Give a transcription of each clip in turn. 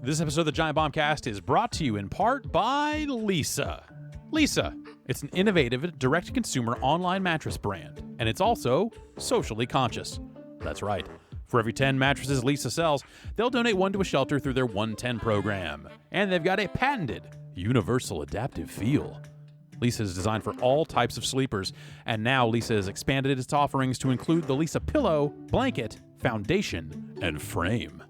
This episode of the Giant Bombcast is brought to you in part by Leesa. Leesa, it's an innovative, direct-to-consumer online mattress brand, and it's also socially conscious. That's right. For every 10 mattresses Leesa sells, they'll donate one to a shelter through their 110 program. And they've got a patented, universal adaptive feel. Leesa is designed for all types of sleepers, and now Leesa has expanded its offerings to include the Leesa pillow, blanket, foundation, and frame.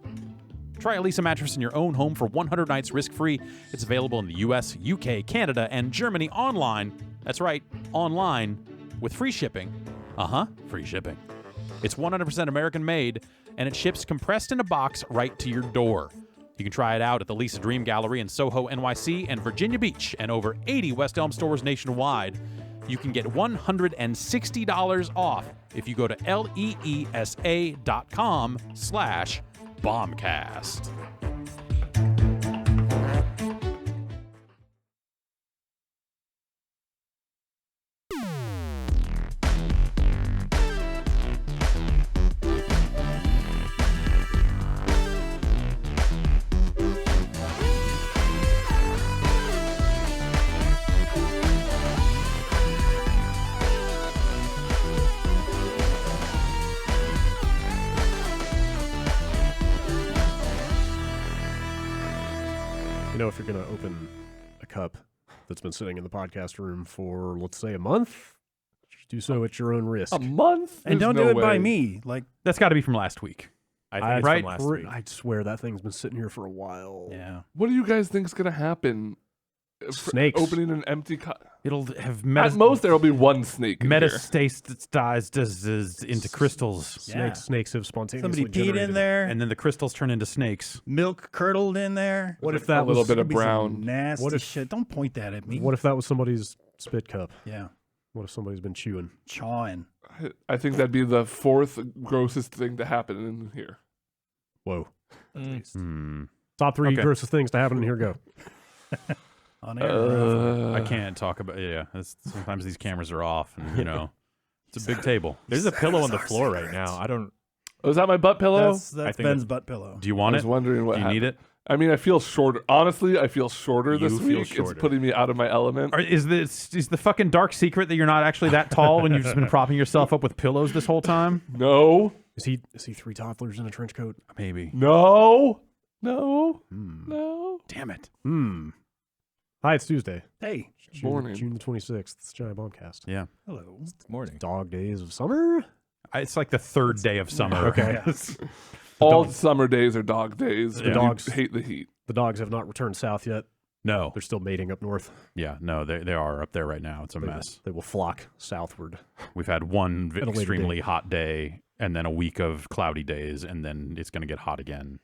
Try a Leesa mattress in your own home for 100 nights risk-free. It's available in the US, UK, Canada, and Germany online. That's right, online, with free shipping. Free shipping. It's 100% American-made, and it ships compressed in a box right to your door. You can try it out at the Leesa Dream Gallery in Soho, NYC, and Virginia Beach, and over 80 West Elm stores nationwide. You can get $160 off if you go to leesa.com/bombcast. If you're going to open a cup that's been sitting in the podcast room for, let's say, a month, do so at your own risk. A month? And don't do it by me. Like, That's got to be from last week. I think it's right? from last week. I swear that thing's been sitting here for a while. yeah. What do you guys think is going to happen? Snakes. Opening an empty cup. It'll have At most, there will be one snake in here. metastasized into crystals, Yeah. Snakes have spontaneously Somebody peed in generated. there. and then the crystals turn into snakes. Milk curdled in there. What if A that little was bit of Could be some brown? nasty What if- shit. Don't point that at me. What if that was somebody's spit cup? Yeah. What if somebody's been chewing? Chawing. I think that'd be the fourth grossest thing to happen in here. Whoa. Hmm. Top three Okay. grossest things to happen in here. Go. On air. I can't talk about. Yeah, sometimes these cameras are off, and it's a big table. There's a pillow on the floor right now. I don't. Oh, is that my butt pillow? That's I think Ben's butt pillow. Do you I want was it? wondering what Do you happened. need it? I mean, I feel shorter. Honestly, I feel shorter this You feel week. shorter. It's putting me out of my element. Or is the fucking dark secret that you're not actually that tall when you've just been propping yourself up with pillows this whole time? No. Is he three toddlers in a trench coat? Maybe. No. No. No. Damn it. Hi, it's Tuesday. Hey. Morning. June the 26th. It's Giant Bombcast. Yeah. Hello. Morning. Dog days of summer. It's like the third day of summer. Okay. All summer days are dog days. The and dogs- you hate the heat. The dogs have not returned south yet. No. They're still mating up north. Yeah. No. They are up there right now. It's a mess. They will flock southward. We've had one At a later extremely date. hot day, and then a week of cloudy days, and then it's going to get hot again.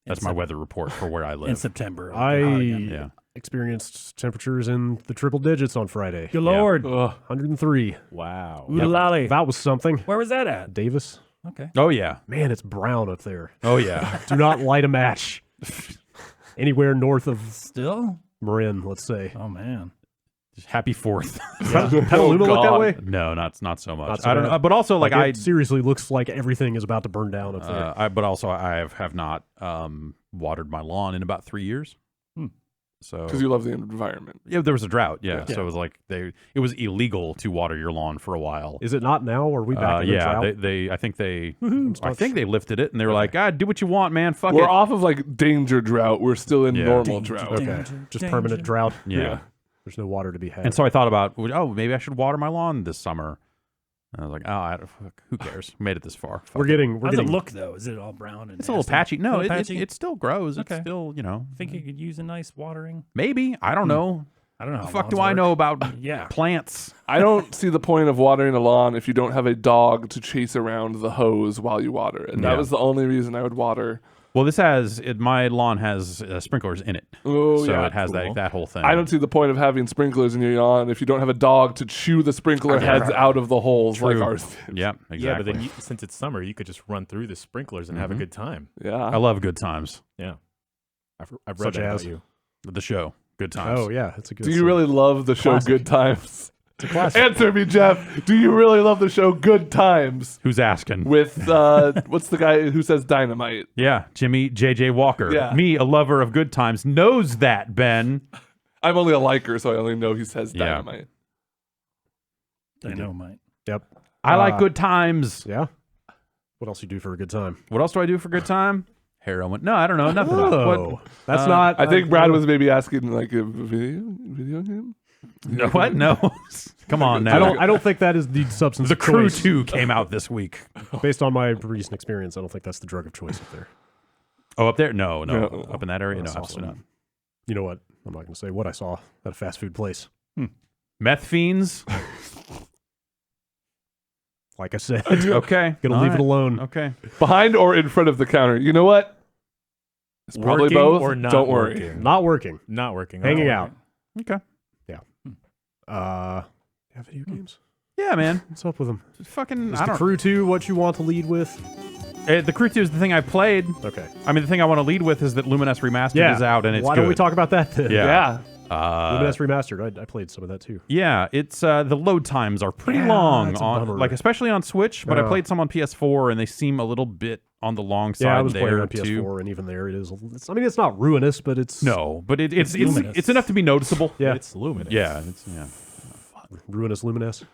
That's my weather report for where I In live. September. Yeah. Experienced temperatures in the triple digits on Friday. Good Lord. Ugh. 103. Wow. Ooh lolly. That was something. Where was that at? Davis. Okay. Oh yeah. Man, it's brown up there. Oh yeah. Do not light a match anywhere north of Still? Marin, let's say. Oh, man. Happy 4th. Petaluma look that God. way? No, not so much. Not so I don't bad. know, but also like it seriously looks like everything is about to burn down up there. but also I have not watered my lawn in about 3 years. So Because you love the environment. yeah, there was a drought. Yeah, Yeah. so it was like it was illegal to water your lawn for a while. Is it not now? Or are we back in the yeah, drought? I think they lifted it and they were like, do what you want, man. Fuck We're it. off of like danger drought. We're still in Yeah. normal Danger, drought. Okay. danger, Just danger. permanent drought. Yeah. There's no water to be had. And so I thought about, maybe I should water my lawn this summer. And I was like, who cares? Made it this far. Fuck we're it. getting How's it look, though? Is it all brown? And It's a little nasty? patchy. No, Little it patchy? still grows. Okay. It's still, I think you could use a nice watering. maybe. I don't know. I don't know. The how fuck do lawns I work. know about Yeah. plants? I don't see the point of watering a lawn if you don't have a dog to chase around the hose while you water it. Yeah. That was the only reason I would water. Well, my lawn has sprinklers in it. Oh, So yeah. it has cool. that whole thing. I don't see the point of having sprinklers in your lawn if you don't have a dog to chew the sprinkler heads out of the holes like True. ours did. Yep, exactly. Yeah, but then since it's summer, you could just run through the sprinklers and have a good time. Yeah. I love good times. Yeah. I've read Such that as? about you. The show, good times. Oh, yeah. It's a good Do you song. really love the show Classic. Good Times? It's a classic. Answer me, Jeff. Do you really love the show Good Times? Who's asking? With what's the guy who says dynamite? Yeah, Jimmy J.J. Walker. Yeah. Me, a lover of good times, knows that, Ben. I'm only a liker, so I only know he says Yeah. dynamite. Dynamite. Yep. I like good times. Yeah. What else you do for a good time? What else do I do for good time? Heroin. No, I don't know. Nothing. Oh, What? that's not. I think Brad was maybe asking like a video game. No, what? No. Come on now. I don't think that is the substance. The of Crew choice. 2 came out this week. Based on my recent experience, I don't think that's the drug of choice up there. Oh, up there? No. No. Up in that area? No, I saw absolutely not. some- You know what? I'm not going to say what I saw at a fast food place. Meth fiends? Like I said, Okay. gonna All leave right. it alone. Okay. Behind or in front of the counter? You know what? It's probably Working both. or not Don't worry. working? Not working. Not working. Hanging Oh, out. Okay. Yeah, video games. Yeah, man. What's up with them? Fucking, Is I the don't Crew 2 what you want to lead with? The Crew 2 is the thing I played. Okay. I mean, the thing I want to lead with is that Lumines Remastered Yeah. is out and it's Why good. don't we talk about that then? Yeah. Lumines Remastered. I played some of that too. Yeah, it's the load times are pretty Yeah, long that's a on bummer. like especially on Switch, but I Yeah. played some on PS4 and they seem a little bit on the long side Yeah, I was there playing on too. PS4, and even there it is. I mean, it's not ruinous, but it's No, but it's luminous. it's enough to be noticeable. Yeah. It's luminous. Yeah, ruinous Lumines.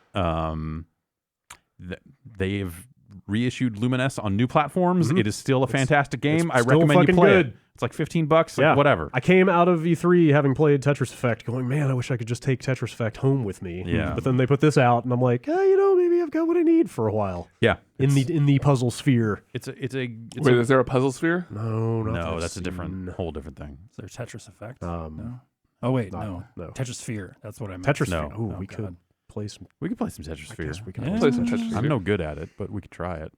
They've reissued Lumines on new platforms. It is still a fantastic game. I still recommend you fucking play good. it. It's like $15, like whatever. I came out of E3 having played Tetris Effect, going, man, I wish I could just take Tetris Effect home with me. Yeah. But then they put this out, and I'm like, maybe I've got what I need for a while Yeah, in the puzzle sphere. it's Wait, is there a puzzle sphere? No, not no, that that's a I've different seen. whole different thing. Is there Tetris Effect? No. Oh wait, No. Tetris Sphere. That's what I meant. Tetris. No. Sphere. Ooh, Oh, we God. could play some. We could play some Tetris I Sphere. guess we can Yeah. play Play some some Tetris. Tetris. I'm no good at it, but we could try it.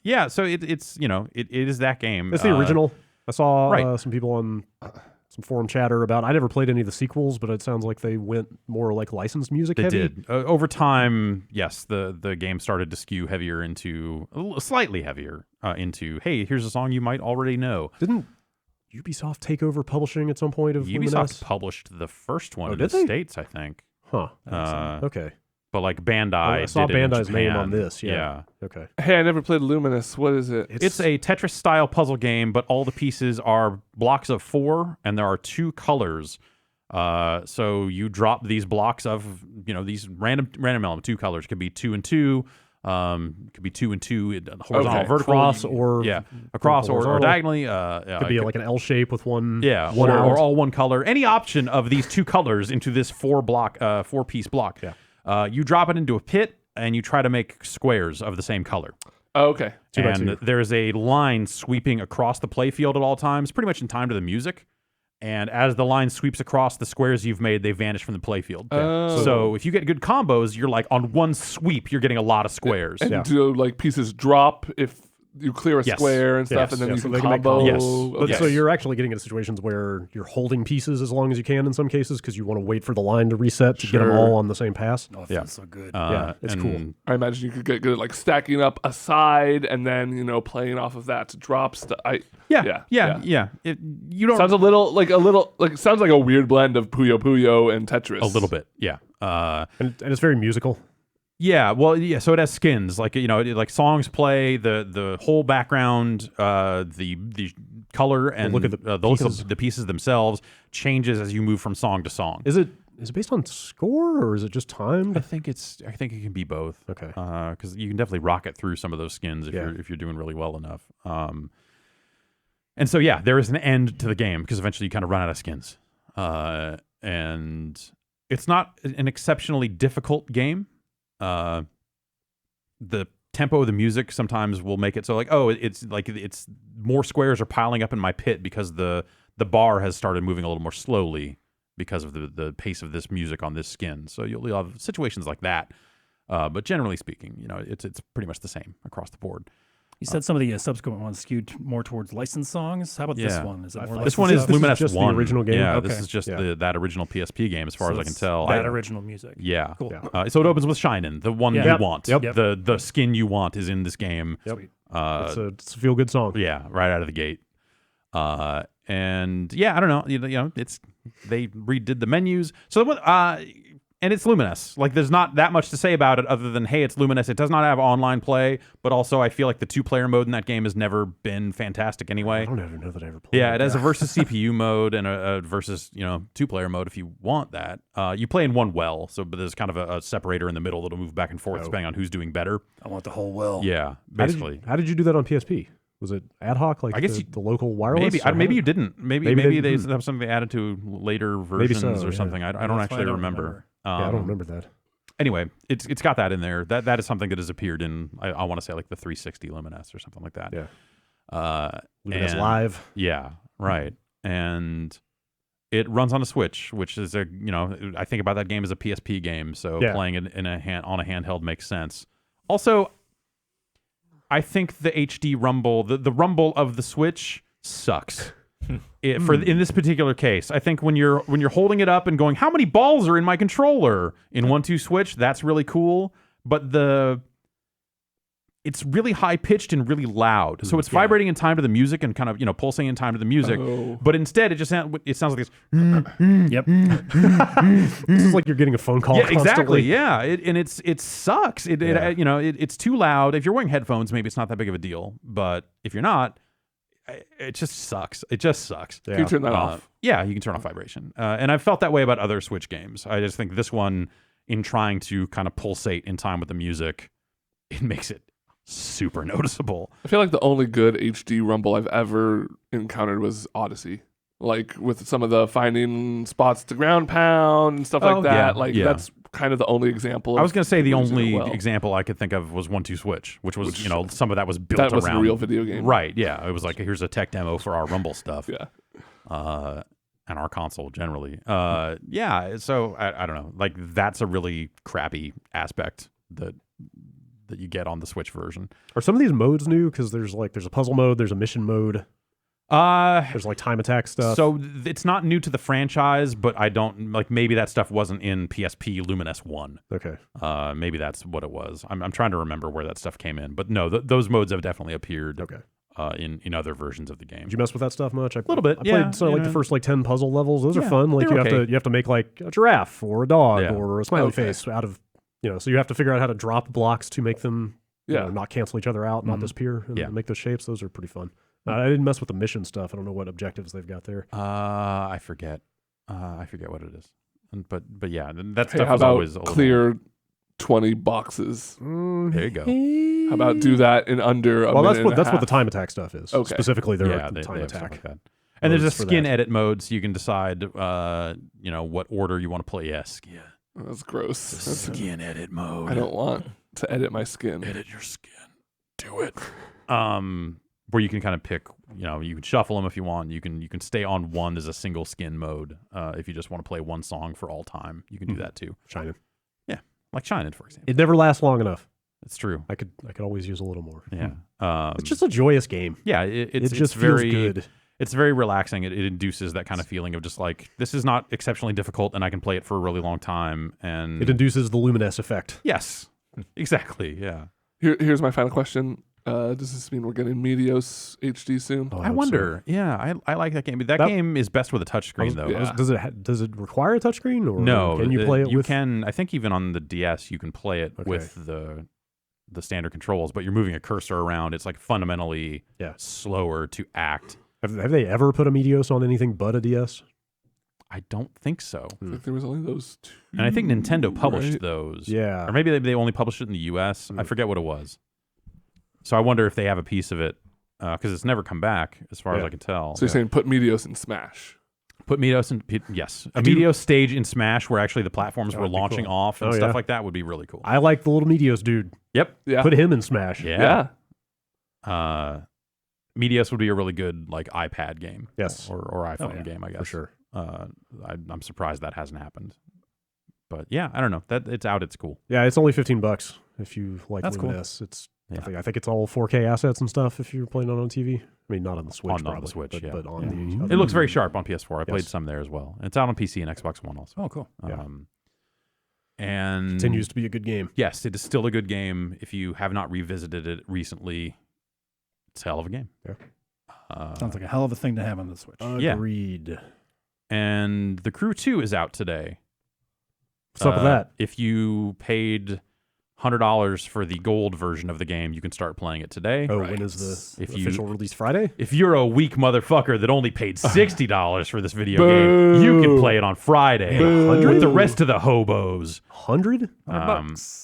Yeah, so it's it is that game. It's the original. I saw right. some people on some forum chatter about. I never played any of the sequels, but it sounds like they went more like licensed music. They heavy. did. Over time, yes, the game started to skew heavier into slightly heavier into. Hey, here's a song you might already know. Didn't Ubisoft take over publishing at some point of Ubisoft Lumines? published the first one Oh, in the did they? States, I think. Huh. Uh, Okay. But like Bandai, I saw did it in Bandai's name Japan. on this. Yeah. Okay. Hey, I never played Luminous. What is it? It's a Tetris style puzzle game, but all the pieces are blocks of 4, and there are 2 colors. So you drop these blocks of these random element 2 colors. It could be 2 and 2. Could be 2 and 2 horizontal, Okay. vertical, Cross or across or horizontal. diagonally. Could be like an L shape with one. one out. or all one color. Any option of these 2 colors into this 4-piece block. Yeah. You drop it into a pit and you try to make squares of the same color. Oh, okay. 2 by And 2. there's a line sweeping across the playfield at all times, pretty much in time to the music. And as the line sweeps across the squares you've made, they vanish from the playfield. Oh. So if you get good combos, you're like on one sweep, you're getting a lot of squares. And Yeah. do like pieces drop if you clear a Yes. square and stuff, Yes. and then Yeah, you so can they can make combo? combos. Yes. But Yes. so you're actually getting into situations where you're holding pieces as long as you can in some cases because you want to wait for the line to reset to get them Sure. all on the same pass. Oh, it Yeah. feels so good. Yeah, it's and cool. I imagine you could get good at like stacking up a side and then playing off of that to drop stuff. Yeah. You don't Sounds a little like it sounds like a weird blend of Puyo Puyo and Tetris. a little bit. Yeah. And it's very musical. Yeah, well, yeah. So it has skins, like like songs play, the whole background, the color and look at the look pieces. of the pieces themselves changes as you move from song to song. Is it based on score or is it just I timed? think it can be both. Okay. Because you can definitely rocket through some of those skins if you're doing really well enough. And so yeah, there is an end to the game because eventually you kind of run out of skins. And it's not an exceptionally difficult game. The tempo of the music sometimes will make it so like, oh, it's more squares are piling up in my pit because the bar has started moving a little more slowly because of the pace of this music on this skin. So you'll have situations like that. But generally speaking, it's pretty much the same across the board. You said some of the subsequent ones skewed more towards licensed songs. How about this Yeah. one? Is it more This licensed one is stuff? This is Lumines just the 1. original game? Yeah, Okay. this is just Yeah. that original PSP game as far as I can it's tell. That original music. Yeah. Cool. Yeah. So it opens with Shinin', the one Yeah. you Yep. want. Yep. The skin you want is in this game. Yep. Sweet. It's a feel good song. Yeah, right out of the gate. And yeah, I don't know. They redid the menus. So And it's Lumines. Like, there's not that much to say about it other than, hey, it's Lumines. It does not have online play, but also I feel like the 2-player mode in that game has never been fantastic anyway. I don't ever know that I ever played. Yeah, it has a versus CPU mode and a versus 2-player mode if you want that. You play in one well, but there's kind of a separator in the middle that'll move back and forth depending on who's doing better. I want the whole well. Yeah, basically. How did you do that on PSP? Was it ad hoc, like I guess the local wireless? Maybe you didn't. Maybe they have something they added to later versions so, or something. I don't actually remember. I don't remember that. Anyway, it's got that in there. That is something that has appeared in I want to say like the 360 Lumines or something like that. Yeah. Lumines Live. Yeah, right. And it runs on a Switch, which is I think about that game as a PSP game, so playing it on a handheld makes sense. Also, I think the HD rumble, the rumble of the Switch sucks. In this particular case, I think when you're holding it up and going, how many balls are in my controller in 1-2 Switch, that's really cool. But it's really high pitched and really loud, so it's vibrating in time to the music and kind of pulsing in time to the music. But instead, it sounds like this. Yep. This is like you're getting a phone call. Yeah, constantly. exactly. Yeah, it sucks. It's too loud. If you're wearing headphones, maybe it's not that big of a deal. But if you're not, it just sucks. It just sucks. Can you turn that off? Yeah, you can turn off vibration. And I've felt that way about other Switch games. I just think this one, in trying to kind of pulsate in time with the music, it makes it super noticeable. I feel like the only good HD rumble I've ever encountered was Odyssey. Like with some of the finding spots to ground pound and stuff like that. That's kind of the only example. I was going to say the only well. example I could think of was 1-2 Switch, which was some of that was built that was around a real video game, right? Yeah, it was like here's a tech demo for our Rumble stuff. Yeah, and our console generally. Yeah, so I don't know. Like that's a really crappy aspect that you get on the Switch version. Are some of these modes new? Because there's a puzzle mode, there's a mission mode. There's like time attack stuff. So it's not new to the franchise, but I don't maybe that stuff wasn't in PSP Lumines 1. Okay. Maybe that's what it was. I'm trying to remember where that stuff came in, but no, those modes have definitely appeared. Okay. In other versions of the game. Did you mess with that stuff much? A little bit. I played the first 10 puzzle levels. Those are fun. Like you have to make like a giraffe or a dog or a smiley face out of so you have to figure out how to drop blocks to make them not cancel each other out, not disappear, and make those shapes. Those are pretty fun. I didn't mess with the mission stuff. I don't know what objectives they've got there. I forget. I forget what it is. But yeah, that stuff how was about always clear 20 boxes. There you go. How about do that in under a minute that's what the time attack stuff is. Okay. Specifically, they time have attack. stuff like that. And there's a skin edit mode, so you can decide what order you want to play. Skin. That's gross. Skin edit mode. I don't want to edit my skin. Edit your skin. Do it. Where you can kind of pick, you can shuffle them if you want. You can stay on one as a single skin mode. If you just want to play one song for all time, you can do that too. Shining. Yeah, like Shining, for example. It never lasts long enough. It's true. I could always use a little more. Yeah. It's just a joyous game. Yeah, it just feels good. It's very relaxing. It induces that kind of feeling of just like, this is not exceptionally difficult and I can play it for a really long time. And it induces the Lumines effect. Yes, exactly. Yeah. Here's my final question. Does this mean we're getting Meteos HD soon? Oh, I wonder. So. Yeah, I like that game. That game is best with a touchscreen, though. Yeah. Does it require a touchscreen? Or no. Can you play it with? You can. I think even on the DS, you can play it with the standard controls, but you're moving a cursor around. It's like fundamentally slower to act. Have they ever put a Meteos on anything but a DS? I don't think so. I think there was only those two. And I think Nintendo published those. Yeah. Or maybe they only published it in the US. I forget what it was. So I wonder if they have a piece of it, because it's never come back, as far as I can tell. So you're saying put Meteos in Smash? Put Meteos in, yes. A Meteos stage in Smash where actually the platforms were launching off and stuff like that would be really cool. I like the little Meteos dude. Yep. Yeah. Put him in Smash. Yeah. Meteos would be a really good iPad game. Yes. Or iPhone game, I guess. For sure. I'm surprised that hasn't happened. But yeah, I don't know. It's out. It's cool. Yeah, it's only $15 if you like Lumines. Cool. It's I think it's all 4K assets and stuff if you're playing it on TV. I mean, not on the Switch. On the Switch, but on the. It looks very sharp on PS4. I played some there as well. It's out on PC and Xbox One also. Oh, cool. And continues to be a good game. Yes, it is still a good game. If you have not revisited it recently, it's a hell of a game. Yeah. Sounds like a hell of a thing to have on the Switch. Agreed. And The Crew 2 is out today. What's up with that? If you paid $100 for the gold version of the game, you can start playing it today. Oh, when is the official release? Friday? If you're a weak motherfucker that only paid $60 for this video game, you can play it on Friday with the rest of the hobos. 100? $100.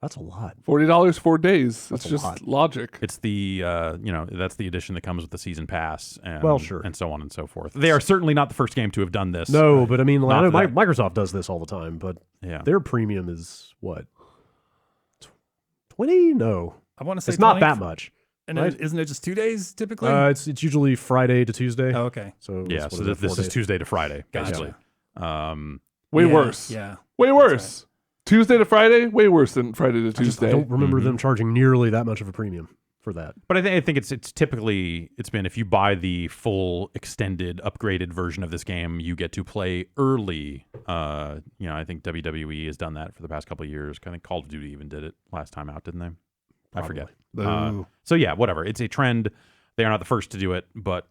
That's a lot. $40 4 days. That's it's just lot. logic. It's the that's the edition that comes with the season pass. And, well, sure, and so on and so forth. They are certainly not the first game to have done this. No, but I mean, I know Microsoft does this all the time. But their premium is what? 20? No, I want to say it's not that much. And isn't it just 2 days typically? It's usually Friday to Tuesday. Oh, okay. So so this is Tuesday to Friday, basically. Way worse. Yeah. Way worse. Right. Tuesday to Friday, way worse than Friday to Tuesday. I don't remember them charging nearly that much of a premium for that. But I think it's typically been if you buy the full extended upgraded version of this game, you get to play early. I think WWE has done that for the past couple of years. I think Call of Duty even did it last time out, didn't they? Probably. I forget. So yeah, whatever. It's a trend. They are not the first to do it, but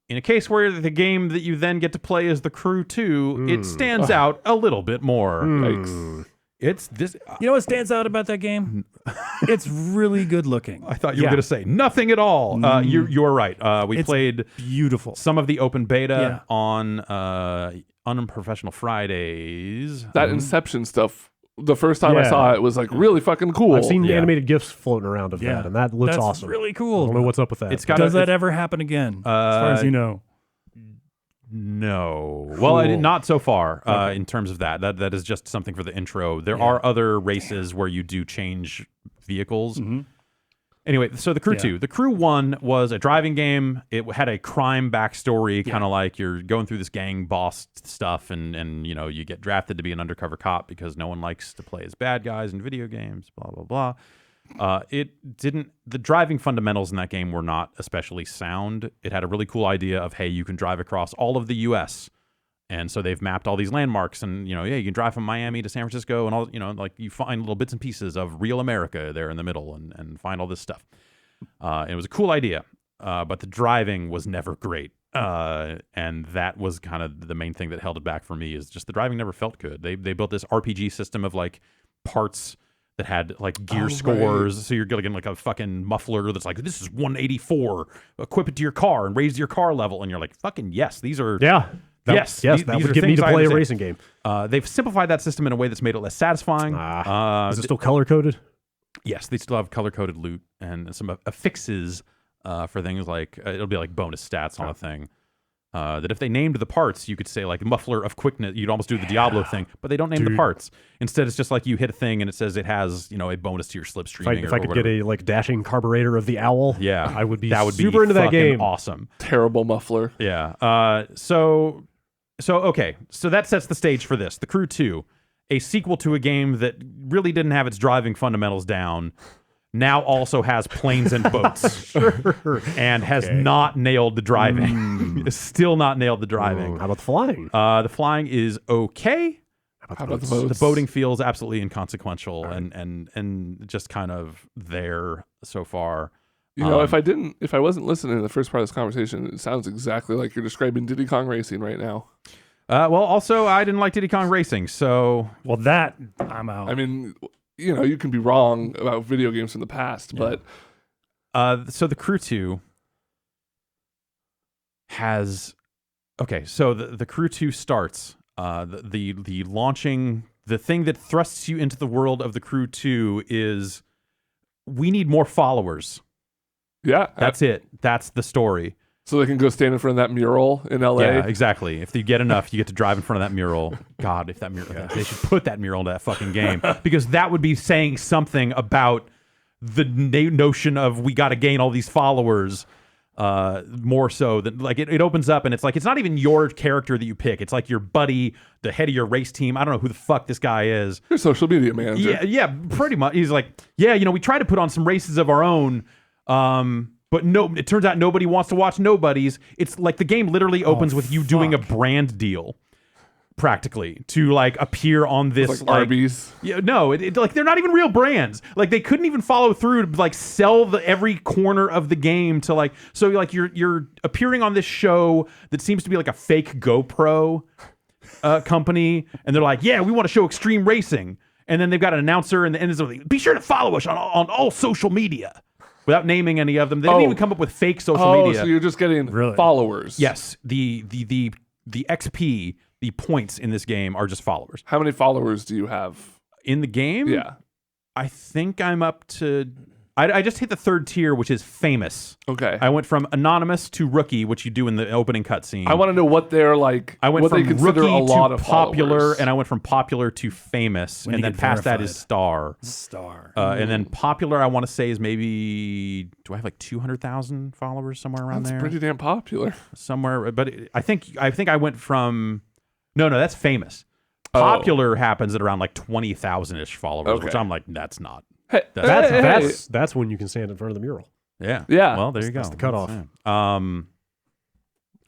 in a case where the game that you then get to play is The Crew 2, it stands out a little bit more. It's this. You know what stands out about that game? It's really good looking. I thought you were going to say nothing at all. You're right. We played beautiful some of the open beta on Unprofessional Fridays. That Inception stuff. The first time I saw it was like really fucking cool. I've seen animated GIFs floating around of that, and that looks awesome. That's really cool. I don't know what's up with that. Does that ever happen again? As far as you know. No. Well, not so far in terms of that. That is just something for the intro. There are other races where you do change vehicles. Anyway, so The Crew 2. The Crew 1 was a driving game. It had a crime backstory, kind of like you're going through this gang boss stuff, and you get drafted to be an undercover cop because no one likes to play as bad guys in video games, blah, blah, blah. The driving fundamentals in that game were not especially sound. It had a really cool idea of, hey, you can drive across all of the U.S., and so they've mapped all these landmarks, and you can drive from Miami to San Francisco, and all like you find little bits and pieces of real America there in the middle, and find all this stuff. It was a cool idea, but the driving was never great, and that was kind of the main thing that held it back for me. Is just the driving never felt good. They built this RPG system of like parts that had like gear scores, so you're getting like a fucking muffler that's like, this is 184. Equip it to your car and raise your car level, and you're like, fucking yes, these are Yes, that would get me to play a racing game. They've simplified that system in a way that's made it less satisfying. Is it still color-coded? Yes, they still have color-coded loot and some affixes for things like, it'll be like bonus stats on a thing. That if they named the parts, you could say like muffler of quickness. You'd almost do the Diablo thing, but they don't name the parts. Instead, it's just like you hit a thing and it says it has a bonus to your slipstreaming. If I could get a like dashing carburetor of the owl, I would be super into that game. Awesome, terrible muffler. Yeah. So that sets the stage for this. The Crew 2, a sequel to a game that really didn't have its driving fundamentals down, now also has planes and boats. And has not nailed the driving. Still not nailed the driving. How about the flying? The flying is okay. How about the boats? The boating feels absolutely inconsequential and just kind of there so far. If I wasn't listening to the first part of this conversation, it sounds exactly like you're describing Diddy Kong Racing right now. Well, also, I didn't like Diddy Kong Racing, so... Well, that, I'm out. I mean, you can be wrong about video games from the past, but... So the Crew 2 has... Okay, so the Crew 2 starts. The launching... The thing that thrusts you into the world of the Crew 2 is... We need more followers. Yeah. That's it. That's the story. So they can go stand in front of that mural in LA? Yeah, exactly. If you get enough, you get to drive in front of that mural. God, if that mural... They should put that mural into that fucking game. Because that would be saying something about the notion of we got to gain all these followers more so than... Like, it opens up and it's like, it's not even your character that you pick. It's like your buddy, the head of your race team. I don't know who the fuck this guy is. Your social media manager. Yeah, pretty much. He's like, we try to put on some races of our own... But no, it turns out nobody wants to watch nobodies. It's like the game literally opens with you doing a brand deal, practically, to like appear on this like Arby's. Yeah, no, it like they're not even real brands. Like they couldn't even follow through to like sell every corner of the game to like. So like you're appearing on this show that seems to be like a fake GoPro. company, and they're like, yeah, we want to show extreme racing. And then they've got an announcer, and it's like, be sure to follow us on all social media. Without naming any of them. They didn't even come up with fake social media. Oh, so you're just getting followers. Yes. The XP, the points in this game are just followers. How many followers do you have? In the game? Yeah. I think I'm up to... I just hit the 3rd tier, which is famous. Okay. I went from anonymous to rookie, which you do in the opening cutscene. I want to know what they're like. I went what from they consider rookie a lot to of popular, followers. and I went from popular to famous, and then past that is star. And then popular, I want to say, is maybe... Do I have like 200,000 followers somewhere around there? That's pretty damn popular. Somewhere, but I think I went from... No, that's famous. Popular happens at around like 20,000-ish followers, which I'm like, that's not. Hey, that's when you can stand in front of the mural. Yeah. Well, there you go. That's the cutoff.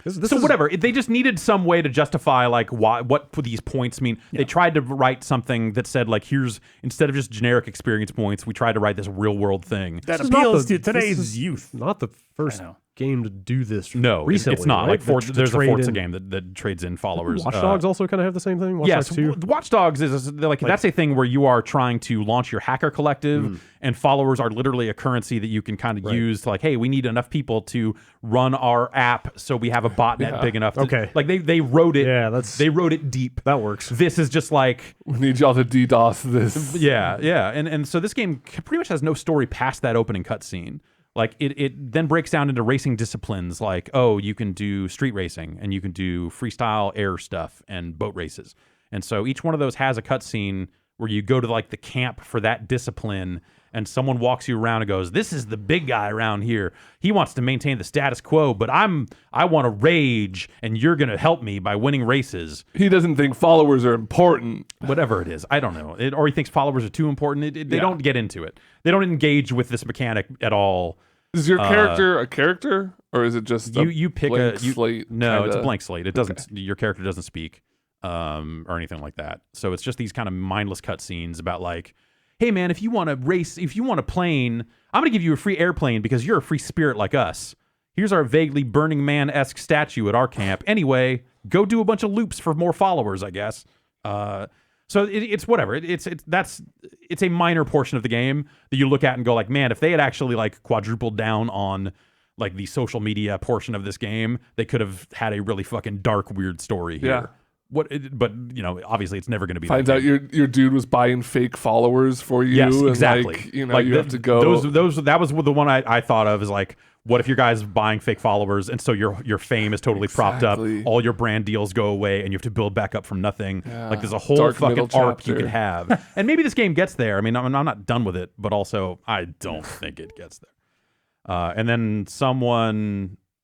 So whatever. They just needed some way to justify like what these points mean. Yeah. They tried to write something that said like, here's, instead of just generic experience points, we tried to write this real world thing that appeals to today's youth. Not the first game to do this. No, recently, it's not. Right? Like there's a Forza game that trades in followers. Watch Dogs also kind of have the same thing. Watch Dogs 2? Watch Dogs is like that's a thing where you are trying to launch your hacker collective, and followers are literally a currency that you can kind of use to like, hey, we need enough people to run our app, so we have a botnet big enough. Like they wrote it. Yeah, they wrote it deep. That works. This is just like, we need y'all to DDoS this. Yeah, and so this game pretty much has no story past that opening cutscene. Like it then breaks down into racing disciplines like, oh, you can do street racing and you can do freestyle air stuff and boat races. And so each one of those has a cutscene where you go to like the camp for that discipline and someone walks you around and goes, this is the big guy around here. He wants to maintain the status quo, but I want to rage and you're going to help me by winning races. He doesn't think followers are important. Whatever it is. I don't know. Or he thinks followers are too important. They don't get into it. They don't engage with this mechanic at all. Is your character a character, or is it just you pick blank slate? No, it's a blank slate. It doesn't. Okay. Your character doesn't speak or anything like that. So it's just these kind of mindless cutscenes about like, hey man, if you want to race, if you want a plane, I'm going to give you a free airplane because you're a free spirit like us. Here's our vaguely Burning Man-esque statue at our camp. Anyway, go do a bunch of loops for more followers, I guess. So it's whatever. It's a minor portion of the game that you look at and go like, man, if they had actually like quadrupled down on like the social media portion of this game, they could have had a really fucking dark, weird story here. Yeah. But you know, obviously, it's never going to be. Finds out your dude was buying fake followers for you. Yes, and exactly. Like, you know, like you have to go. That was the one I thought of is like, what if your guy's buying fake followers and so your fame is totally propped up, all your brand deals go away, and you have to build back up from nothing. Yeah. Like there's a whole fucking arc you could have. And maybe this game gets there. I mean, I'm not done with it, but also I don't think it gets there. And then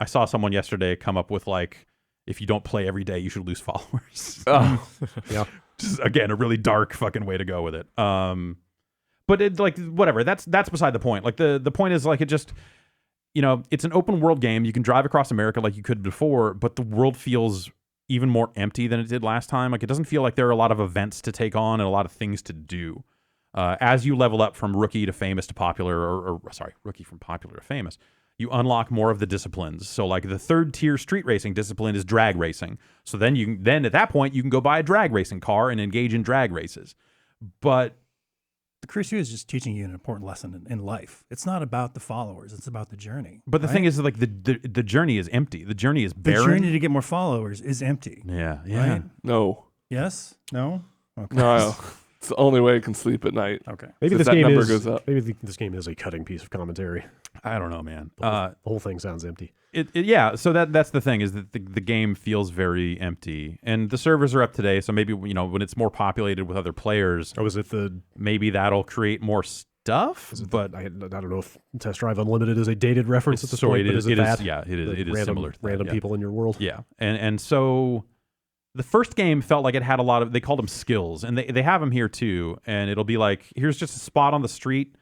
I saw someone yesterday come up with like, if you don't play every day, you should lose followers. Yeah. Just again, a really dark fucking way to go with it. But it like whatever. That's beside the point. Like the point is like it just, you know, it's an open world game. You can drive across America like you could before, but the world feels even more empty than it did last time. Like it doesn't feel like there are a lot of events to take on and a lot of things to do. As you level up from rookie to famous to popular, or rookie from popular to famous, you unlock more of the disciplines. So like the 3rd tier street racing discipline is drag racing. So then at that point you can go buy a drag racing car and engage in drag races. But the Crucible is just teaching you an important lesson in life. It's not about the followers; it's about the journey. But the thing is, like the journey is empty. The journey is barren. The journey to get more followers is empty. Yeah. Right? No. Yes. No. Okay. No. It's the only way I can sleep at night. Okay. Maybe this game is a cutting piece of commentary. I don't know, man. The whole thing sounds empty. Yeah. So that's the thing is that the game feels very empty, and the servers are up today. So maybe when it's more populated with other players, maybe that'll create more stuff. But I don't know if Test Drive Unlimited is a dated reference at this point. It is similar. Random people in your world. Yeah, and so. The first game felt like it had a lot of, they called them skills, and they have them here too. And it'll be like, here's just a spot on the street,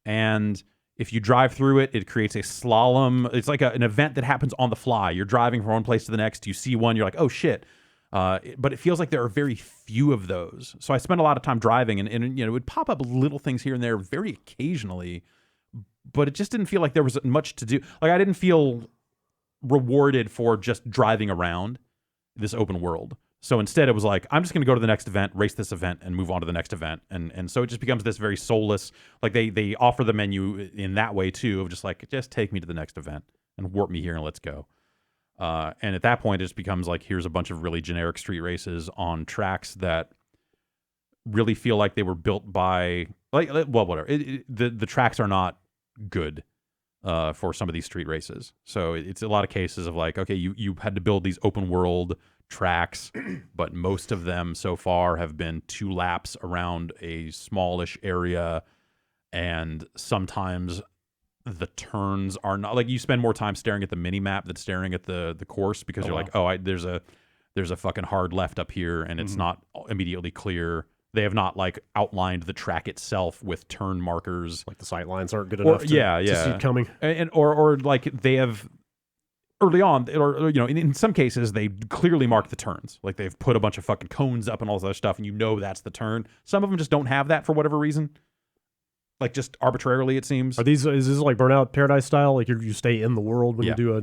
and if you drive through it, it creates a slalom. It's like an event that happens on the fly. You're driving from one place to the next. You see one, you're like, oh shit. But it feels like there are very few of those. So I spent a lot of time driving, and it would pop up little things here and there very occasionally, but it just didn't feel like there was much to do. Like I didn't feel rewarded for just driving around this open world. So instead, it was like, I'm just going to go to the next event, race this event, and move on to the next event. And so it just becomes this very soulless, like they offer the menu in that way too, of just like, just take me to the next event and warp me here and let's go. And at that point, it just becomes like, here's a bunch of really generic street races on tracks that really feel like they were built by, well, whatever. The tracks are not good for some of these street races. So it's a lot of cases of like, okay, you had to build these open world tracks, but most of them so far have been 2 laps around a smallish area, and sometimes the turns are not like, you spend more time staring at the mini map than staring at the course, because you're like, there's a fucking hard left up here, and it's not immediately clear. They have not like outlined the track itself with turn markers, like the sight lines aren't good enough to see it coming, or like they have early on, or in some cases they clearly mark the turns, like they've put a bunch of fucking cones up and all this other stuff, and that's the turn. Some of them just don't have that for whatever reason, like just arbitrarily, it seems. Is this like Burnout Paradise style, like you stay in the world when you do a...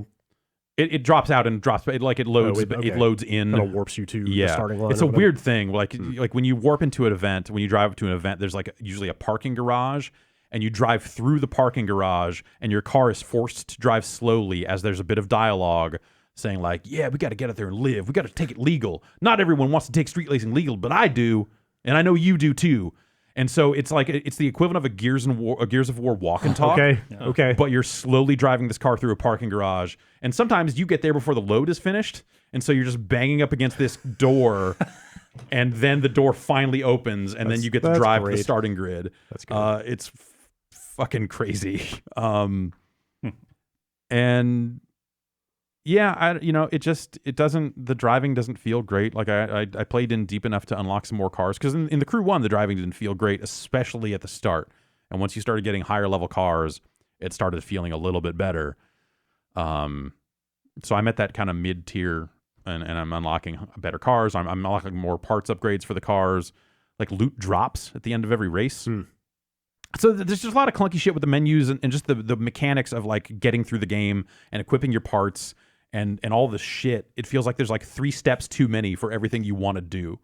It drops out and drops, it loads. It loads in. Kind of warps you to the starting line. It's a weird thing. Like when you warp into an event, when you drive up to an event, there's like usually a parking garage, and you drive through the parking garage, and your car is forced to drive slowly as there's a bit of dialogue saying like, yeah, we got to get out there and live. We got to take it legal. Not everyone wants to take street racing legal, but I do, and I know you do too. And so it's like, it's the equivalent of a Gears of War walk and talk. Okay. But you're slowly driving this car through a parking garage, and sometimes you get there before the load is finished, and so you're just banging up against this door, and then the door finally opens, and then you get to drive to the starting grid. That's good. It's fucking crazy. And yeah, the driving doesn't feel great. Like I played in deep enough to unlock some more cars, because in the Crew 1, the driving didn't feel great, especially at the start. And once you started getting higher level cars, it started feeling a little bit better. So I'm at that kind of mid tier, and I'm unlocking better cars. I'm unlocking more parts upgrades for the cars. Like loot drops at the end of every race. So there's just a lot of clunky shit with the menus and just the mechanics of like getting through the game and equipping your parts and all this shit. It feels like there's like 3 steps too many for everything you want to do.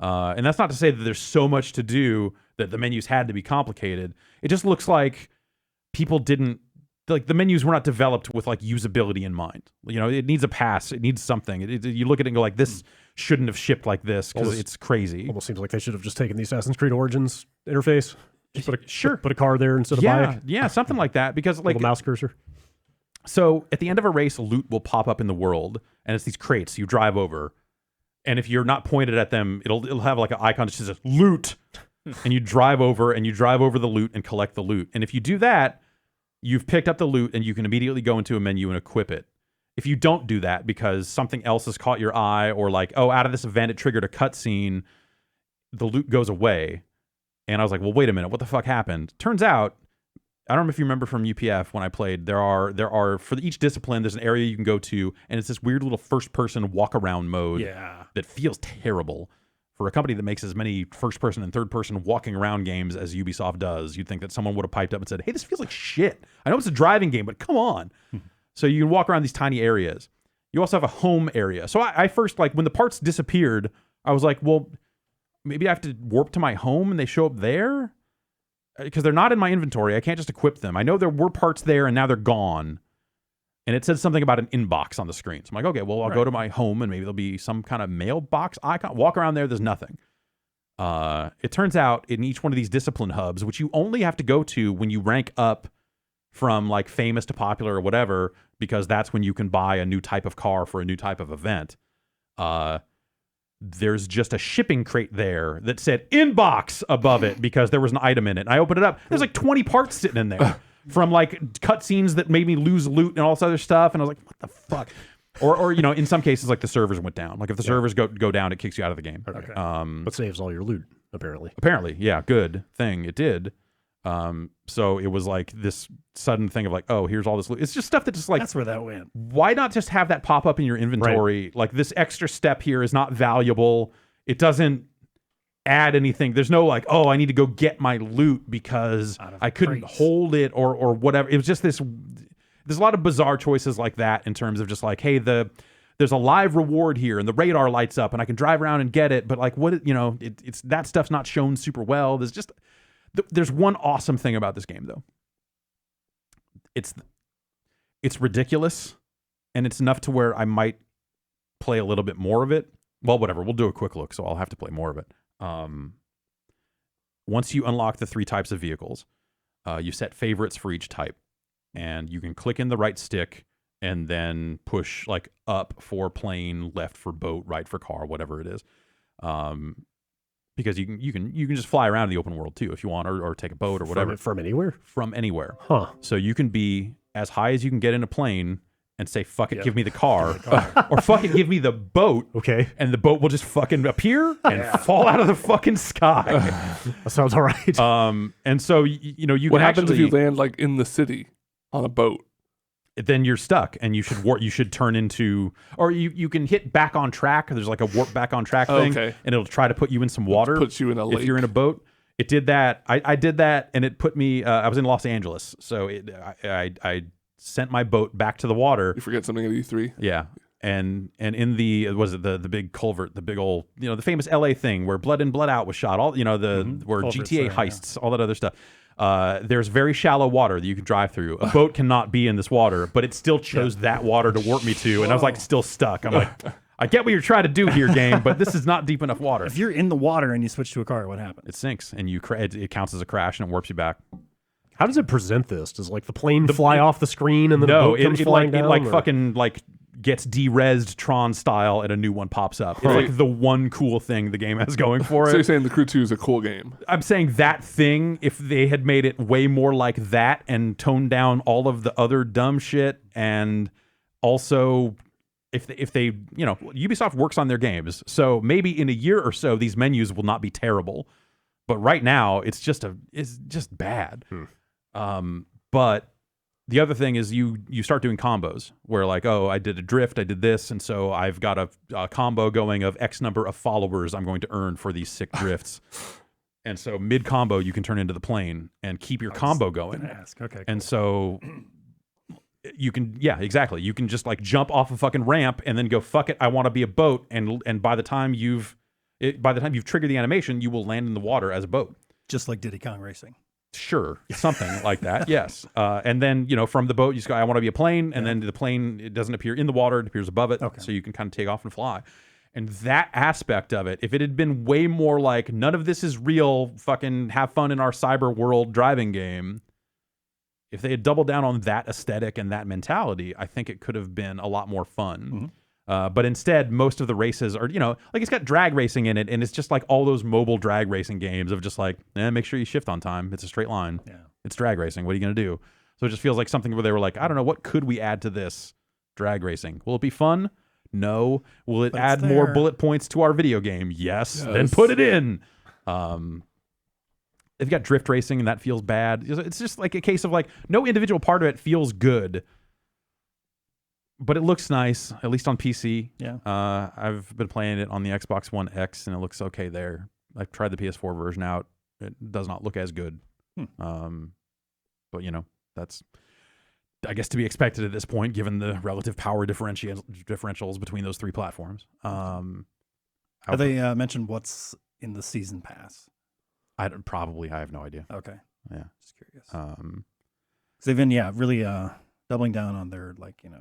And that's not to say that there's so much to do that the menus had to be complicated. It just looks like people didn't, like the menus were not developed with like usability in mind. It needs a pass. It needs something. You look at it and go like, this shouldn't have shipped like this, because it's crazy. Almost seems like they should have just taken the Assassin's Creed Origins interface. Just put a car there instead of buy it. Yeah, something like that. Because like little mouse cursor. So at the end of a race, loot will pop up in the world, and it's these crates you drive over, and if you're not pointed at them, it'll have like an icon that says loot, and you drive over the loot and collect the loot. And if you do that, you've picked up the loot, and you can immediately go into a menu and equip it. If you don't do that because something else has caught your eye, or like, out of this event it triggered a cutscene, the loot goes away. And I was like, well, wait a minute, what the fuck happened? Turns out, I don't know if you remember from UPF when I played, there are for each discipline, there's an area you can go to, and it's this weird little first-person walk-around mode that feels terrible. For a company that makes as many first-person and third-person walking-around games as Ubisoft does, you'd think that someone would have piped up and said, hey, this feels like shit. I know it's a driving game, but come on. So you can walk around these tiny areas. You also have a home area. So I first, like, when the parts disappeared, I was like, well, maybe I have to warp to my home and they show up there? Because they're not in my inventory. I can't just equip them. I know there were parts there and now they're gone. And it said something about an inbox on the screen. So I'm like, okay, well, I'll go to my home and maybe there'll be some kind of mailbox icon. Walk around there's nothing. It turns out in each one of these discipline hubs, which you only have to go to when you rank up from like famous to popular or whatever, because that's when you can buy a new type of car for a new type of event. There's just a shipping crate there that said inbox above it because there was an item in it. And I opened it up. There's like 20 parts sitting in there from like cutscenes that made me lose loot and all this other stuff. And I was like, what the fuck? Or in some cases, like the servers went down. Like if the servers go down, it kicks you out of the game. Okay. But saves all your loot, apparently. Apparently, yeah, good thing it did. So it was like this sudden thing of like, oh, here's all this loot. It's just stuff that just like, that's where that went. Why not just have that pop up in your inventory? Right. Like this extra step here is not valuable. It doesn't add anything. There's no like, oh, I need to go get my loot because I couldn't hold it or whatever. It was just this. There's a lot of bizarre choices like that in terms of just like, hey, the there's a live reward here, and the radar lights up, and I can drive around and get it. But like, what it's that stuff's not shown super well. There's one awesome thing about this game though. It's ridiculous, and it's enough to where I might play a little bit more of it. Well, whatever. We'll do a quick look, so I'll have to play more of it. Once you unlock the 3 types of vehicles, you set favorites for each type, and you can click in the right stick and then push like up for plane, left for boat, right for car, whatever it is. Because you can just fly around in the open world too if you want, or take a boat or whatever. From anywhere? From anywhere. Huh. So you can be as high as you can get in a plane and say, fuck it, give me the car. Or fucking give me the boat. Okay. And the boat will just fucking appear and fall out of the fucking sky. That sounds all right. And so, you what can happens actually, if you land like in the city on a boat? Then you're stuck, and you should turn into, or you can hit back on track. There's like a warp back on track thing, and it'll try to put you in some water. Puts you in a lake. If you're in a boat. It did that. I did that, and it put me. I was in Los Angeles, so I sent my boat back to the water. You forget something at E3. Yeah, and in the the big culvert, the big old the famous LA thing where Blood In Blood Out was shot. All where Culverts GTA there, heists, all that other stuff. There's very shallow water that you can drive through. A boat cannot be in this water, but it still chose that water to warp me to, and I was like still stuck. I'm like, I get what you're trying to do here, game, but this is not deep enough water. If you're in the water and you switch to a car, what happens? It sinks, and it counts as a crash, and it warps you back. How does it present this? Does like the plane fly off the screen and then the boat comes flying down? It fucking gets de-resed Tron style and a new one pops up. It's like the one cool thing the game has going for it. So you're saying The Crew 2 is a cool game? I'm saying that thing, if they had made it way more like that and toned down all of the other dumb shit, and also if they Ubisoft works on their games, so maybe in a year or so these menus will not be terrible. But right now it's just bad. But the other thing is you start doing combos where like, oh, I did a drift, I did this, and so I've got a combo going of X number of followers I'm going to earn for these sick drifts. And so mid combo you can turn into the plane and keep your combo going. Okay. Cool. And so you can, exactly. You can just like jump off a fucking ramp and then go, fuck it, I want to be a boat, and by the time you've triggered the animation, you will land in the water as a boat. Just like Diddy Kong Racing. Sure, something like that. Yes, and then from the boat you just go, I want to be a plane, and then the plane, it doesn't appear in the water; it appears above it, so you can kind of take off and fly. And that aspect of it, if it had been way more like none of this is real, fucking have fun in our cyber world driving game. If they had doubled down on that aesthetic and that mentality, I think it could have been a lot more fun. But instead, most of the races are, like it's got drag racing in it, and it's just like all those mobile drag racing games of just like, make sure you shift on time. It's a straight line. Yeah. It's drag racing. What are you going to do? So it just feels like something where they were like, I don't know, what could we add to this drag racing? Will it be fun? No. Will it add more bullet points to our video game? Yes. Then put it in. They've got drift racing, and that feels bad. It's just like a case of like, no individual part of it feels good. But it looks nice, at least on PC. Yeah. I've been playing it on the Xbox One X, and it looks okay there. I've tried the PS4 version out. It does not look as good. But, that's, I guess, to be expected at this point, given the relative power differentials between those 3 platforms. Have they mentioned what's in the season pass? I have no idea. Okay. Yeah. Just curious. So they've been, really... doubling down on their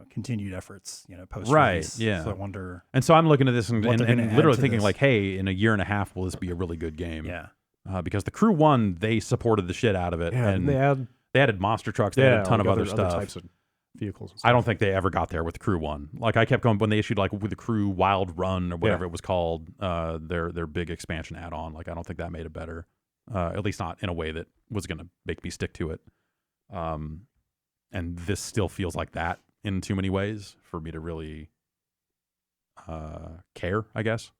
continued efforts, post right. Yeah. So I wonder. And so I'm looking at this and literally thinking like, hey, in a year and a half, will this be a really good game? Yeah. Because the Crew 1, they supported the shit out of it, and they added monster trucks, they had a ton of other stuff, types of vehicles. I don't think they ever got there with the Crew 1. Like I kept going when they issued like with the Crew Wild Run or whatever it was called, their big expansion add-on. Like I don't think that made it better, at least not in a way that was going to make me stick to it. And this still feels like that in too many ways for me to really care, I guess.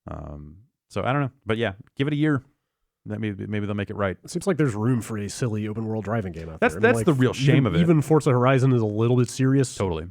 So I don't know. But yeah, give it a year. Maybe they'll make it right. It seems like there's room for a silly open world driving game out there. That's the real shame of it. Even Forza Horizon is a little bit serious. Totally.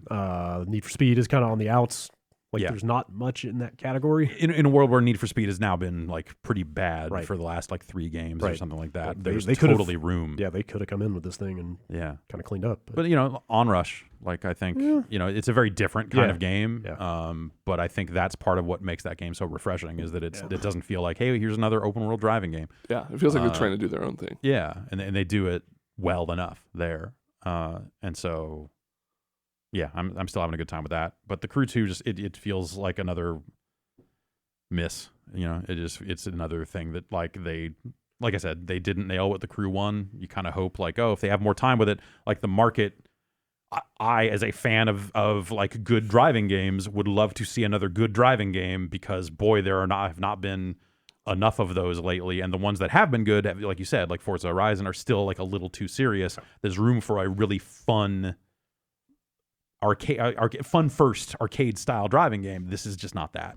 Need for Speed is kind of on the outs. Like there's not much in that category. In a world where Need for Speed has now been like pretty bad for the last like 3 games or something like that. There's totally room. Yeah, they could have come in with this thing and kind of cleaned up. But Onrush, like I think it's a very different kind of game. Yeah. But I think that's part of what makes that game so refreshing is that it doesn't feel like, hey, here's another open world driving game. Yeah, it feels like they're trying to do their own thing. Yeah, and they do it well enough there. And so yeah, I'm still having a good time with that. But the Crew 2 just it feels like another miss. It's another thing that like I said, they didn't nail what the Crew 1. You kind of hope like, if they have more time with it, like the market. I as a fan of like good driving games would love to see another good driving game because boy, there have not been enough of those lately, and the ones that have been good, like you said, like Forza Horizon, are still like a little too serious. There's room for a really fun fun first arcade style driving game. This is just not that,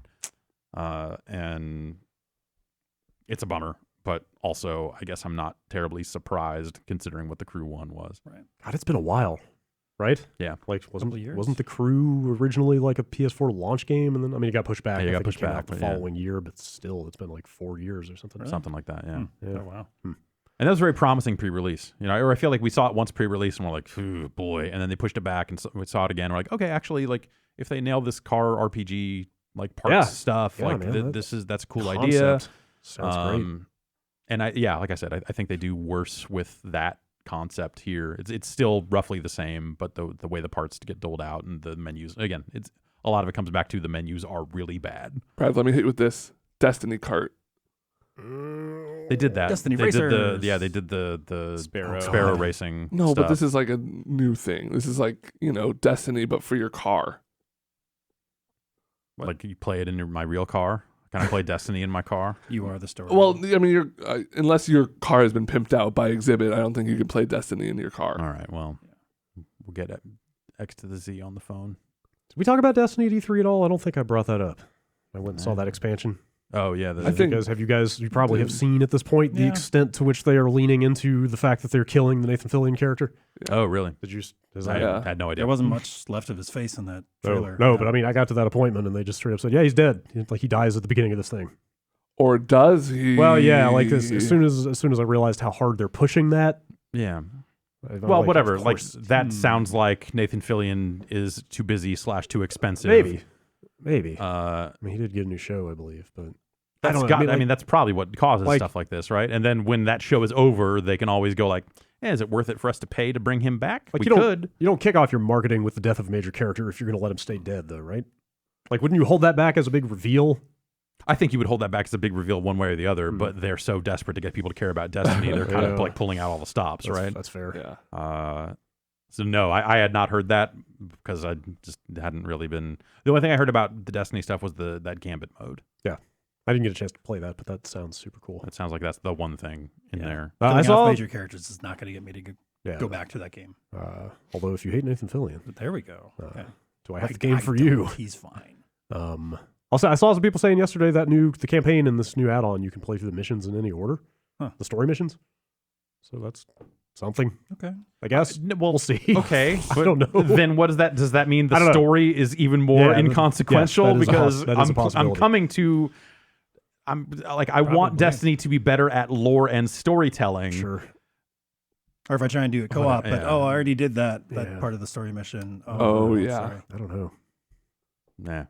and it's a bummer. But also, I guess I'm not terribly surprised considering what the Crew 1 was. Right. God, it's been a while, right? Yeah. Like wasn't the Crew originally like a PS4 launch game, and then it got pushed back. Yeah, I got think pushed it came back out the following year, but still, it's been like 4 years or something. Really? Something like that. Yeah. Yeah. Oh wow. And that was very promising pre-release. Or I feel like we saw it once pre-release and we're like, ooh, boy. And then they pushed it back and we saw it again. We're like, okay, actually, like if they nail this car RPG like parts stuff, like that's a cool idea. Sounds great. And like I said, I think they do worse with that concept here. It's still roughly the same, but the way the parts get doled out and the menus, again, it's a lot of it comes back to the menus are really bad. Brad, let me hit you with this Destiny cart. They did that. Destiny they Racers. did the Sparrow racing. No, stuff. but this is like a new thing. This is like, Destiny, but for your car. Like you play it in my real car. Can I play Destiny in my car? You are the story. Well, I mean, unless your car has been pimped out by Exhibit, I don't think you can play Destiny in your car. All right, well, we'll get X to the Z on the phone. Did we talk about Destiny at E3 at all? I don't think I brought that up. I went and saw that expansion. Oh yeah, you probably have seen at this point the extent to which they are leaning into the fact that they're killing the Nathan Fillion character. Oh really? Did you? I had no idea. There wasn't much left of his face in that trailer. No, but I got to that appointment and they just straight up said, "Yeah, he's dead. Like he dies at the beginning of this thing." Or does he? Well, yeah. Like as soon as I realized how hard they're pushing that. Yeah. Well, whatever. Like that sounds like Nathan Fillion is too busy / too expensive. Maybe. He did get a new show, I believe, but that's probably what causes stuff like this, right? And then when that show is over, they can always go like, is it worth it for us to pay to bring him back? Like you don't kick off your marketing with the death of a major character if you're going to let him stay dead, though, right? Like, wouldn't you hold that back as a big reveal? I think you would hold that back as a big reveal one way or the other, but they're so desperate to get people to care about Destiny, they're kind of like pulling out all the stops, right? That's fair. Yeah. So no, I had not heard that because I just hadn't really been. The only thing I heard about the Destiny stuff was that Gambit mode. Yeah, I didn't get a chance to play that, but that sounds super cool. It sounds like that's the one thing in there. I saw major characters is not going to get me to go back to that game. Although if you hate Nathan Fillion, but there we go. Do I have the game for you? He's fine. Also, I saw some people saying yesterday that the campaign and this new add-on, you can play through the missions in any order, the story missions. So that's something. Okay, I guess. We'll see. Okay, I don't know. Then what does that? Does that mean the story is even more inconsequential? Yes, because I'm coming to. I want Destiny to be better at lore and storytelling. Sure. Or if I try and do it co-op, but I already did that part of the story mission. Yeah. Sorry. I don't know. Nah.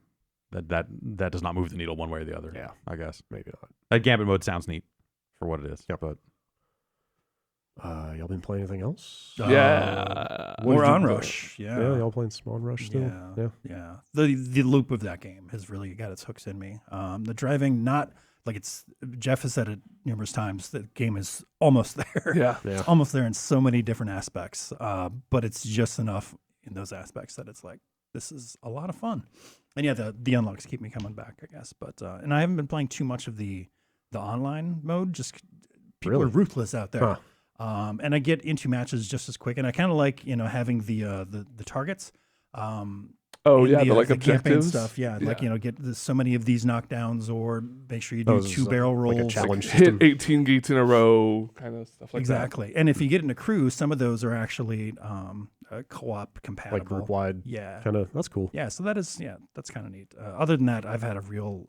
That does not move the needle one way or the other. Yeah, I guess maybe not. That Gambit mode sounds neat for what it is. Yeah, but y'all been playing anything else? More Onrush. Yeah, y'all playing some Onrush still? Yeah. The loop of that game has really got its hooks in me. The driving, not like Jeff has said it numerous times. The game is almost there. Yeah, it's almost there in so many different aspects. But it's just enough in those aspects that it's like this is a lot of fun. And the unlocks keep me coming back, I guess. But and I haven't been playing too much of the online mode. Just people are ruthless out there. And I get into matches just as quick. And I kind of like having the targets. Oh, yeah, the like campaign objectives stuff. Yeah, like, get so many of these knockdowns, or make sure you do 2 barrel rolls. Like a challenge hit system. 18 gates in a row, kind of stuff like exactly. And if you get in a crew, some of those are actually co-op compatible. Like group wide. Yeah. Kind of, that's cool. Yeah, so that's kind of neat. Other than that, I've had a real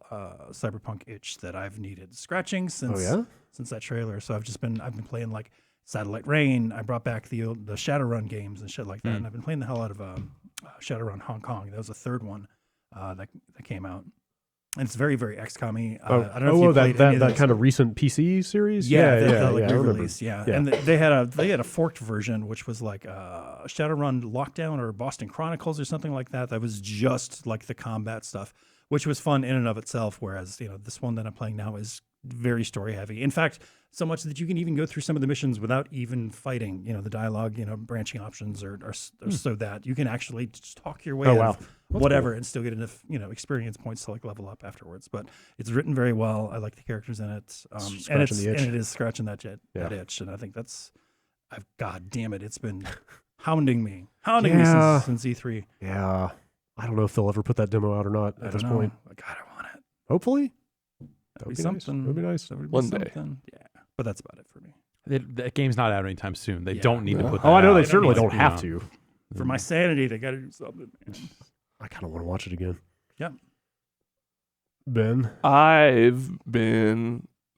Cyberpunk itch that I've needed scratching since that trailer. So I've been playing like Satellite Rain. I brought back the Shadowrun games and shit like that, and I've been playing the hell out of Shadowrun Hong Kong. That was the third one that came out. And it's very, very XCOM-y. I don't know if you played any of that those. kind of recent PC series. The I remember. re-release. Yeah. And they had a forked version, which was like Shadowrun Lockdown or Boston Chronicles or something like that. That was just like the combat stuff, which was fun in and of itself. Whereas this one that I'm playing now is very story heavy. In fact, so much that you can even go through some of the missions without even fighting. The dialogue, branching options are so that you can actually just talk your way out of whatever and still get enough, experience points to like level up afterwards. But it's written very well. I like the characters in it. And it is scratching that itch. And I think God damn it, it's been hounding me since E3. Yeah. I don't know if they'll ever put that demo out or not at this point. God, I want it. Hopefully. That'd be something. That'd be nice. One day. Yeah. But that's about it for me. That game's not out anytime soon. They don't need to put that I know out. they certainly don't have to. For my sanity, they got to do something, man. I kind of want to watch it again. Yeah. Ben? I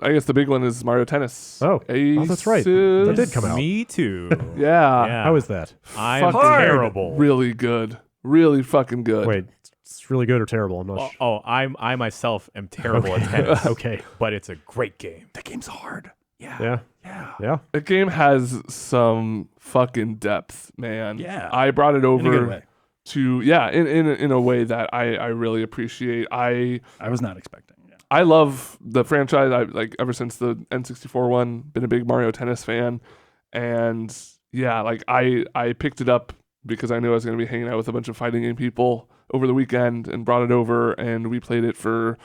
guess the big one is Mario Tennis. Oh, that's right. That did come out. Me too. Yeah. How is that? I'm terrible. Really good. Really fucking good. Wait, it's really good or terrible? I'm not sure. I myself am terrible at tennis. Okay. But it's a great game. The game's hard. Yeah. The game has some fucking depth, man. Yeah. I brought it over In a good way. to in a way that I really appreciate. I was not expecting. Yeah. I love the franchise. I like ever since the N64 one, been a big Mario Tennis fan. And yeah, like I picked it up because I knew I was going to be hanging out with a bunch of fighting game people over the weekend and brought it over, and we played it for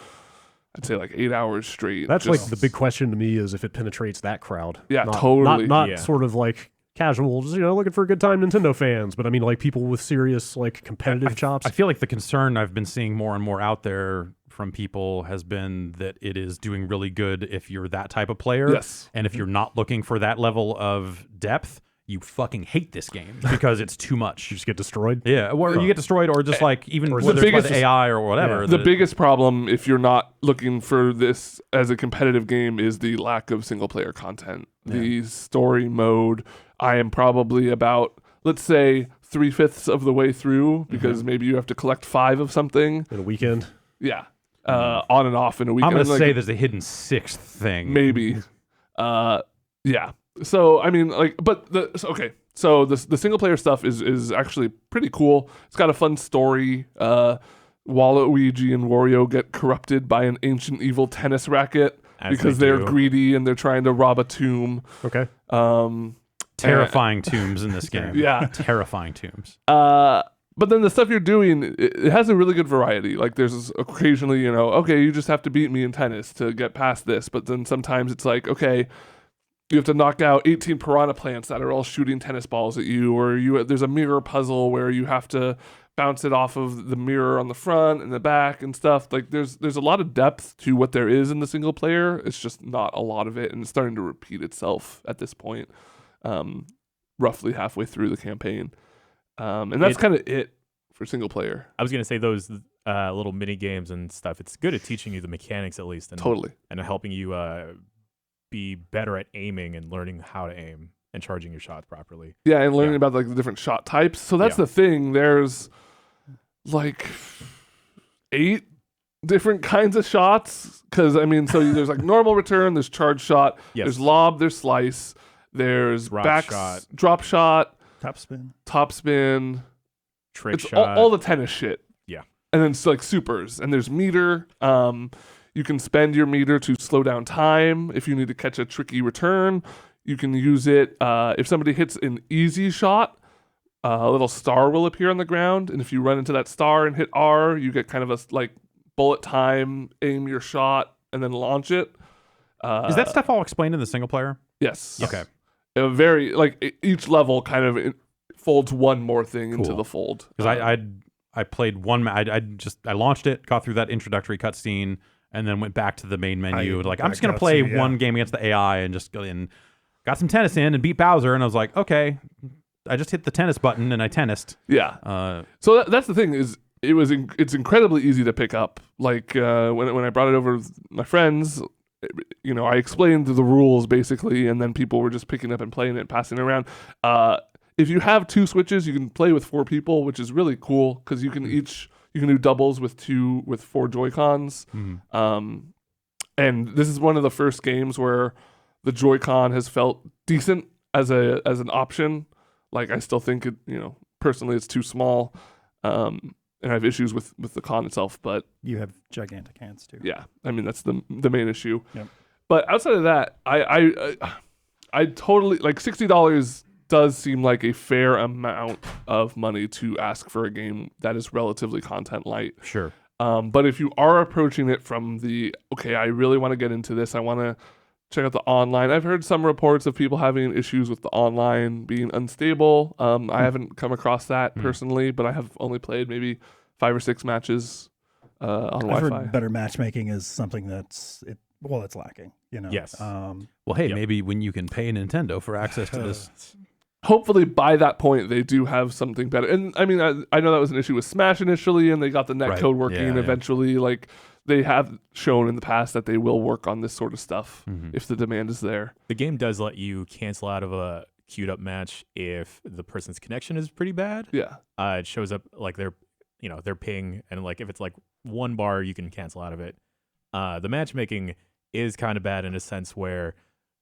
I'd say like 8 hours straight. That's like the big question to me is if it penetrates that crowd. Yeah, totally. Not sort of like casuals, looking for a good time Nintendo fans, but I mean like people with serious like competitive chops. I feel like the concern I've been seeing more and more out there from people has been that it is doing really good if you're that type of player. Yes. And if you're not looking for that level of depth, you fucking hate this game because it's too much. You just get destroyed. Yeah, or you get destroyed, or just like even whether it's by the AI or whatever. The biggest problem, if you're not looking for this as a competitive game, is the lack of single player content. Yeah. The story mode. I am probably about, let's say, 3/5 of the way through because maybe you have to collect 5 of something in a weekend. Yeah, on and off in a weekend. I'm gonna say there's a hidden 6th thing. Maybe. Yeah. So I mean, like, but So the single player stuff is actually pretty cool. It's got a fun story. Waluigi and Wario get corrupted by an ancient evil tennis racket because they're greedy and they're trying to rob a tomb. Okay. Terrifying tombs in this game. Yeah. Terrifying tombs. But then the stuff you're doing, it has a really good variety. Like there's occasionally, okay, you just have to beat me in tennis to get past this. But then sometimes it's like, okay, you have to knock out 18 piranha plants that are all shooting tennis balls at you, or there's a mirror puzzle where you have to bounce it off of the mirror on the front and the back and stuff. Like there's a lot of depth to what there is in the single player. It's just not a lot of it, and it's starting to repeat itself at this point, roughly halfway through the campaign. And that's kind of it for single player. I was going to say those little mini games and stuff. It's good at teaching you the mechanics at least, and totally, and helping you be better at aiming and learning how to aim and charging your shots properly. Yeah, and learning about like the different shot types. So that's the thing. There's like 8 different kinds of shots. Because I mean, so there's like normal return, there's charge shot, there's lob, there's slice, there's drop shot, top spin, trick it's shot, all the tennis shit. Yeah, and then it's like supers, and there's meter. You can spend your meter to slow down time if you need to catch a tricky return. You can use it if somebody hits an easy shot. A little star will appear on the ground, and if you run into that star and hit R, you get kind of a like bullet time, aim your shot, and then launch it. Is that stuff all explained in the single player? Yes. Okay. Very like each level kind of folds one more thing into the fold. Because I played one. I launched it, got through that introductory cutscene, and then went back to the main menu. I'm just gonna play one game against the AI and just go in. Got some tennis in and beat Bowser, and I was like, okay, I just hit the tennis button and I tennised. Yeah. So that's the thing is. It's incredibly easy to pick up. Like when I brought it over with my friends, I explained the rules basically, and then people were just picking up and playing it, passing it around. If you have 2 Switches, you can play with 4 people, which is really cool because you can do doubles with 4 Joy-Cons. And this is one of the first games where the Joy-Con has felt decent as an option. Like I still think it, personally it's too small. And I have issues with the con itself, but you have gigantic hands too. Yeah, I mean that's the main issue. Yep. But outside of that, I totally like $60 does seem like a fair amount of money to ask for a game that is relatively content light. Sure. But if you are approaching it from I really want to get into this, I want to check out the online. I've heard some reports of people having issues with the online being unstable. I haven't come across that personally, but I have only played maybe 5 or 6 matches on Wi-Fi. I've heard better matchmaking is something it's lacking. Yes. Well, hey, maybe when you can pay Nintendo for access to this. Hopefully by that point they do have something better. And I mean, I know that was an issue with Smash initially, and they got the netcode working eventually. Like they have shown in the past that they will work on this sort of stuff if the demand is there. The game does let you cancel out of a queued up match if the person's connection is pretty bad. Yeah. It shows up like their ping, and like if it's like 1 bar, you can cancel out of it. The matchmaking is kind of bad in a sense where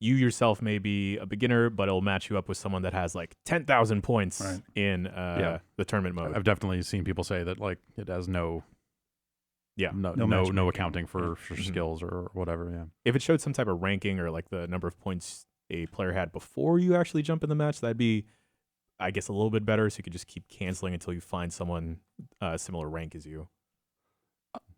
you yourself may be a beginner, but it'll match you up with someone that has like 10,000 points in the tournament mode. I've definitely seen people say that like it has no accounting for skills or whatever. Yeah. If it showed some type of ranking or like the number of points a player had before you actually jump in the match, that'd be, I guess, a little bit better. So you could just keep canceling until you find someone similar rank as you.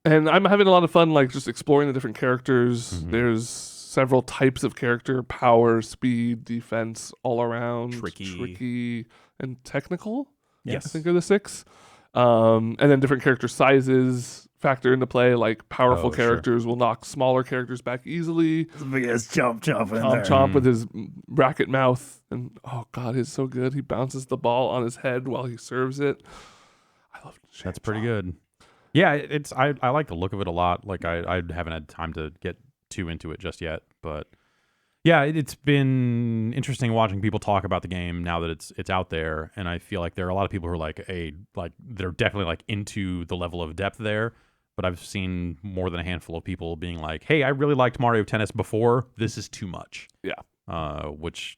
And I'm having a lot of fun, like just exploring the different characters. There's several types of character: power, speed, defense, all around, tricky, and technical. Yes, I think are the 6. And then different character sizes factor into play. Like powerful characters will knock smaller characters back easily. Big ass chomp with his bracket mouth, and oh god, he's so good. He bounces the ball on his head while he serves it. I love it. That's pretty good. Yeah, I like the look of it a lot. Like I haven't had time to get too into it just yet, but yeah, it's been interesting watching people talk about the game now that it's out there, and I feel like there are a lot of people who are like they're definitely like into the level of depth there. But I've seen more than a handful of people being like, "Hey, I really liked Mario Tennis before. This is too much." Yeah. Which,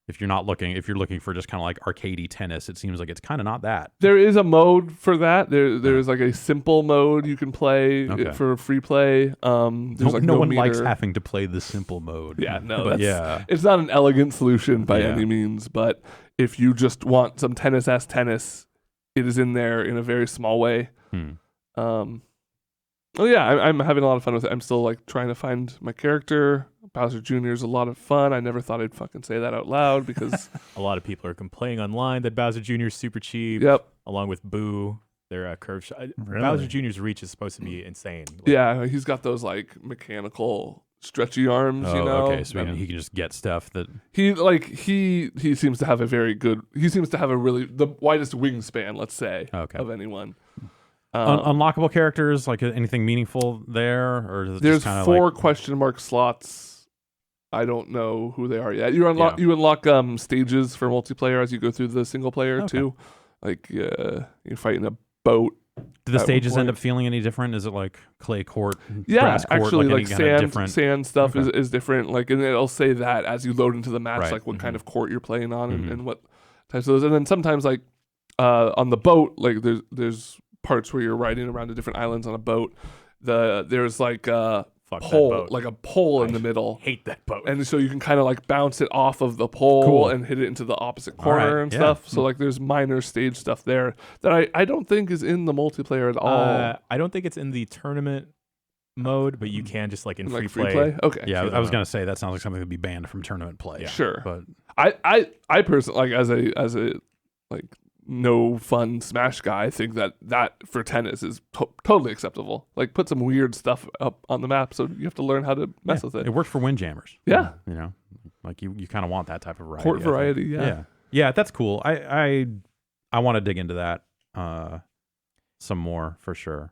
if you're looking for just kind of like arcadey tennis, it seems like it's kind of not that. There is a mode for that. There's like a simple mode you can play for free play. No one likes having to play the simple mode. Yeah, no, but it's not an elegant solution by any means. But if you just want some tennis, it is in there in a very small way. I'm having a lot of fun with it. I'm still like trying to find my character. Bowser Jr. is a lot of fun. I never thought I'd fucking say that out loud because a lot of people are complaining online that Bowser Jr. is super cheap. Yep. Along with Boo, their curve shot. Really? Bowser Jr.'s reach is supposed to be insane. Yeah, he's got those like mechanical stretchy arms. Okay, so he can just get stuff that he seems to have the widest wingspan, let's say, of anyone. Unlockable characters, like anything meaningful there, or is it there's just 4 question mark slots. I don't know who they are yet. You unlock stages for multiplayer as you go through the single player too. Like you're fighting a boat. Do the stages end up feeling any different? Is it like clay court, yeah, grass court? Actually, like sand stuff is different. Like, and it'll say that as you load into the match, like what kind of court you're playing on and what types of those. And then sometimes like on the boat, like there's parts where you're riding around to different islands on a boat. There's like a pole in the middle. Hate that boat. And so you can kind of like bounce it off of the pole and hit it into the opposite corner and stuff. So like there's minor stage stuff there that I don't think is in the multiplayer at all. I don't think it's in the tournament mode, but you can just like in free play. Okay. Yeah, I was gonna say that sounds like something that would be banned from tournament play. Yeah. Sure. But I personally like as a like no fun Smash guy think that for tennis is totally acceptable. Like put some weird stuff up on the map, so you have to learn how to mess with it. It worked for Windjammers. Yeah, you know, like you kind of want that type of variety. Court variety. Yeah, that's cool. I want to dig into that some more for sure.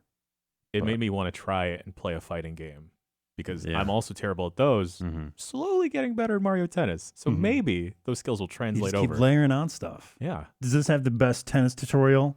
It made me want to try it and play a fighting game because I'm also terrible at those. Slowly getting better at Mario Tennis, so maybe those skills will translate over. Keep layering on stuff. Yeah. Does this have the best tennis tutorial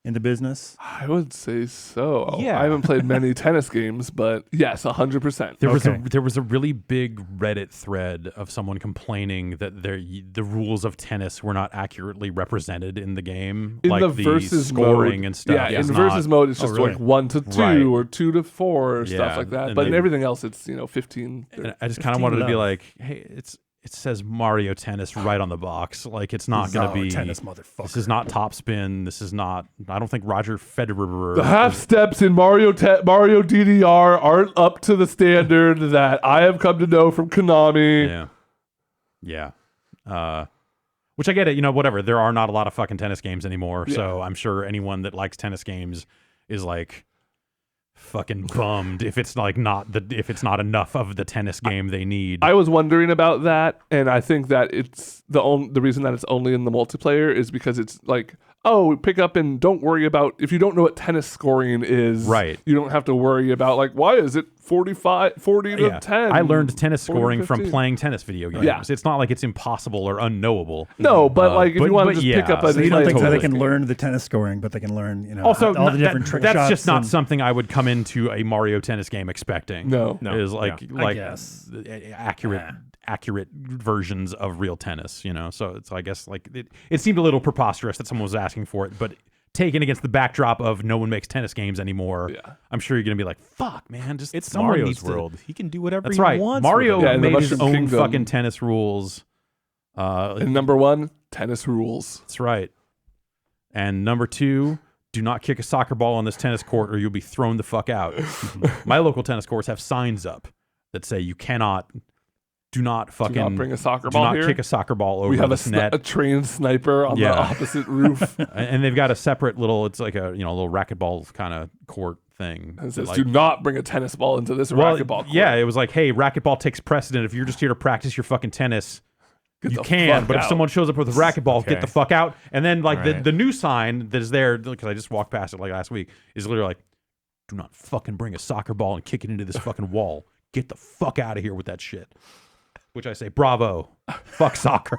in the business? I would say so. Yeah. I haven't played many tennis games, but yes, 100%. There was a really big Reddit thread of someone complaining that the rules of tennis were not accurately represented in the game, In like the versus scoring mode, and stuff. Yeah, in the versus mode, it's just really? like 1 to 2 Right. or 2 to 4 or Yeah, stuff like that. and But in they- everything else, it's 15. And I just kind of 15 wanted to be love. like, hey, it says Mario Tennis right on the box. Like it's not going to be tennis, motherfucker. This is not Top Spin. This is not. I don't think Roger Federer. The half steps in Mario DDR aren't up to the standard that I have come to know from Konami. Yeah. Which I get it. You know, whatever. There are not a lot of fucking tennis games anymore. So I'm sure anyone that likes tennis games is like fucking bummed if it's like if it's not enough of the tennis game they need. I was wondering about that, and I think that it's the reason that it's only in the multiplayer is because it's like, oh, pick up and don't worry about if you don't know what tennis scoring is. Right. You don't have to worry about like why is it 40 to 10. I learned tennis 40 to scoring from 15. playing tennis video games. Yeah. It's not like it's impossible or unknowable. No, but like if but- you want to but just pick up a So you don't think that they totally. can learn the tennis scoring, but they can learn, Also, all the different trick that's shots just not and- something I would come into a Mario Tennis game expecting. No. Is like I guess. accurate versions of real tennis, you know. So it's I guess like it seemed a little preposterous that someone was asking for it, but taken against the backdrop of no one makes tennis games anymore, I'm sure you're gonna be like, fuck, man, just It's someone Mario's needs to- world. He can do whatever That's he right. wants. Mario with it. in the made his Mushroom own Kingdom. fucking tennis rules. And number 1, tennis rules. That's right. And number 2, do not kick a soccer ball on this tennis court or you'll be thrown the fuck out. My local tennis courts have signs up that say you do not bring a soccer do ball not here. kick a soccer ball over We have this net. a trained sniper on the opposite roof. And they've got a separate little, it's like a little racquetball kind of court thing. It says, Like- do not bring a tennis ball into this racquetball court. Yeah, it was like, hey, racquetball takes precedent. If you're just here to practice your fucking tennis, Get you the can. fuck But if out. someone shows up with a racquetball, Okay. get the fuck out. And then like All right. the new sign that is there, because I just walked past it like last week, is literally like, do not fucking bring a soccer ball and kick it into this fucking wall. Get the fuck out of here with that shit. Which I say, bravo, fuck soccer.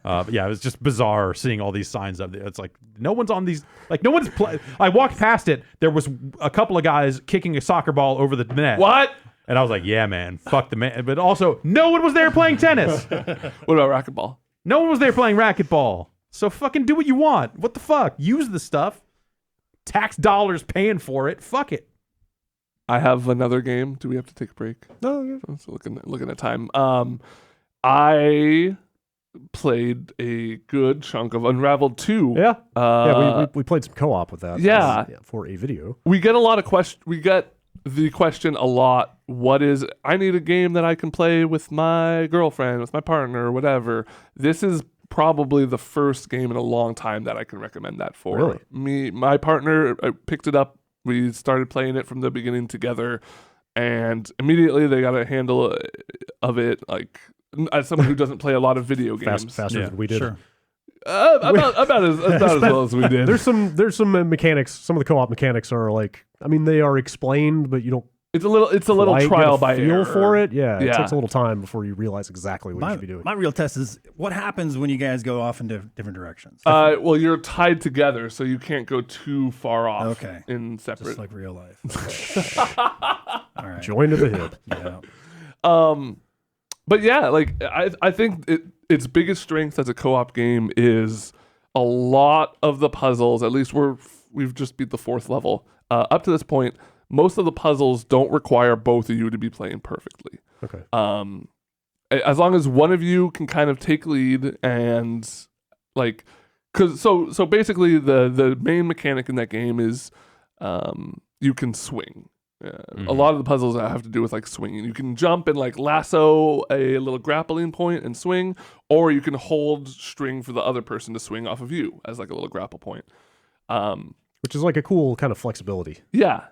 But yeah, it was just bizarre seeing all these signs up there. It's like no one's on these. Like no one's play. I walked past it. There was a couple of guys kicking a soccer ball over the net. What? And I was like, yeah, man, fuck the man. But also, no one was there playing tennis. What about racquetball? No one was there playing racquetball. So fucking do what you want. What the fuck? Use the stuff. Tax dollars paying for it. Fuck it. I have another game. Do we have to take a break? No, yeah. I was looking at time. I played a good chunk of Unraveled 2. Yeah. Uh, We played some co-op with that. Yeah. For a video. we get a lot of we get the question a lot. I need a game that I can play with my girlfriend, with my partner, or whatever. This is probably the first game in a long time that I can recommend that for. Really? My partner picked it up. We started playing it from the beginning together, and immediately they got a handle of it. Like as someone who doesn't play a lot of video games, Faster than we did. Sure. about as well as we did. There's some mechanics. Some of the co-op mechanics are like, I mean, they are explained, but you don't It's a little quite trial get a by feel error for it. Yeah, Yeah. it takes a little time before you realize exactly what you should be doing. My real test is what happens when you guys go off in different directions. Well, you're tied together, so you can't go too far off. Okay. In separate. Just like real life. All right. Join to the hip. Yeah. But yeah, like I think its biggest strength as a co-op game is a lot of the puzzles. At least we've just beat the 4th level. Up to this point, most of the puzzles don't require both of you to be playing perfectly. Okay. As long as one of you can kind of take lead and like, so basically the main mechanic in that game is you can swing. A lot of the puzzles have to do with like swinging. You can jump and like lasso a little grappling point and swing, or you can hold string for the other person to swing off of you as like a little grapple point. Which is like a cool kind of flexibility. Yeah.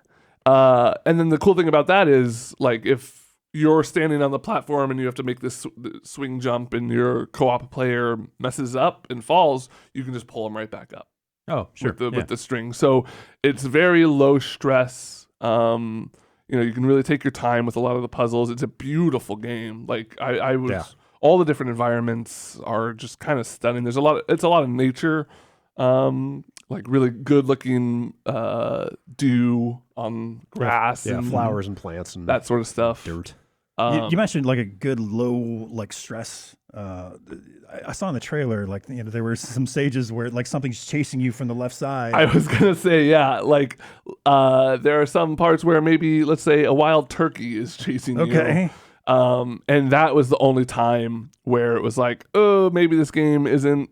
And then the cool thing about that is like if you're standing on the platform and you have to make this swing jump and your co-op player messes up and falls, you can just pull them right back up. Oh, sure. With the string. So it's very low stress. You can really take your time with a lot of the puzzles. It's a beautiful game. Like I was all the different environments are just kind of stunning. It's a lot of nature. Like really good looking dew on grass and flowers and plants and that sort of stuff. Dirt. You mentioned like a good low like stress. I saw in the trailer like there were some stages where like something's chasing you from the left side. I was gonna say like there are some parts where maybe let's say a wild turkey is chasing you. Okay. And that was the only time where it was like, oh, maybe this game isn't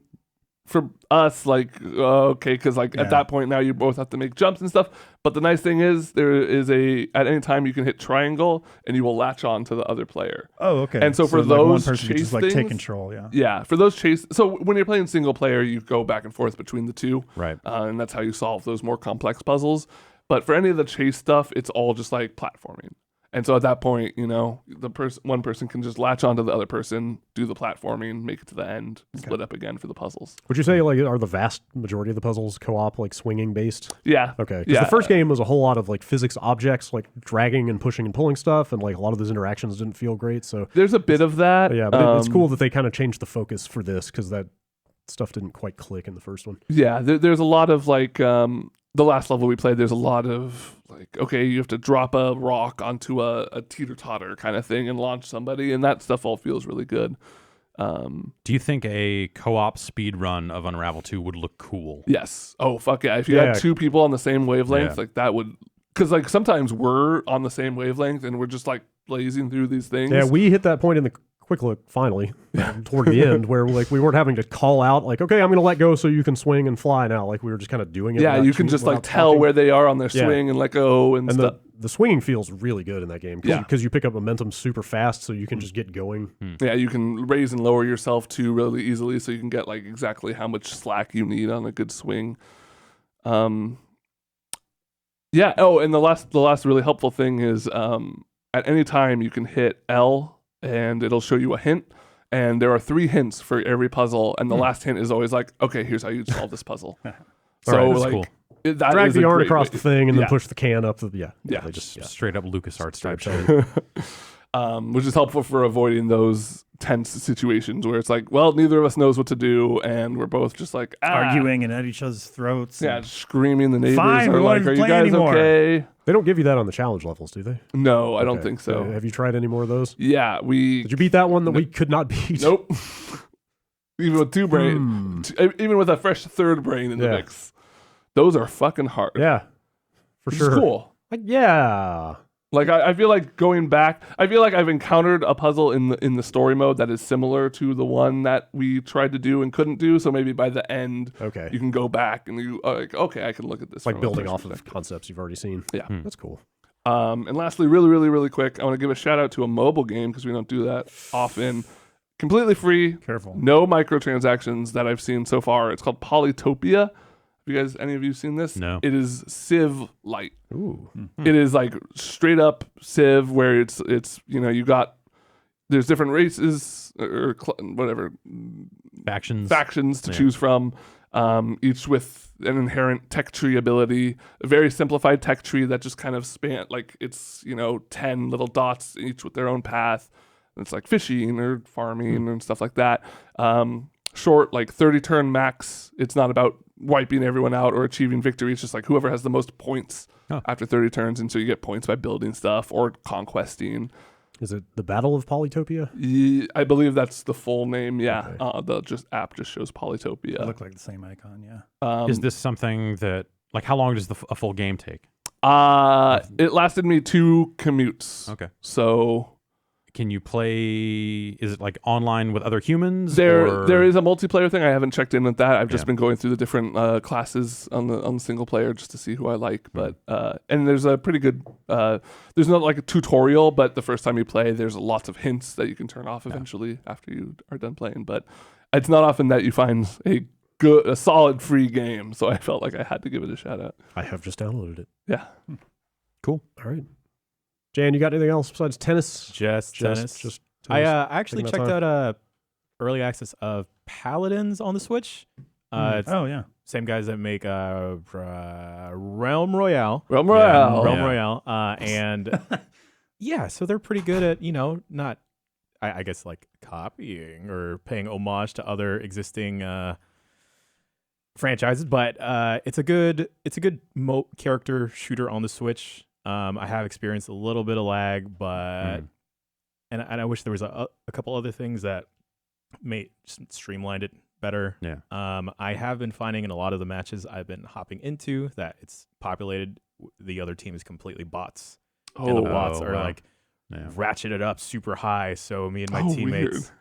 for us, like, okay, because like at that point now you both have to make jumps and stuff. But the nice thing is there is at any time you can hit triangle and you will latch on to the other player. Oh, okay. And so for like those one person chase just like things, take control, for those chase. So when you're playing single player, you go back and forth between the two, Right. And that's how you solve those more complex puzzles. But for any of the chase stuff, it's all just like platforming. And so at that point, one person can just latch onto the other person, do the platforming, make it to the end, split up again for the puzzles. Would you say like are the vast majority of the puzzles co-op like swinging based? Yeah. Okay. Because the first game was a whole lot of like physics objects, like dragging and pushing and pulling stuff, and like a lot of those interactions didn't feel great. So there's a bit of that. Yeah, but it's cool that they kind of changed the focus for this because that stuff didn't quite click in the first one. Yeah, there's a lot of like the last level we played, there's a lot of like, okay, you have to drop a rock onto a teeter-totter kind of thing and launch somebody, and that stuff all feels really good. Do you think a co-op speed run of Unravel 2 would look cool? Yes. Oh, fuck yeah. If you had two people on the same wavelength, like that would... Because like sometimes we're on the same wavelength and we're just like blazing through these things. Yeah, we hit that point in the quick look finally toward the end where like we weren't having to call out like, okay, I'm going to let go so you can swing and fly now. Like we were just kind of doing it. Yeah, you can just like tell where they are on their swing and let go and stuff. The swinging feels really good in that game because you pick up momentum super fast, so you can just get going. Yeah, you can raise and lower yourself too really easily, so you can get like exactly how much slack you need on a good swing. Yeah. Oh, and the last really helpful thing is at any time you can hit L and it'll show you a hint. And there are 3 hints for every puzzle, and the last hint is always like, okay, here's how you solve this puzzle. So that's like, cool. Drag the yarn across the thing and then push the can up. They just straight up LucasArts type shit. Which is helpful for avoiding those tense situations where it's like, well, neither of us knows what to do, and we're both just like arguing and at each other's throats. Yeah, screaming. The neighbors Fine, are like, "Are you guys okay?" They don't give you that on the challenge levels, do they? No, I don't think so. Have you tried any more of those? Yeah, Did you beat that one that we could not beat? Nope. Even with 2 brain, even with a fresh 3rd brain in the mix, those are fucking hard. Yeah, for sure. It's cool. Like, I feel like going back, I feel like I've encountered a puzzle in the story mode that is similar to the one that we tried to do and couldn't do. So maybe by the end, you can go back and you like, okay, I can look at this. Like building off of concepts you've already seen. Yeah, that's cool. And lastly, really, really, really quick, I want to give a shout out to a mobile game because we don't do that often. Completely free. Careful. No microtransactions that I've seen so far. It's called Polytopia. Any of you seen this? No. It is Civ light. Ooh. It is like straight up Civ where it's there's different races or whatever factions to choose from, each with an inherent tech tree ability, a very simplified tech tree that just kind of span like it's 10 little dots each with their own path. It's like fishing or farming and stuff like that. Short, like 30 turn max. It's not about wiping everyone out or achieving victory. It's just like whoever has the most points after 30 turns, and so you get points by building stuff or conquesting. Is it the Battle of Polytopia? Yeah, I believe that's the full name. Yeah, okay. The app just shows Polytopia. It looked like the same icon. Yeah. Is this something that how long does a full game take? It lasted me 2 commutes. Okay. So can you play? Is it like online with other humans? There is a multiplayer thing. I haven't checked in with that. I've just been going through the different classes on the single player just to see who I like. But and there's a pretty good. There's not like a tutorial, but the first time you play, there's lots of hints that you can turn off eventually after you are done playing. But it's not often that you find a solid free game. So I felt like I had to give it a shout out. I have just downloaded it. Yeah. Cool. All right. Jan, you got anything else besides tennis? Just tennis. Just I tennis. actually Taking checked that out early access of Paladins on the Switch. It's Oh yeah. same guys that make Realm Royale. Realm Royale. Realm Royale. And yeah, so they're pretty good at, not, I guess, like copying or paying homage to other existing franchises, but it's a good character shooter on the Switch. I have experienced a little bit of lag, but and I wish there was a couple other things that may streamlined it better. Yeah. I have been finding in a lot of the matches I've been hopping into that it's populated. The other team is completely bots, and the bots are like ratcheted up super high. So me and my teammates,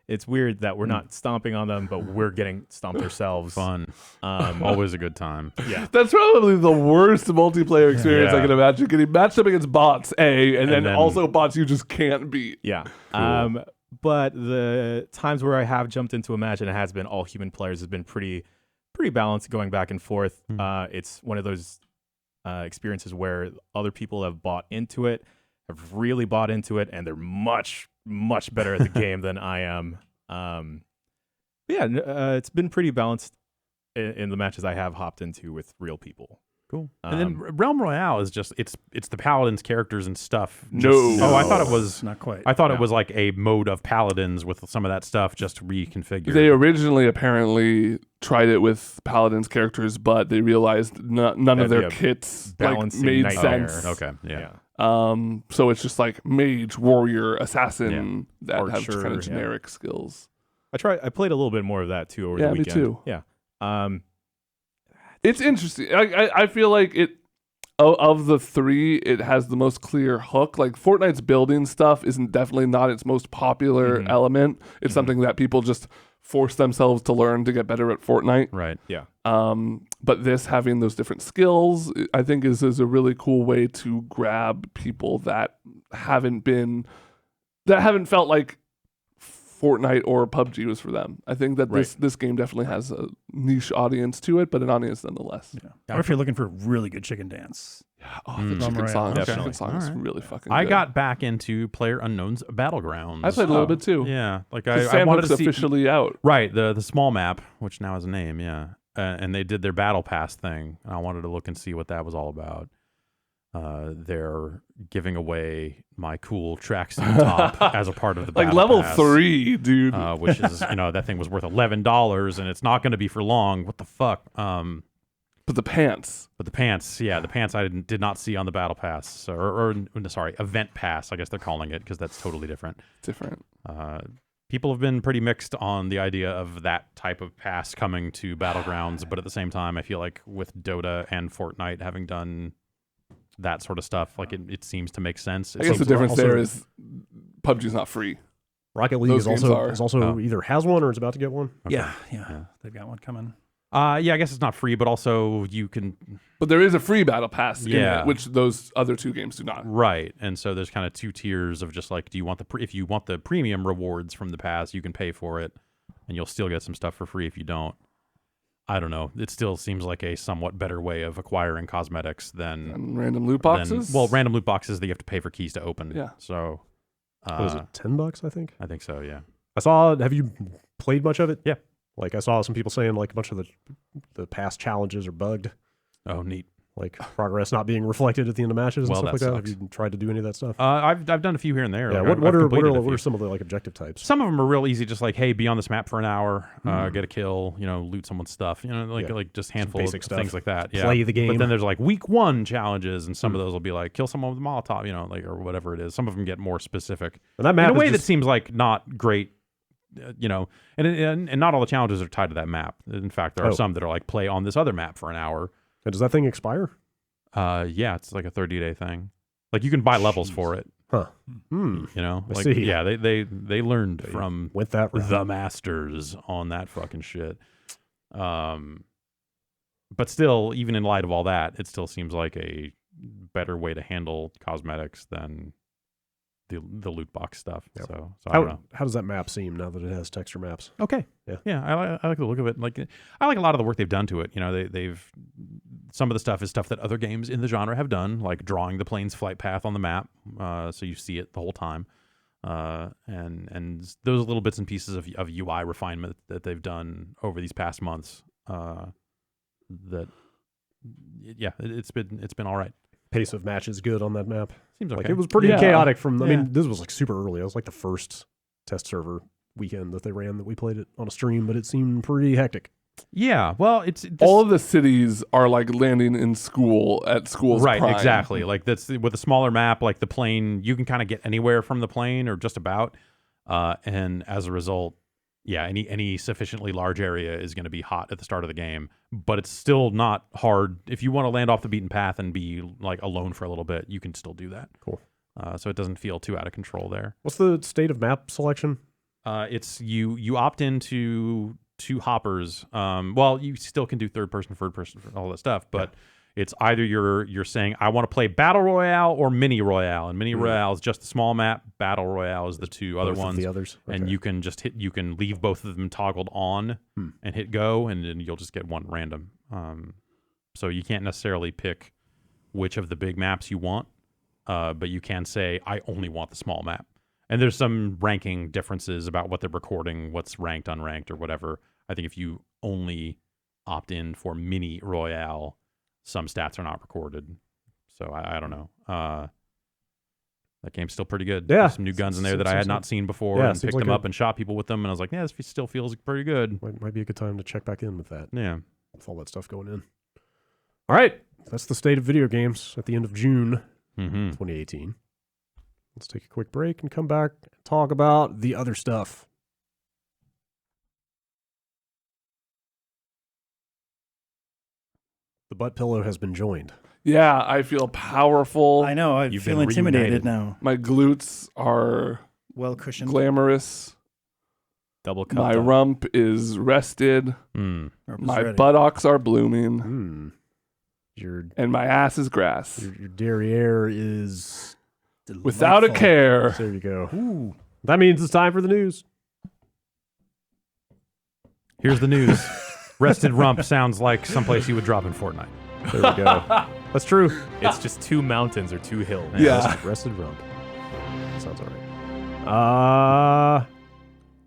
it's weird that we're not stomping on them, but we're getting stomped ourselves. Fun. Always a good time. Yeah. That's probably the worst multiplayer experience I can imagine. Getting matched up against bots, and then also bots you just can't beat. Yeah. Cool. But the times where I have jumped into a match and it has been all human players has been pretty balanced, going back and forth. It's one of those experiences where other people have bought into it, have really bought into it, and they're much better at the game than I am. It's been pretty balanced in the matches I have hopped into with real people. Cool. And then Realm Royale is just it's the Paladins characters and stuff. No. I thought it was not quite. I thought it was like a mode of Paladins with some of that stuff just reconfigured. They originally apparently tried it with Paladins characters, but they realized none of their kits made sense. Okay. Yeah. So it's just like mage, warrior, assassin that Archer, have kind of generic skills. I played a little bit more of that too over the weekend. Me too. Yeah. It's interesting. I feel like it of the three, it has the most clear hook. Like Fortnite's building stuff isn't definitely not its most popular element. It's something that people just force themselves to learn to get better at Fortnite. Right. Yeah. But this having those different skills, I think is a really cool way to grab people that haven't felt like Fortnite or PUBG was for them. I think that this game definitely has a niche audience to it, but an audience nonetheless. Yeah. Or if you're looking for a really good chicken dance. The chicken song. Definitely. Chicken song is really fucking good. I got back into PlayerUnknown's Battlegrounds. I played a little bit too. Yeah. Like I wanted to see officially out. Right, the small map, which now has a name, and they did their Battle Pass thing. And I wanted to look and see what that was all about. They're giving away my cool tracksuit top as a part of the Battle level Pass, 3, dude. Which is that thing was worth $11 and it's not going to be for long. What the fuck? But the pants. The pants I did not see on the Battle Pass or Event Pass. I guess they're calling it because that's totally different. Different. People have been pretty mixed on the idea of that type of pass coming to Battlegrounds, but at the same time, I feel like with Dota and Fortnite having done that sort of stuff, like it seems to make sense. I guess the difference there is PUBG's not free. Rocket League is also either has one or is about to get one. Okay. Yeah. They've got one coming. I guess it's not free, but also you can. But there is a free battle pass in it, which those other two games do not. Right, and so there's kind of two tiers of just like, do you want if you want the premium rewards from the pass, you can pay for it, and you'll still get some stuff for free if you don't. I don't know. It still seems like a somewhat better way of acquiring cosmetics than random loot boxes. Random loot boxes that you have to pay for keys to open. Yeah. So, what was it, $10? I think. I think so. Yeah. I saw. Have you played much of it? Yeah. Like I saw some people saying like a bunch of the past challenges are bugged. Oh, neat. Like progress not being reflected at the end of matches and stuff like that. Sucks. Have you tried to do any of that stuff? I've done a few here and there. Yeah. Like, What are some of the like objective types? Some of them are real easy, just like, hey, be on this map for an hour, get a kill, loot someone's stuff, like just handful of stuff. things like that. Yeah. Play the game. But then there's like week 1 challenges, and some of those will be like kill someone with a Molotov, like or whatever it is. Some of them get more specific. And that map in a way that seems like not great. And not all the challenges are tied to that map. In fact, there are some that are like play on this other map for an hour. And does that thing expire? Yeah, it's like a 30-day thing. Like you can buy levels for it. Huh. You know, I like see. yeah, they learned from Went that route. the masters on that fucking shit. But still, even in light of all that, it still seems like a better way to handle cosmetics than the loot box stuff. Yep. So I don't know. How does that map seem now that it has texture maps? Okay. Yeah. I like the look of it. Like, I like a lot of the work they've done to it. You know, they've some of the stuff is stuff that other games in the genre have done, like drawing the plane's flight path on the map, so you see it the whole time, and those little bits and pieces of UI refinement that they've done over these past months. It's been all right. Pace of matches good on that map. Seems okay. Like it was pretty chaotic from. I mean, this was like super early. It was like the first test server weekend that they ran that we played it on a stream, but it seemed pretty hectic. Yeah, well, it's all of the cities are like landing in school's right, prime. exactly. Like that's with a smaller map, like the plane, you can kind of get anywhere from the plane or just about, and as a result, yeah, any sufficiently large area is going to be hot at the start of the game, but it's still not hard. If you want to land off the beaten path and be like alone for a little bit, you can still do that. Cool. So it doesn't feel too out of control there. What's the state of map selection? It's you opt into 2 hoppers. Well, you still can do third person, all that stuff, but it's either you're saying I want to play Battle Royale or Mini Royale, and Mini Royale is just a small map. Battle Royale is the 2 other ones. The others, okay. And you can leave both of them toggled on and hit go, and then you'll just get one random. So you can't necessarily pick which of the big maps you want, but you can say I only want the small map. And there's some ranking differences about what they're recording, what's ranked, unranked, or whatever. I think if you only opt in for Mini Royale, some stats are not recorded. So I don't know. That game's still pretty good. Yeah. There's some new guns in there that I had not seen before, and picked like them up and shot people with them. And I was like, yeah, this still feels pretty good. Might be a good time to check back in with that. Yeah. With all that stuff going in. All right. That's the state of video games at the end of June 2018. Let's take a quick break and come back and talk about the other stuff. The butt pillow has been joined. Yeah, I feel powerful. I know. I You've feel been intimidated reunited. now. My glutes are Well cushioned. glamorous. Double cup. My rump is rested. My buttocks are blooming. Your And my ass is grass. your derriere is Without a care. There you go. Ooh. That means it's time for the news. Here's the news. Rested rump sounds like someplace you would drop in Fortnite. There we go. That's true. It's just 2 mountains or 2 hills. Yeah. Rested rump. Sounds all right.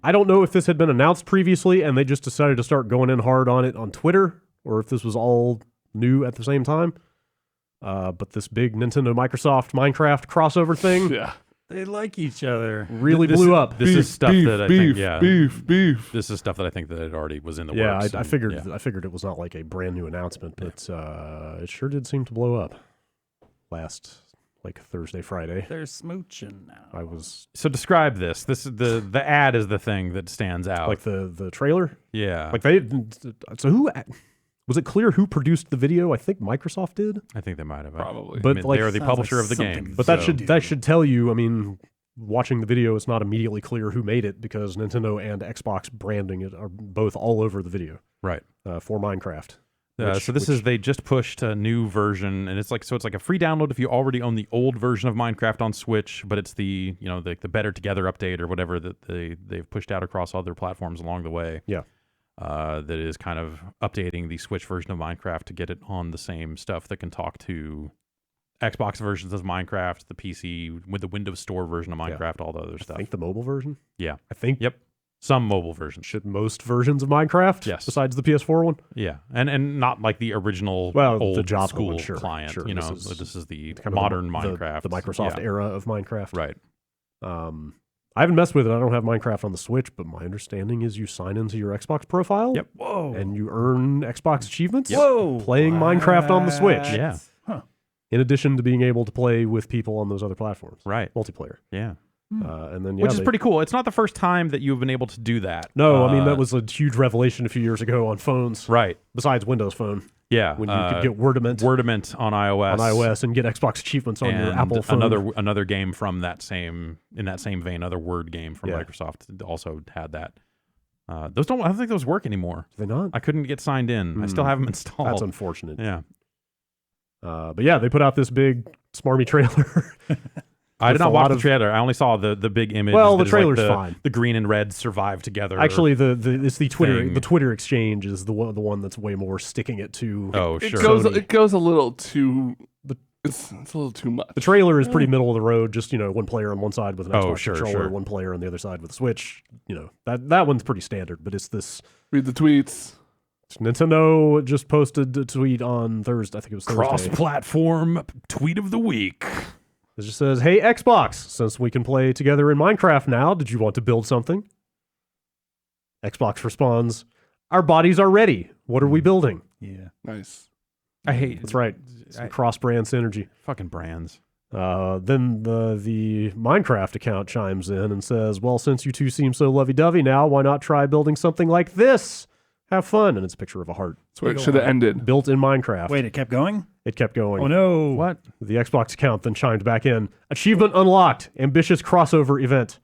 I don't know if this had been announced previously and they just decided to start going in hard on it on Twitter, or if this was all new at the same time. But this big Nintendo Microsoft Minecraft crossover thing Yeah. They like each other. really blew up. This is stuff that I think, beef. this is stuff that I think that it already was in the Yeah, works. I and, figured yeah. I figured it was not like a brand new announcement, but it sure did seem to blow up last like Thursday, Friday. They're smooching now. I was So describe this. This is the ad is the thing that stands out. like the trailer. yeah, Like so who was it clear who produced the video? I think Microsoft did. I think they might have. Probably. But I mean, like- they are the Sounds publisher like of the something. game. But so- that should tell you. I mean, watching the video, it's not immediately clear who made it because Nintendo and Xbox branding it are both all over the video right. for Minecraft. So they just pushed a new version, and it's like a free download if you already own the old version of Minecraft on Switch, but it's the Better Together update or whatever that they've pushed out across other platforms along the way. Yeah. That is kind of updating the Switch version of Minecraft to get it on the same stuff that can talk to Xbox versions of Minecraft, the PC with the Windows Store version of Minecraft, all the other I stuff. think the mobile version. Yeah. I think. Yep. Some mobile versions. Should most versions of Minecraft? Yes. Besides the PS4 one. Yeah, and not like the original The old Java school one, sure, client. sure. This is the Kind of modern the Minecraft, the Microsoft Yeah. era of Minecraft. Right. I haven't messed with it. I don't have Minecraft on the Switch, but my understanding is you sign into your Xbox profile. Yep. Whoa. And you earn Xbox achievements. Whoa. Playing Minecraft on the Switch. Yeah. In addition to being able to play with people on those other platforms. Right. Multiplayer. Yeah. And then Which is pretty cool. It's not the first time that you've been able to do that. No, I mean that was a huge revelation a few years ago on phones. right. Besides Windows Phone. Yeah, when you could get Wordament on iOS, and get Xbox achievements on your Apple phone. Another game from that same vein, another Word game from Microsoft also had that. I don't think those work anymore. Do they not? I couldn't get signed in. I still have them installed. That's unfortunate. Yeah. But yeah, they put out this big smarmy trailer. I did not watch the trailer. I only saw the big image. Well, the trailer's fine. The green and red survive together. Actually, it's the Twitter exchange is the one that's way more sticking it to. Oh, sure. It goes a little too. It's a little too much. The trailer is pretty middle of the road. Just one player on one side with an Xbox controller, one player on the other side with a Switch. That one's pretty standard. But it's this. Read the tweets. Nintendo just posted a tweet on Thursday. I think it was Thursday. Cross-platform tweet of the week. It just says, "Hey Xbox, since we can play together in Minecraft now, did you want to build something?" Xbox responds, "Our bodies are ready. What are we building?" Yeah, nice. I hate. That's right. Cross-brand synergy. Fucking brands. Then the Minecraft account chimes in and says, "Well, since you two seem so lovey-dovey now, why not try building something like this? Have fun." And it's a picture of a heart. That's where it should have ended. Built in Minecraft. Wait, it kept going? It kept going. Oh, no. What? The Xbox account then chimed back in. "Achievement unlocked. Ambitious crossover event."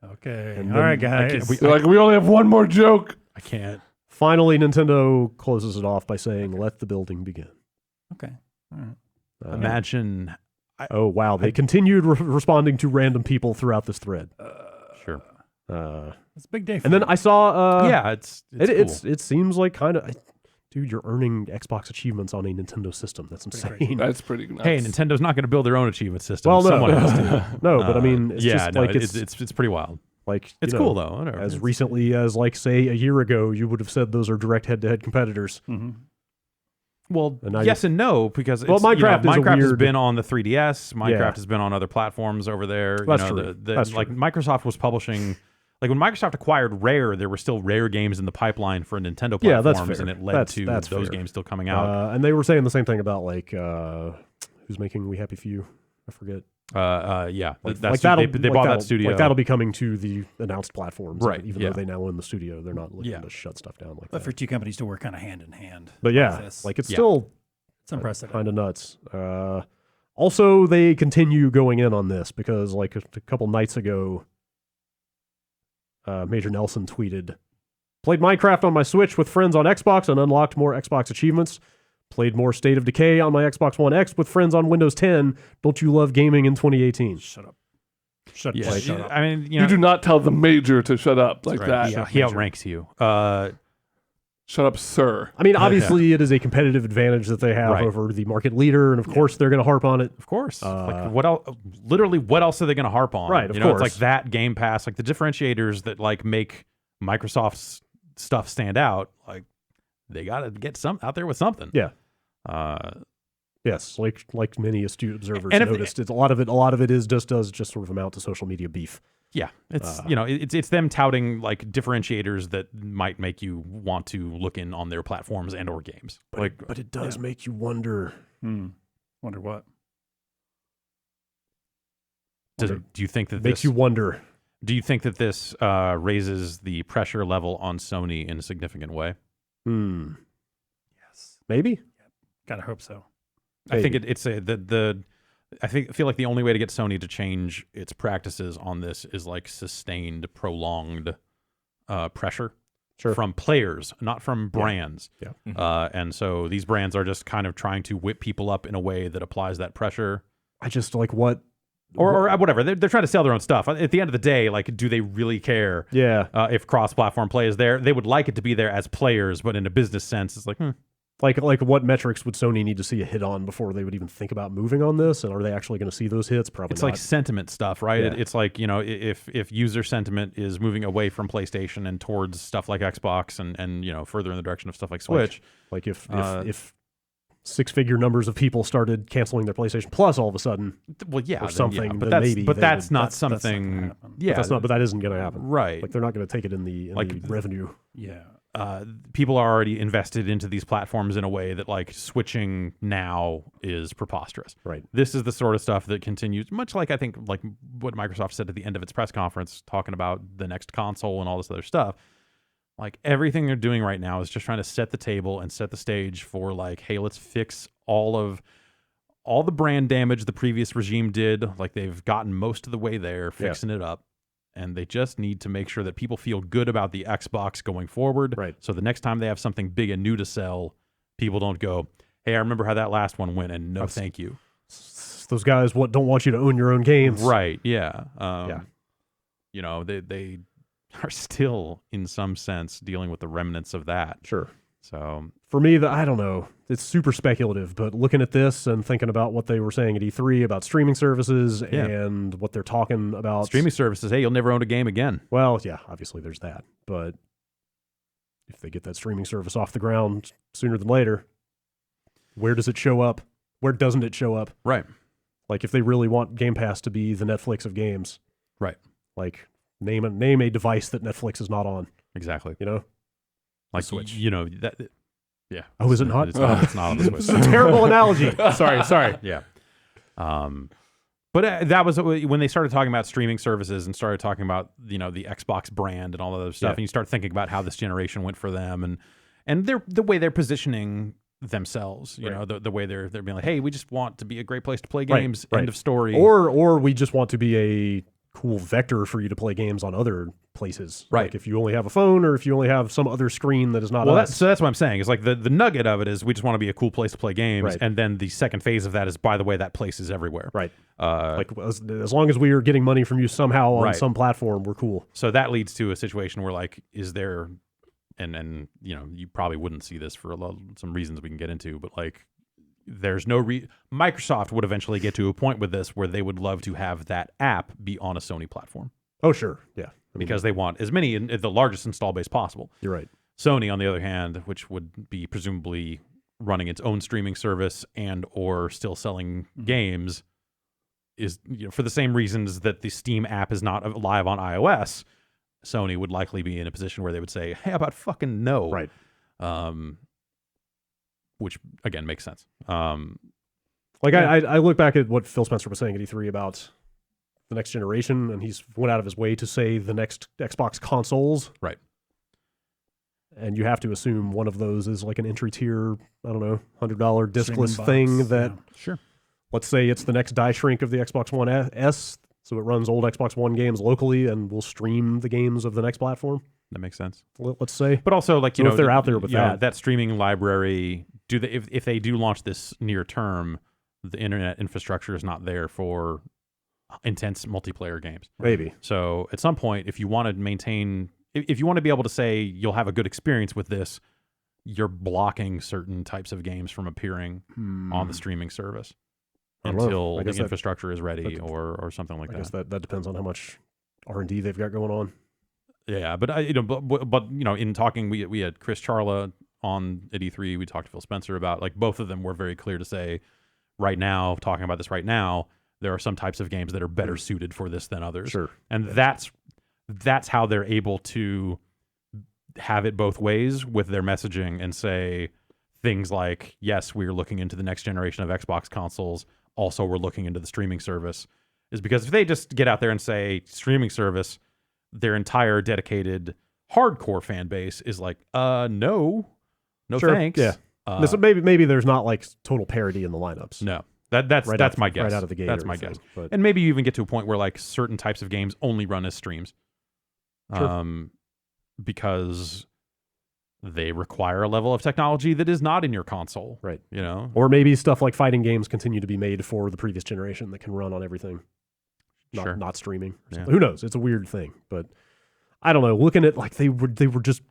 Okay. And all right, guys. We only have one more joke. I can't. Finally, Nintendo closes it off by saying, "Let the building begin." Okay. All right. Imagine. Oh, wow. They continued responding to random people throughout this thread. Sure. It's a big day for And then I saw... it's cool. It seems like kind of... Dude, you're earning Xbox achievements on a Nintendo system. That's insane. That's pretty nuts. Hey, Nintendo's not going to build their own achievement system. Well, no. Someone has to. No, but I mean, it's just like... It's pretty wild. Like, it's cool, though. Whatever. As recently as, like, say, a year ago, you would have said those are direct head-to-head competitors. Mm-hmm. Well, yes and no, because Minecraft has been on the 3DS. Minecraft has been on other platforms over there. That's true. That's like true. Microsoft was publishing, like when Microsoft acquired Rare, there were still Rare games in the pipeline for Nintendo platforms, yeah, that's fair. And it led to those fair. games still coming out. And they were saying the same thing about like who's making We Happy Few? I forget. Yeah, like that's that'll, they bought that studio. Like that'll be coming to the announced platforms, right? Even though they now own the studio, they're not looking to shut stuff down like that. But for two companies to work kind of hand in hand. But yeah, like it's still it's impressive. Kind of nuts. Also, they continue going in on this because like a couple nights ago, Major Nelson tweeted, "Played Minecraft on my Switch with friends on Xbox and unlocked more Xbox achievements. Played more State of Decay on my Xbox One X with friends on Windows 10. Don't you love gaming in 2018? Shut up. Shut up. I mean, you do not tell the Major to shut up like that. Yeah, he outranks you. Shut up, sir. I mean, obviously, it is a competitive advantage that they have over the market leader, and of course, they're going to harp on it. Of course. Like what else? Literally, what else are they going to harp on? Right. Of course. It's like that Game Pass, like the differentiators that like make Microsoft's stuff stand out. Like they got to get some out there with something. Yeah. Yes, like many astute observers noticed, a lot of it does just sort of amount to social media beef. Yeah, it's it's them touting like differentiators that might make you want to look in on their platforms and or games. But it does make you wonder. Wonder what? Do you think that makes you wonder? Do you think that this raises the pressure level on Sony in a significant way? Yes, maybe. Gotta hope so. I think it's I feel like the only way to get Sony to change its practices on this is like sustained, prolonged pressure from players, not from brands. Yeah. And so these brands are just kind of trying to whip people up in a way that applies that pressure. I just like what. Or whatever. They're trying to sell their own stuff. At the end of the day, like, do they really care if cross-platform play is there? They would like it to be there as players, but in a business sense, it's like, Like what metrics would Sony need to see a hit on before they would even think about moving on this? And are they actually going to see those hits? Probably it's not. Like sentiment stuff, right? Yeah. It's like, if user sentiment is moving away from PlayStation and towards stuff like Xbox and further in the direction of stuff like Switch. Like if six-figure numbers of people started canceling their PlayStation Plus all of a sudden, or something, but that's not something. But that isn't going to happen, right? Like they're not going to take it in the revenue. Yeah. People are already invested into these platforms in a way that like switching now is preposterous. Right. This is the sort of stuff that continues, much like I think like what Microsoft said at the end of its press conference, talking about the next console and all this other stuff. Like everything they're doing right now is just trying to set the table and set the stage for like, hey, let's fix all the brand damage the previous regime did. Like they've gotten most of the way there, fixing it up. And they just need to make sure that people feel good about the Xbox going forward. Right. So the next time they have something big and new to sell, people don't go, hey, I remember how that last one went, and thank you. Those guys don't want you to own your own games. Right, yeah. You know, they are still, in some sense, dealing with the remnants of that. Sure. So for me, I don't know. It's super speculative, but looking at this and thinking about what they were saying at E3 about streaming services and what they're talking about. Streaming services, hey, you'll never own a game again. Well, yeah, obviously there's that. But if they get that streaming service off the ground sooner than later, where does it show up? Where doesn't it show up? Right. Like if they really want Game Pass to be the Netflix of games. Right. Like name a device that Netflix is not on. Exactly. You know? Like Switch. You know that. Yeah. Oh, is it not? It's not on the Switch. It's a terrible analogy. Sorry. Yeah. But that was when they started talking about streaming services and started talking about, you know, the Xbox brand and all that other stuff, and you start thinking about how this generation went for them and the way they're positioning themselves, you know, the way they're being like, hey, we just want to be a great place to play games. End of story. Or we just want to be a cool vector for you to play games on other places. Right. Like if you only have a phone or if you only have some other screen that is not us. So that's what I'm saying. Is like the nugget of it is we just want to be a cool place to play games. Right. And then the second phase of that is, by the way, that place is everywhere. Right. Like as long as we are getting money from you somehow on some platform, we're cool. So that leads to a situation where like, is there, and you know, you probably wouldn't see this for some reasons we can get into, but like, there's no Microsoft would eventually get to a point with this where they would love to have that app be on a Sony platform. Oh, sure. Yeah. Because they want as many, the largest install base possible. You're right. Sony, on the other hand, which would be presumably running its own streaming service and or still selling games, is, you know, for the same reasons that the Steam app is not live on iOS, Sony would likely be in a position where they would say, hey, how about fucking no? Right. Which, again, makes sense. Like, I look back at what Phil Spencer was saying at E3 about the next generation, and he's went out of his way to say the next Xbox consoles. Right. And you have to assume one of those is like an entry tier, I don't know, $100 discless Streaming thing box, that, Sure. let's say it's the next die shrink of the Xbox One S, so it runs old Xbox One games locally and will stream the games of the next platform. That makes sense. Let's say. But also, like, you So know, if they're out there with that streaming library, if they do launch this near term, the internet infrastructure is not there for intense multiplayer games. Maybe. So at some point, if you want to maintain, if you want to be able to say you'll have a good experience with this, you're blocking certain types of games from appearing on the streaming service until the infrastructure is ready or something like that. I guess that depends on how much R&D they've got going on. Yeah, but but you know, in talking, we had Chris Charla on at E3. We talked to Phil Spencer about, like, both of them were very clear to say, right now, talking about this right now, there are some types of games that are better suited for this than others. Sure. And that's how they're able to have it both ways with their messaging and say things like, yes, we're looking into the next generation of Xbox consoles. Also, we're looking into the streaming service. Is because if they just get out there and say streaming service, their entire dedicated hardcore fan base is like, no Sure. thanks. Yeah. So maybe there's not like total parity in the lineups. No. That's my guess. Right out of the gate. That's my guess. And maybe you even get to a point where like certain types of games only run as streams. Sure. Because they require a level of technology that is not in your console. Right. You know? Or maybe stuff like fighting games continue to be made for the previous generation that can run on everything. Not streaming. Yeah. Who knows? It's a weird thing. But I don't know. Looking at, like, they were just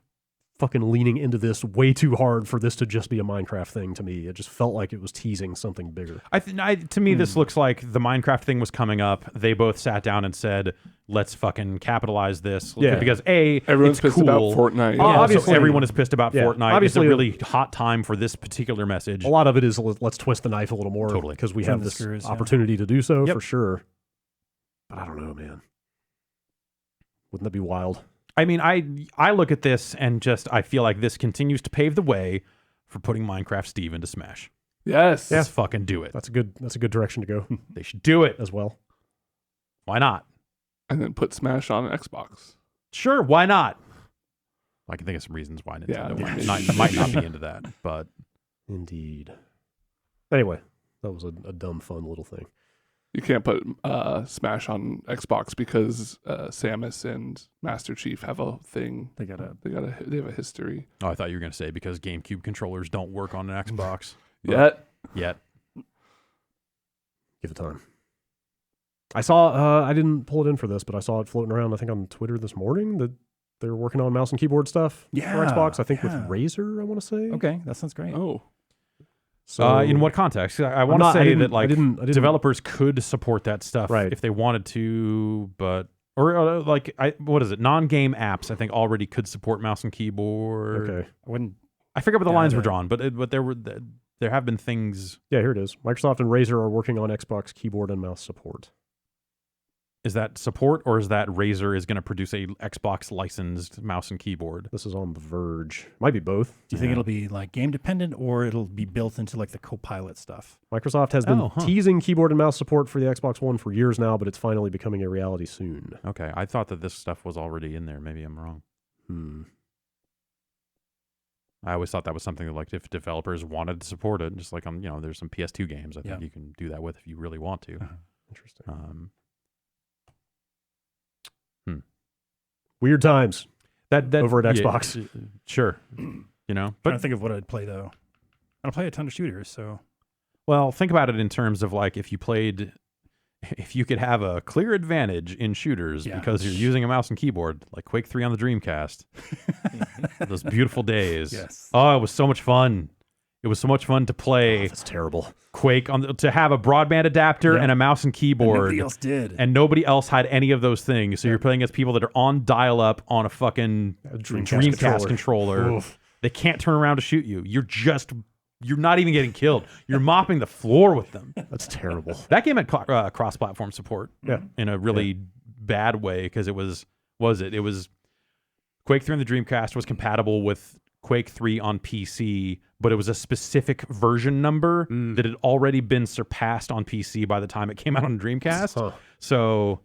fucking leaning into this way too hard for this to just be a Minecraft thing to me. It just felt like it was teasing something bigger. To me, this looks like the Minecraft thing was coming up. They both sat down and said, let's fucking capitalize this. Yeah. Because everyone's it's pissed cool. about Fortnite. Yeah, obviously, so everyone is pissed about Fortnite. Obviously, it's a really hot time for this particular message. A lot of it is let's twist the knife a little more. Totally. Because we Turn have the this screws, opportunity to do so, Yep. for sure. But I don't know, man. Wouldn't that be wild? I mean, I look at this and I feel like this continues to pave the way for putting Minecraft Steve into Smash. Yes. Let's fucking do it. That's a good direction to go They should do it. as well. Why not? And then put Smash on Xbox. Sure, why not? I can think of some reasons why Nintendo might not be into that, but indeed. Anyway, that was a dumb, fun little thing. You can't put Smash on Xbox because Samus and Master Chief have a thing. They have a history. Oh, I thought you were going to say because GameCube controllers don't work on an Xbox. Yet. Give it time. I saw, I didn't pull it in for this, but I saw it floating around, I think on Twitter this morning, that they're working on mouse and keyboard stuff for Xbox, I think with Razer, I want to say. Okay, that sounds great. Oh. So, in what context? I want to say that like developers could support that stuff if they wanted to, but what is it? Non-game apps I think already could support mouse and keyboard. Okay, I forget what the lines were drawn, but there have been things. Yeah, here it is. Microsoft and Razer are working on Xbox keyboard and mouse support. Is that support, or is that Razer is going to produce a Xbox licensed mouse and keyboard? This is on The Verge. Might be both. Do you think it'll be like game dependent, or it'll be built into like the Copilot stuff? Microsoft has been teasing keyboard and mouse support for the Xbox One for years now, but it's finally becoming a reality soon. Okay, I thought that this stuff was already in there. Maybe I'm wrong. I always thought that was something that, like, if developers wanted to support it, just like there's some PS2 games I think you can do that with if you really want to. Interesting. Weird times. That over at Xbox. Sure. But I think of what I'd play though. I don't play a ton of shooters, so. Well, think about it in terms of like if you could have a clear advantage in shooters because you're using a mouse and keyboard, like Quake 3 on the Dreamcast. Those beautiful days. Yes. Oh, it was so much fun. It was so much fun to play. That's terrible. Quake to have a broadband adapter and a mouse and keyboard. And nobody else did. And nobody else had any of those things. So you're playing against people that are on dial-up on a fucking Dreamcast controller. Oof. They can't turn around to shoot you. You're not even getting killed. You're mopping the floor with them. That's terrible. That game had cross-platform support in a really bad way because it was Quake 3 on the Dreamcast was compatible with Quake 3 on PC, but it was a specific version number that had already been surpassed on PC by the time it came out on Dreamcast. So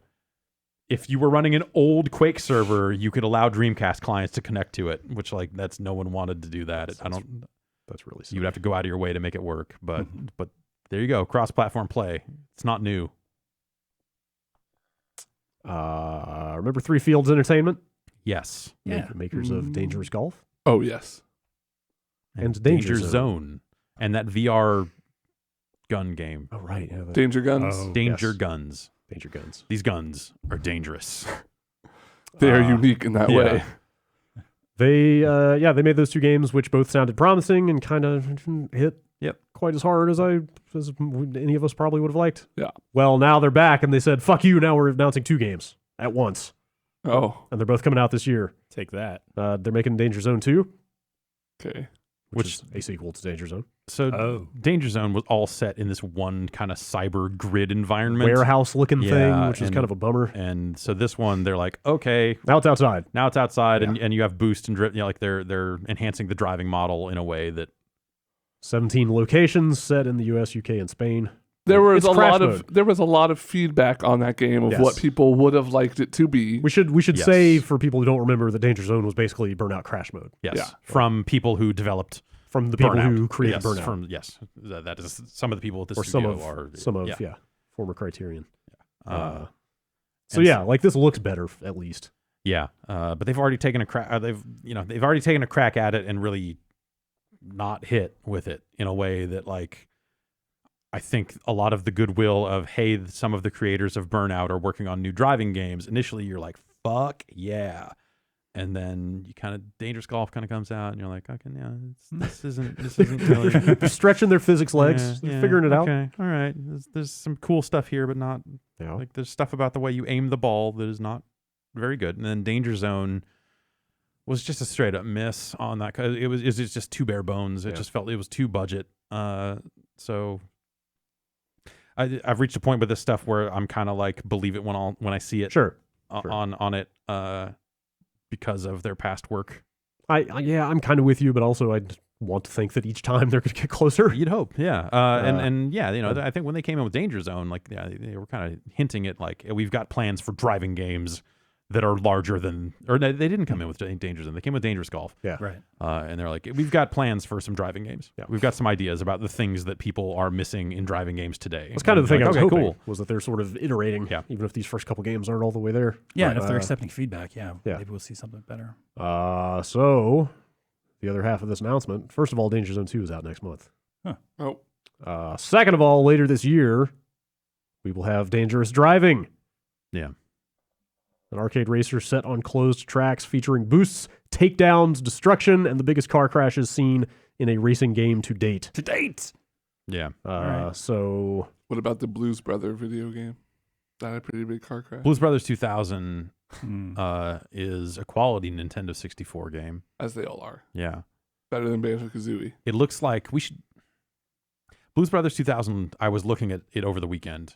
if you were running an old Quake server, you could allow Dreamcast clients to connect to it, which no one wanted to do that. That's really silly. You would have to go out of your way to make it work, but there you go, cross-platform play. It's not new. Remember Three Fields Entertainment? Yes. Makers of Dangerous Golf. Oh, yes. And Danger Zone. And that VR gun game. Oh, right. Yeah, Danger Guns. Danger Guns. Danger Guns. These guns are dangerous. They are unique in that way. They made those two games, which both sounded promising and kind of hit quite as hard as any of us probably would have liked. Yeah. Well, now they're back and they said, fuck you, now we're announcing two games at once. Oh. And they're both coming out this year. Take that. They're making Danger Zone 2. Okay. Which is a sequel to Danger Zone. So Danger Zone was all set in this one kind of cyber grid environment. Warehouse-looking thing, which is kind of a bummer. And so this one, they're like, okay. Now it's outside. And you have boost and drift. Like they're enhancing the driving model in a way that... 17 locations set in the US, UK, and Spain. There was a lot of feedback on that game of what people would have liked it to be. We should say for people who don't remember that Danger Zone was basically Burnout Crash Mode. Yes. Yeah. From people who developed from the people who created Burnout. That is some of the people at the studio former Criterion. Like this looks better at least. Yeah. But they've already taken a crack they've already taken a crack at it and really not hit with it in a way that like I think a lot of the goodwill of, hey, some of the creators of Burnout are working on new driving games. Initially, you're like, fuck yeah. And then you kind of, Dangerous Golf kind of comes out and you're like, okay, yeah, this isn't really. They're stretching their physics legs. They're figuring it out. Okay, all right. There's some cool stuff here, but not, like there's stuff about the way you aim the ball that is not very good. And then Danger Zone was just a straight up miss on that. Cause it was just too bare bones. It just felt it was too budget. So I've reached a point with this stuff where I'm kind of like believe it when I see it. On it because of their past work. I'm kind of with you, but also I want to think that each time they're going to get closer. You'd hope, yeah. I think when they came in with Danger Zone, like they were kind of hinting at like we've got plans for driving games that are larger than, or they didn't come in with Danger Zone. They came with Dangerous Golf. Yeah. Right. And they're like, we've got plans for some driving games. Yeah. We've got some ideas about the things that people are missing in driving games today. That's kind of the thing I was hoping, cool. was that they're sort of iterating, even if these first couple games aren't all the way there. Yeah, and if they're accepting feedback, maybe we'll see something better. So, the other half of this announcement, first of all, Danger Zone 2 is out next month. Huh. Oh. Second of all, later this year, we will have Dangerous Driving. Yeah. An arcade racer set on closed tracks featuring boosts, takedowns, destruction, and the biggest car crashes seen in a racing game to date. Yeah. So... What about the Blues Brother video game? That a pretty big car crash. Blues Brothers 2000 is a quality Nintendo 64 game. As they all are. Yeah. Better than Banjo-Kazooie. It looks like we should... Blues Brothers 2000, I was looking at it over the weekend.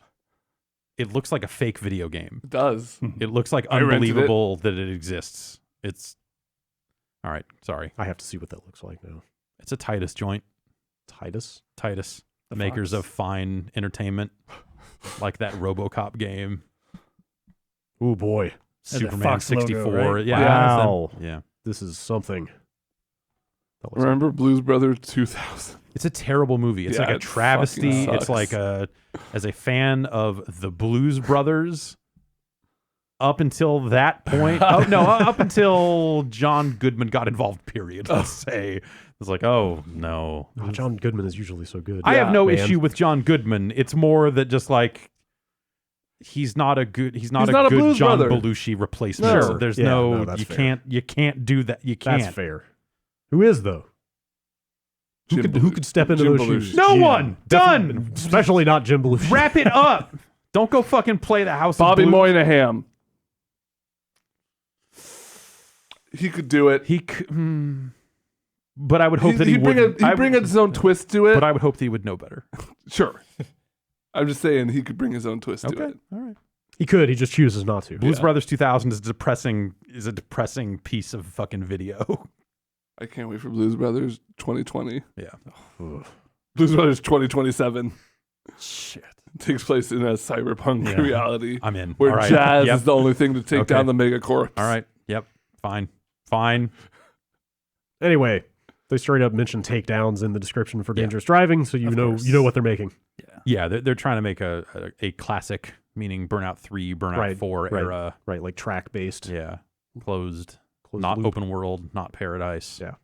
It looks like a fake video game. It does. It looks like unbelievable that it exists. It's... All right, sorry. I have to see what that looks like now. It's a Titus joint. Titus, the makers of Fine Entertainment, like that RoboCop game. Oh boy, Superman Fox 64. logo, right? Yeah, wow. Yeah, this is something. Remember Blues Brothers 2000? it's a terrible movie. It's like a travesty. It's like as a fan of the Blues Brothers. Up until that point, up until John Goodman got involved. Period. Let's say it's like, oh no, John Goodman is usually so good. I have no issue with John Goodman. It's more that just like he's not a good Blues John Brother. Belushi replacement. Sure. There's that's you fair. can't do that. You can't. That's fair. Who is though? Who could step into Jim those Belushi. shoes? No Jim. one. Done. Especially not Jim Belushi. Wrap it up. Don't go fucking play the House Bobby of Blues. Moynihan. He could do it. He could, but I would hope that he would. He'd bring his own twist to it. But I would hope that he would know better. Sure. I'm just saying he could bring his own twist to it. All right. He could. He just chooses not to. Blues Brothers 2000 is a depressing piece of fucking video. I can't wait for Blues Brothers 2020. Yeah. Blues Brothers 2027. Shit. Takes place in a cyberpunk reality. I'm in. Where All right. jazz is the only thing to take down the megacorps. All right. Yep. Fine. Anyway, they straight up mention takedowns in the description for Dangerous Driving, so you know what they're making. Yeah, they're trying to make a classic, meaning Burnout 3, Burnout 4 era. Right, like track-based. Yeah. Closed not loop. open world, not paradise. Yeah.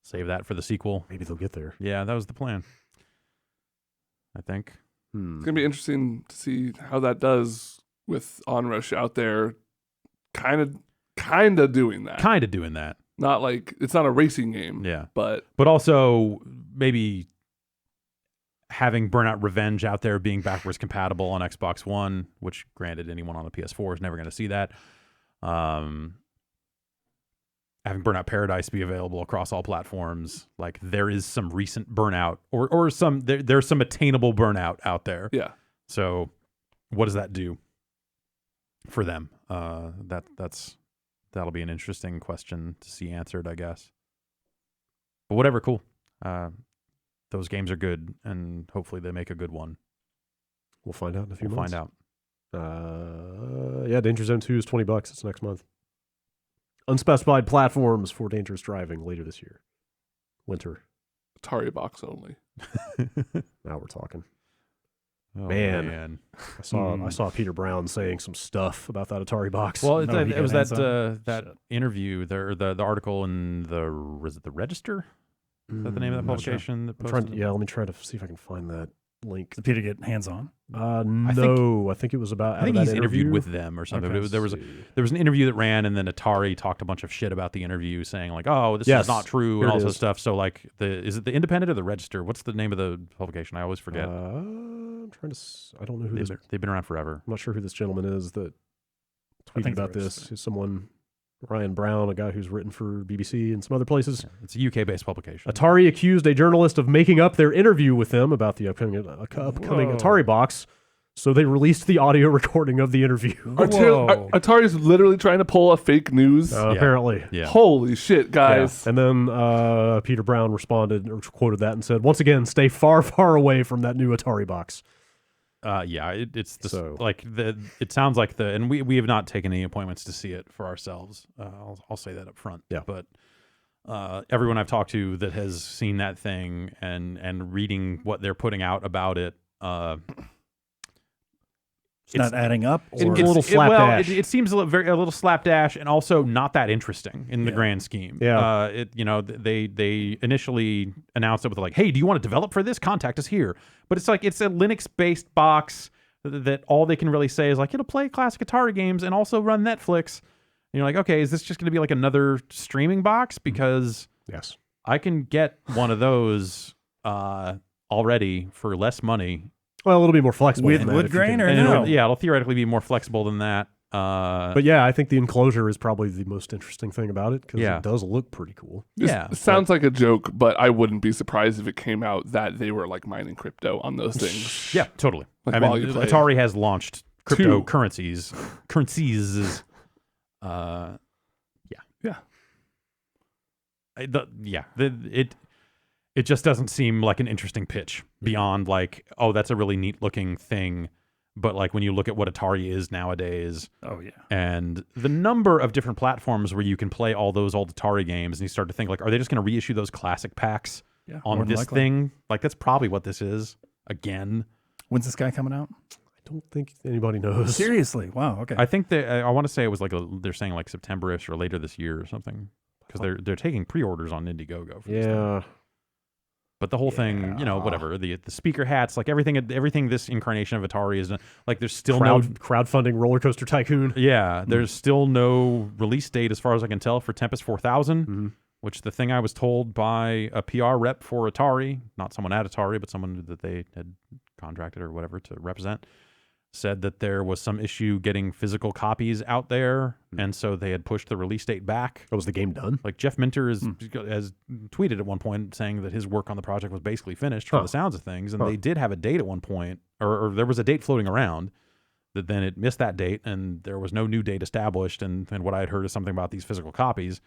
Save that for the sequel. Maybe they'll get there. Yeah, that was the plan. I think. It's going to be interesting to see how that does with Onrush out there kind of doing that. Kind of doing that. Not like, it's not a racing game. Yeah. But also maybe having Burnout Revenge out there being backwards compatible on Xbox One, which granted anyone on the PS4 is never going to see that. Having Burnout Paradise be available across all platforms, like there is some recent Burnout or some there's some attainable Burnout out there. Yeah. So what does that do for them? That'll be an interesting question to see answered, I guess. But whatever, cool. Those games are good, and hopefully they make a good one. We'll find out in a few We'll months. find out. Yeah, Danger Zone 2 is $20. It's next month. Unspecified platforms for Dangerous Driving later this year. Winter. Atari box only. Now we're talking. Oh, Man. I saw Peter Brown saying some stuff about that Atari box. Well, No, he it was got that interview, the article in was it the Register? Is that the name of that not sure. publication? That I'm posted? let me try to see if I can find that link. Did Peter get hands-on? No, I think it was about. I think out of he's that interviewed interview. with them or something. Okay. But there was an interview that ran, and then Atari talked a bunch of shit about the interview, saying like, "Oh, this Yes. is not true," Here and it all this is. stuff. So like, is it the Independent or the Register? What's the name of the publication? I always forget. I'm trying to. I don't know who this. I'm They've been around forever. not sure who this gentleman is that I tweeted think about the this. Register. It's someone, Ryan Brown, a guy who's written for BBC and some other places. Yeah, it's a UK-based publication. Atari accused a journalist of making up their interview with them about the upcoming Atari box, so they released the audio recording of the interview. Atari's literally trying to pull a fake news. Apparently. Yeah. Holy shit, guys. And then Peter Brown responded or quoted that and said, "Once again, stay far, far away from that new Atari box." It sounds like and we have not taken any appointments to see it for ourselves. I'll say that up front. Yeah. But everyone I've talked to that has seen that thing and reading what they're putting out about it, it's not adding up. It's a little slapdash. It seems a little slapdash, and also not that interesting in the grand scheme. Yeah. They initially announced it with like, "Hey, do you want to develop for this? Contact us here." But it's like it's a Linux-based box that all they can really say is like it'll play classic Atari games and also run Netflix. And you're like, okay, is this just going to be like another streaming box? Because yes, I can get one of those already for less money. Well, it'll be more flexible. With wood grain or no? It'll theoretically be more flexible than that. But yeah, I think the enclosure is probably the most interesting thing about it because it does look pretty cool. It sounds like a joke, but I wouldn't be surprised if it came out that they were like mining crypto on those things. Yeah, totally. Like Atari has launched cryptocurrencies. It just doesn't seem like an interesting pitch beyond like, oh, that's a really neat looking thing. But like when you look at what Atari is nowadays, and the number of different platforms where you can play all those old Atari games, and you start to think like, are they just going to reissue those classic packs on this thing? Like that's probably what this is again. When's this guy coming out? I don't think anybody knows. Seriously? Wow. Okay. I think I want to say it was like they're saying like September-ish or later this year or something because they're taking pre-orders on Indiegogo. For this thing. But the whole thing, whatever, the speaker hats, like everything this incarnation of Atari is like there's still crowdfunding Roller Coaster Tycoon. Yeah, there's still no release date as far as I can tell for Tempest 4000, which the thing I was told by a PR rep for Atari, not someone at Atari, but someone that they had contracted or whatever to represent, said that there was some issue getting physical copies out there, and so they had pushed the release date back. Oh, was the game done? Like Jeff Minter has tweeted at one point saying that his work on the project was basically finished from the sounds of things, and they did have a date at one point, or there was a date floating around, that then it missed that date, and there was no new date established, and what I had heard is something about these physical copies.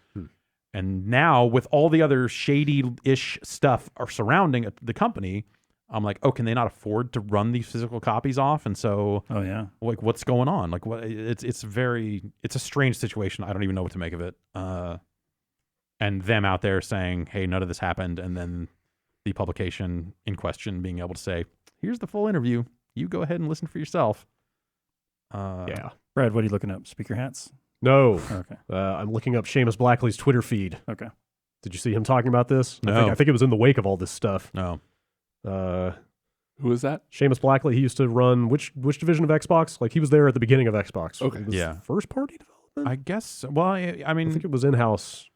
And now, with all the other shady-ish stuff surrounding the company, I'm like, oh, can they not afford to run these physical copies off? And so, like, what's going on? Like, what? It's a strange situation. I don't even know what to make of it. And them out there saying, hey, none of this happened, and then the publication in question being able to say, here's the full interview. You go ahead and listen for yourself. Yeah. Brad, what are you looking up? Speaker hats? No. Okay. I'm looking up Seamus Blackley's Twitter feed. Okay. Did you see him talking about this? No. I think it was in the wake of all this stuff. No. Who is that? Seamus Blackley. He used to run which division of Xbox? Like he was there at the beginning of Xbox. Okay. It was first party development. I guess. Well, I mean, I think it was in house.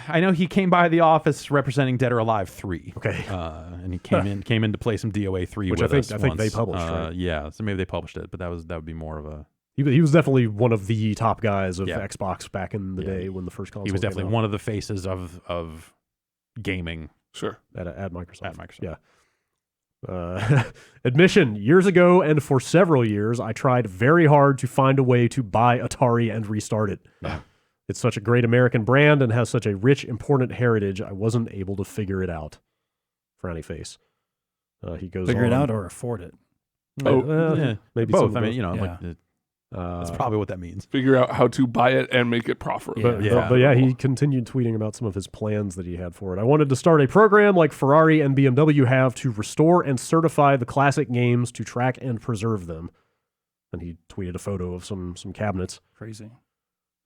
I know he came by the office representing Dead or Alive 3. Okay. And he came in to play some DOA 3 which with us. I think they published. Right? Yeah. So maybe they published it, but that would be more of a. He was definitely one of the top guys of Xbox back in the day when the first console. He was definitely came out. one of the faces of gaming. Sure. At Microsoft. At Microsoft. Yeah. Admission, years ago and for several years, I tried very hard to find a way to buy Atari and restart it. Yeah. It's such a great American brand and has such a rich, important heritage, I wasn't able to figure it out. Frowny face. He goes Figure on, it out or afford it? Maybe both. some of Like that's probably what that means. Figure out how to buy it and make it profitable. But he continued tweeting about some of his plans that he had for it. I wanted to start a program like Ferrari and BMW have to restore and certify the classic games to track and preserve them. And he tweeted a photo of some cabinets. Crazy.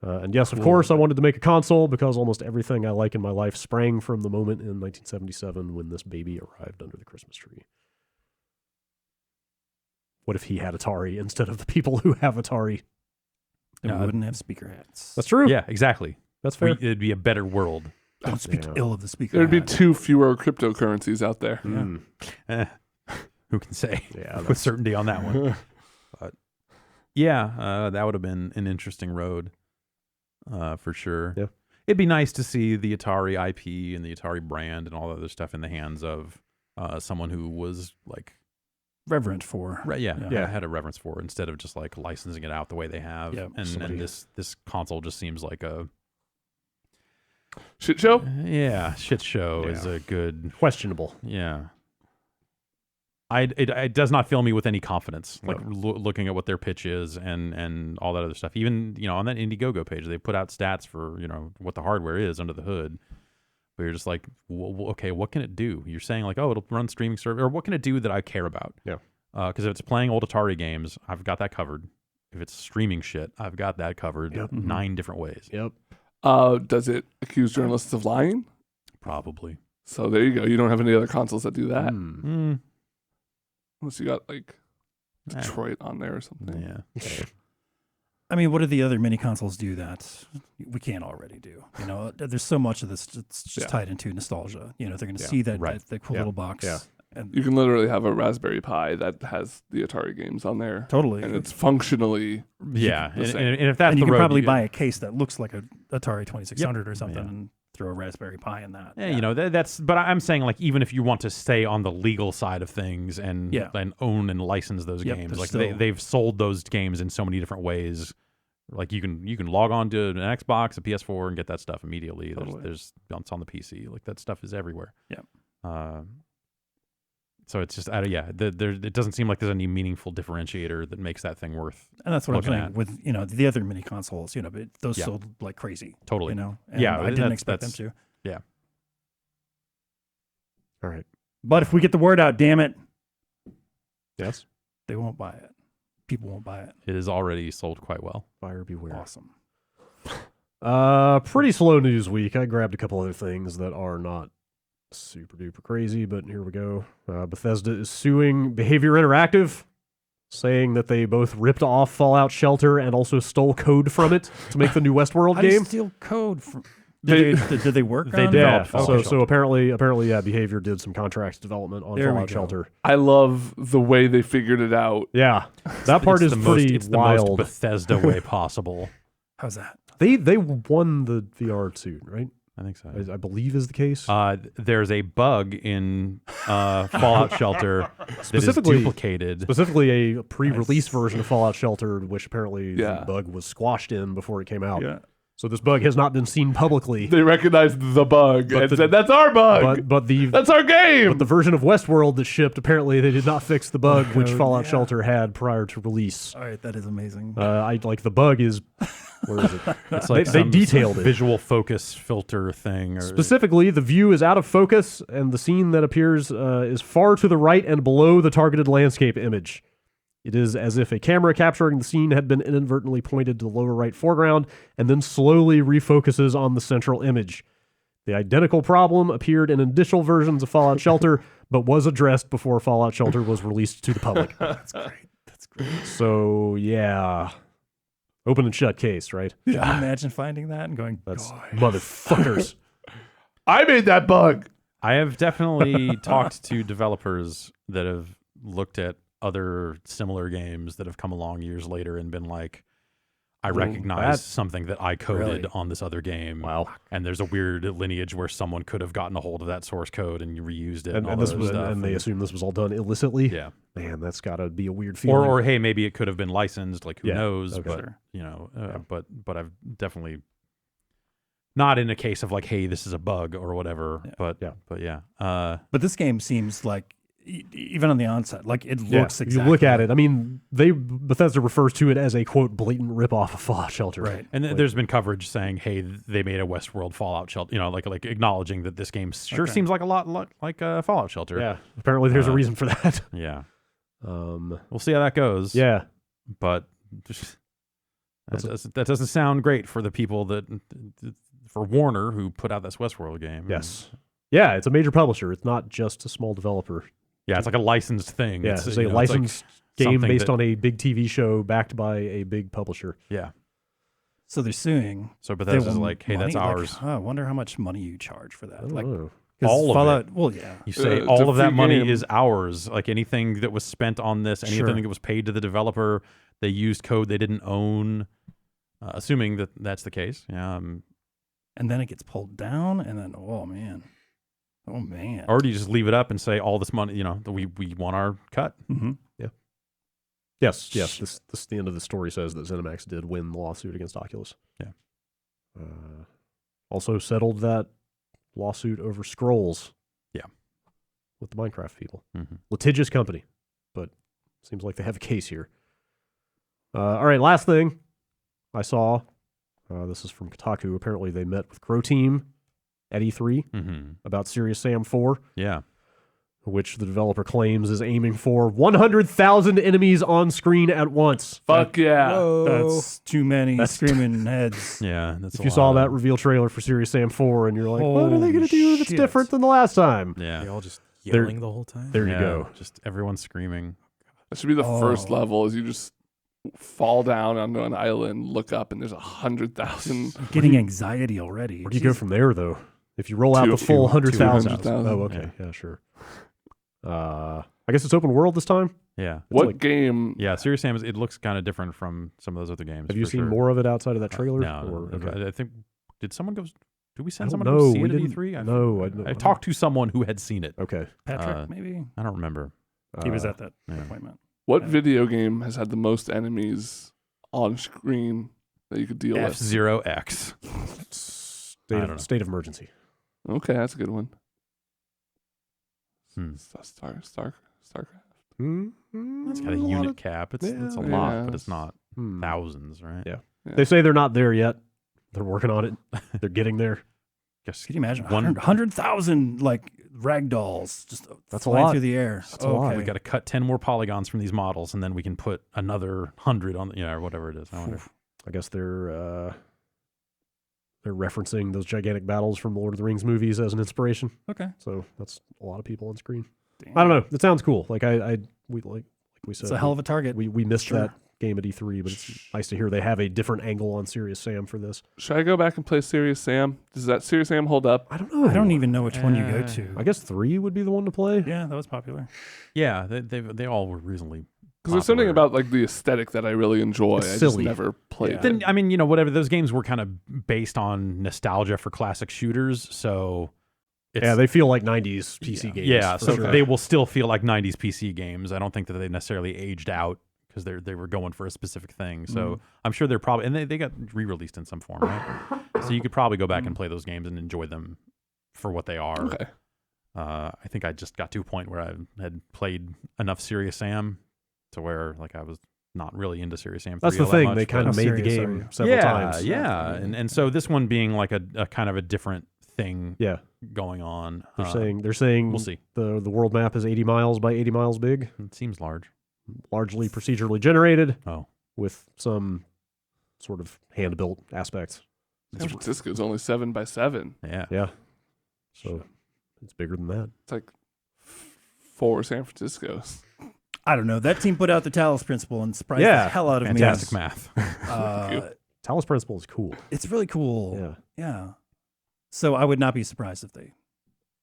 And yes, of course, I wanted to make a console because almost everything I like in my life sprang from the moment in 1977 when this baby arrived under the Christmas tree. What if he had Atari instead of the people who have Atari? Then we wouldn't have speaker hats. That's true. Yeah, exactly. That's fair. It'd be a better world. Don't speak ill of the speaker There'd be hat. 2 fewer cryptocurrencies out there. Who can say Yeah, with certainty on that one? But that would have been an interesting road for sure. Yeah. It'd be nice to see the Atari IP and the Atari brand and all that other stuff in the hands of someone who was like reverent for. Had a reverence for it instead of just like licensing it out the way they have. Yeah, and this console just seems like a shit show. Shit show is a good questionable. Yeah. it does not fill me with any confidence. Like looking at what their pitch is and all that other stuff. Even on that Indiegogo page, they put out stats for what the hardware is under the hood. But you're just like, okay, what can it do? You're saying like, oh, it'll run streaming service, or what can it do that I care about? Yeah. Because if it's playing old Atari games, I've got that covered. If it's streaming shit, I've got that covered 9 different ways. Yep. Does it accuse journalists of lying? Probably. So there you go. You don't have any other consoles that do that. Unless you got like Detroit on there or something. Yeah. I mean, what do the other mini consoles do that we can't already do? There's so much of this that's just tied into nostalgia. They're going to see that the cool little box. Yeah. And You can literally have a Raspberry Pi that has the Atari games on there. totally. And it's functionally And the same. if that's And you the can road probably you- buy a case that looks like a Atari 2600 or something Yeah. and throw a Raspberry Pi in that. Yeah, that's. But I'm saying like even if you want to stay on the legal side of things and own and license those games, like they've sold those games in so many different ways. Like you can log on to an Xbox, a PS4, and get that stuff immediately. Totally. There's it's on the PC. Like that stuff is everywhere. Yeah. So it's just it doesn't seem like there's any meaningful differentiator that makes that thing worth. And that's what I'm looking saying at. with the other mini consoles. But those sold like crazy. Totally. And Yeah, I didn't expect them to. Yeah. All right. But if we get the word out, damn it, Yes. they won't buy it. People won't buy it. It is already sold quite well. Buyer beware. Awesome. Pretty slow news week. I grabbed a couple other things that are not super duper crazy, but here we go. Bethesda is suing Behavior Interactive, saying that they both ripped off Fallout Shelter and also stole code from it to make the new Westworld How do you game. steal code from? Did they work? They on did. it? Yeah, Fallout so apparently, yeah, Behavior did some contract development on There we Fallout go. Shelter. I love the way they figured it out. Yeah, that part is It's pretty it's the wild. most Bethesda way possible. How's that? They won the VR suit, right? I think so. I believe is the case. There's a bug in Fallout Shelter that is Specifically- duplicated. Specifically, a pre-release version of Fallout Shelter, which apparently Yeah. the bug was squashed in before it came out. Yeah. So this bug has not been seen publicly. They recognized the bug But and the- said, "That's our bug. But That's our game." But the version of Westworld that shipped, apparently they did not fix the bug which code, Fallout yeah. Shelter had prior to release. All right, that is amazing. I like the bug is where is it? It's like they some detailed it. visual focus filter thing. Or, Specifically, the view is out of focus, and the scene that appears is far to the right and below the targeted landscape image. It is as if a camera capturing the scene had been inadvertently pointed to the lower right foreground and then slowly refocuses on the central image. The identical problem appeared in initial versions of Fallout Shelter, but was addressed before Fallout Shelter was released to the public. That's great. That's great. So, yeah. Open and shut case, right? Can you imagine finding that and going, That's "God." motherfuckers. I made that bug. I have definitely talked to developers that have looked at other similar games that have come along years later and been like, I recognize that's- something that I coded Really? on this other game. Wow. And there's a weird lineage where someone could have gotten a hold of that source code and reused it. And, all and, this that was, stuff. and they assume this was all done illicitly. yeah. Man, that's got to be a weird feeling. Or hey, maybe it could have been licensed. Like who Yeah, knows? okay. But Sure. but I've definitely not in a case of like, hey, this is a bug or whatever. Yeah. But yeah. But this game seems like, even on the onset, like it Yeah, looks if exactly. you look at it, I mean, Bethesda refers to it as a quote blatant ripoff of Fallout Shelter. Right. And there's been coverage saying, hey, they made a Westworld Fallout Shelter. Like acknowledging that this game sure Okay. seems like a lot like Fallout Shelter. Yeah. Apparently, there's a reason for that. Yeah. We'll see how that goes. Yeah. But that doesn't sound great for the people for Warner who put out this Westworld game. Yes. Yeah, it's a major publisher. It's not just a small developer. Yeah, it's like a licensed thing. Yeah, it's a it's like licensed game something based that- on a big TV show backed by a big publisher. Yeah. So they're suing. So They Bethesda's want like, hey, that's money? ours. I wonder how much money you charge for that. I don't Like know. 'cause All of Fallout. Well, yeah. You say It's all a of that free money game. is ours. Like anything that was spent on this, anything Sure. that was paid to the developer, they used code they didn't own. Assuming that that's the case. Yeah. And then it gets pulled down, and then oh man. Or do you just leave it up and say all this money? We want our cut. Mm-hmm. Yes. This the end of the story says that ZeniMax did win the lawsuit against Oculus. Yeah. Also settled that lawsuit over Scrolls. Yeah. with the Minecraft people. Mm-hmm. Litigious company, but seems like they have a case here. All right, last thing I saw. This is from Kotaku. Apparently, they met with Crow Team at E3 about Serious Sam 4. Yeah. Which the developer claims is aiming for 100,000 enemies on screen at once. Fuck yeah. That's too many screaming heads. Yeah. That's If you saw that reveal trailer for Serious Sam 4 and you're like, what are they going to do that's different than the last time? Yeah. They're all just yelling the whole time. There you go. Just everyone screaming. That should be the first level is you just fall down onto an island, look up, and there's 100,000. I'm getting anxiety already. Where do you go from there, though? If you roll out the full 100,000. 200,000. Oh, okay. Yeah, sure. I guess it's open world this time. Yeah. What game? Yeah, Serious Sam, it looks kind of different from some of those other games. Have you seen more of it outside of that trailer? No. Okay. I think, did someone go, did we send I don't someone to go know. see We it at didn't- E3? No. I talked to someone who had seen it. Okay. Patrick, maybe? I don't remember. He was at that yeah. appointment. What video game has had the most enemies on screen that you could deal with? F-Zero-X. State of emergency. Okay, that's a good one. StarCraft. It's got a unit cap. It's a lot, but it's not thousands, right? Yeah. They say they're not there yet. They're working on it. They're getting there. Guess Can you imagine 100,000 like ragdolls just That's flying a lot. through the air? That's a lot. we got to cut 10 more polygons from these models, and then we can put another 100 on, or whatever it is. I wonder. I guess they're referencing those gigantic battles from the Lord of the Rings movies as an inspiration. Okay. So that's a lot of people on screen. Damn. I don't know. It sounds cool. Like we said, It's a hell of a target. we missed that game at E3, but it's nice to hear they have a different angle on Serious Sam for this. Should I go back and play Serious Sam? Does that Serious Sam hold up? I don't know. I don't even know which one you go to. I guess 3 would be the one to play. Yeah, that was popular. Yeah, they all were reasonably. Because there's something about like the aesthetic that I really enjoy. It's I just silly. never played. Yeah. Then I mean, whatever. Those games were kind of based on nostalgia for classic shooters, so. They feel like 90s PC games. Yeah, for so sure. they will still feel like 90s PC games. I don't think that they necessarily aged out because they were going for a specific thing. So I'm sure they're probably, and they got re-released in some form, right? So you could probably go back and play those games and enjoy them for what they are. Okay. I think I just got to a point where I had played enough Serious Sam to where like I was not really into Serious Sam 3 That's the all that thing. much, They kind but- of made the serious are game you? several times. Yeah, and so this one being like a kind of a different thing Yeah. going on. They're saying we'll see. the world map is 80 miles by 80 miles big, It seems large. largely procedurally generated Oh, with some sort of hand-built aspects. San Francisco's only 7 by 7. yeah. Yeah. So it's bigger than that. It's like 4 San Franciscos. I don't know. That team put out the Talos Principle and surprised Yeah. the hell out of Fantastic me. math. Talos Principle is cool. It's really cool. Yeah. Yeah. So I would not be surprised if they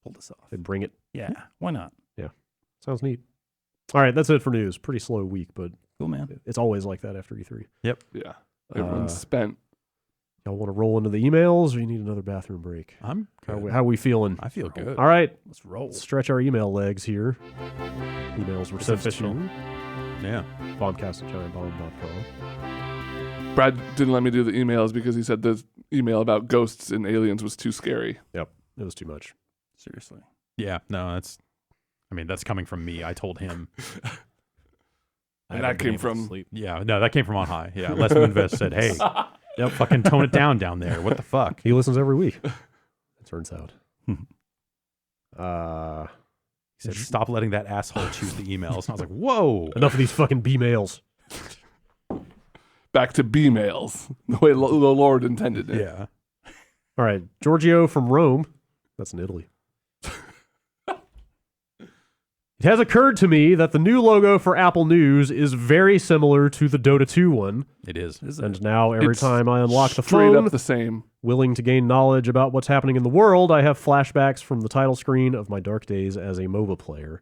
pulled this off. They bring it. Yeah. Why not? Sounds neat. All right, that's it for news. Pretty slow week, but Cool, man. it's always like that after E3. Yeah. Everyone's spent. Y'all want to roll into the emails, or you need another bathroom break? I'm good. How we feeling? I feel good. All right, Let's roll. stretch our email legs here. Emails were It's sent official. to Yeah. bombcast@giantbomb.com. Brad didn't let me do the emails because he said the email about ghosts and aliens was too scary. Yep, it was too much. Seriously. Yeah. No, that's coming from me. I told him. And that came from- sleep. Yeah. No, that came from on high. Yeah. Les Moonves said, "Hey, fucking tone it down there. What the fuck?" He listens every week. It turns out. He said, "Stop letting that asshole choose the emails." And I was like, "Whoa." Enough of these fucking B-mails. Back to B-mails, the way the Lord intended it. Yeah. All right, Giorgio from Rome. That's in Italy. It has occurred to me that the new logo for Apple News is very similar to the Dota 2 one. It is. And now every It's time I unlock the Straight phone, up the same. willing to gain knowledge about what's happening in the world, I have flashbacks from the title screen of my dark days as a MOBA player.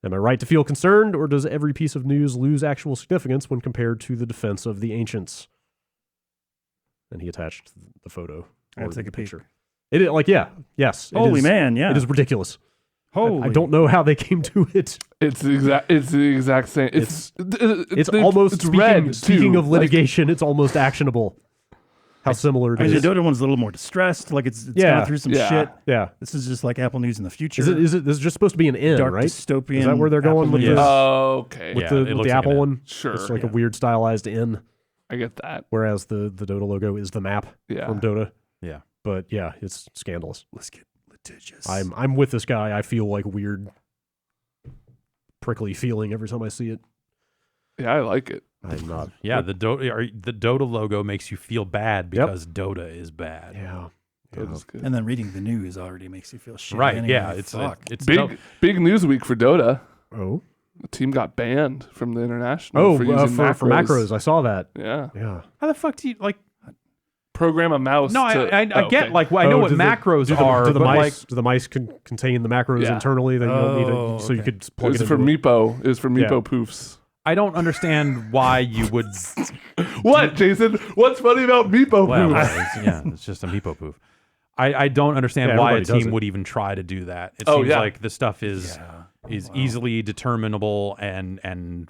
Am I right to feel concerned, or does every piece of news lose actual significance when compared to the defense of the ancients? And he attached the photo. I'll or take the a peek. picture. Yes. it Holy is- man, yeah. It is ridiculous. Holy. I don't know how they came to it. It's the exact same. It's almost it's speaking, red speaking too. of litigation, it's almost actionable. how similar it I mean, is. the Dota one's a little more distressed. Like it's gone through some shit. Yeah. This is just like Apple News in the future. This is just supposed to be an N, Dark right? dystopian. Is that where they're going with Apple this? News. Okay. With Yeah, the, it with looks the like Apple an N. one? Sure. It's like a weird stylized N, I get that. whereas the Dota logo is the map from Dota. Yeah. But yeah, it's scandalous. Let's get litigious. I'm with this guy. I feel like weird prickly feeling every time I see it. Yeah, I like it. I'm not. Yeah, the Dota logo makes you feel bad because Dota is bad. Yeah. That was good. And then reading the news already makes you feel shit. Right. Anyway. Yeah. It's Big news week for Dota. Oh. The team got banned from the international for using for macros. I saw that. Yeah. Yeah. How the fuck do you like? Program a mouse. No, to, I get okay. like I know what macros are. Do the but mice do the mice contain the macros internally? That you don't need to, so you could It plug was it for into Meepo. It was for Meepo poofs. I don't understand why you would. What, Jason? What's funny about Meepo Well, poofs? it's just a Meepo poof. I don't understand why a everybody does team it. would even try to do that. It Oh, seems yeah. like the stuff is easily determinable and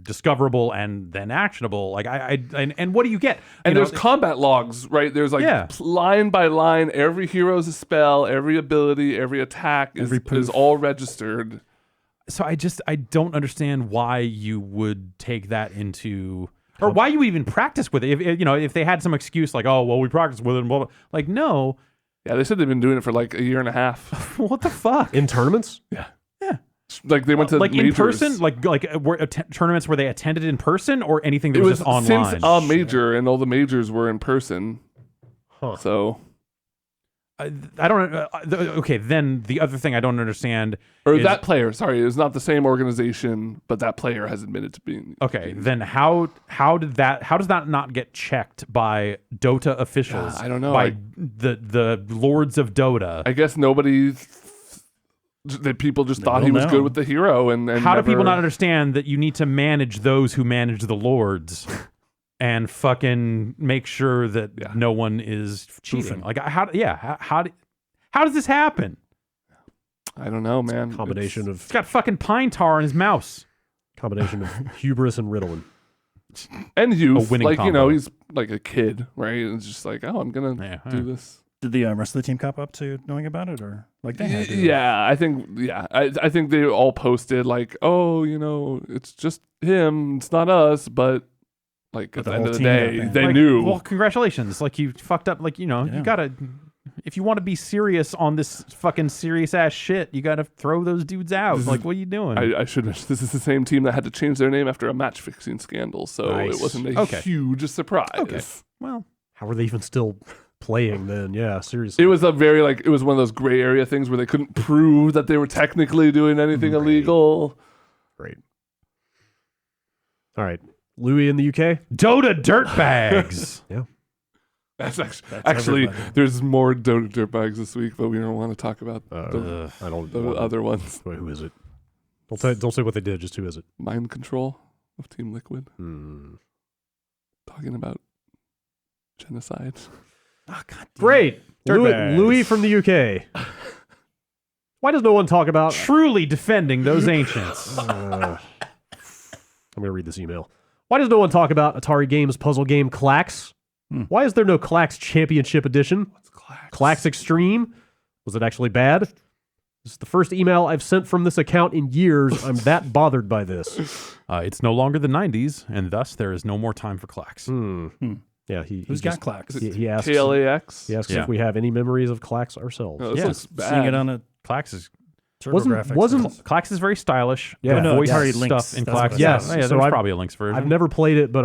discoverable and then actionable. Like and what do you get? And You know, there's combat logs, right? There's like line by line, every hero's a spell, every ability, every attack is all registered. so I don't understand why you would take that into, or why you would even practice with it. If they had some excuse like, oh well, we practice with it, and blah, blah. Like no, Yeah, they said they've been doing it for like a year and a half. what the fuck? in tournaments. Yeah. Like they went to Like majors. in person, like tournaments where they attended in person, or anything that It was was just online. since a major, and all the majors were in person. Huh. So, I don't. Okay, then the other thing I don't understand. or is, that player. Sorry, it was not the same organization, but that player has admitted to being. Okay, then how does that not get checked by Dota officials? I don't know. By the lords of Dota. I guess nobody. That people just thought don't he was know. good with the hero, and How do people never- not understand that you need to manage those who manage the lords, and fucking make sure that no one is cheating? Like how does this happen? I don't know, man. Combination of He's got fucking pine tar in his mouse. combination of hubris and Ritalin. And youth, winning like combo. he's like a kid, right? It's just like, oh, I'm gonna do this. Did the rest of the team cop up to knowing about it, or like they had to? Yeah, I think I think they all posted like, oh, it's just him, it's not us, but like at the the end whole of the team got day, banned. they Like, knew. Well, congratulations. Like you fucked up. Like you gotta. If you want to be serious on this fucking serious ass shit, you gotta throw those dudes out. Like, what are you doing? I should mention this is the same team that had to change their name after a match fixing scandal, so Nice. it wasn't a huge surprise. Okay. Well, How are they even still playing then? Yeah, seriously. It was it was one of those gray area things where they couldn't prove that they were technically doing anything illegal. Great. All right. Louis in the UK? Dota dirtbags. Yeah. That's actually everybody. there's more Dota dirtbags this week, but we don't want to talk about I don't the want- other ones. Wait, who is it? Don't say what they did, just who is it? Mind control of Team Liquid. Hmm. Talking about genocide. Oh, God damn. Great. Dirtbags. Louis from the UK. Why does no one talk about... Truly defending those ancients. I'm going to read this email. Why does no one talk about Atari Games puzzle game Clax? Why is there no Clax Championship Edition? What's Clax? Clax Extreme? Was it actually bad? This is the first email I've sent from this account in years. I'm that bothered by this. It's no longer the 90s, and thus there is no more time for clacks. Yeah, Who's got Clax? He asks, KLAX? he asks Yeah. if we have any memories of Clax ourselves. No, this Yeah. looks bad. Seeing it on a Clax is TurboGraphics. wasn't- Clax is very stylish. Yeah. The No, voice Atari stuff Lynx, in that's what Clax. I Yes, Yeah, so there's I've- probably a Lynx version. I've never played it, but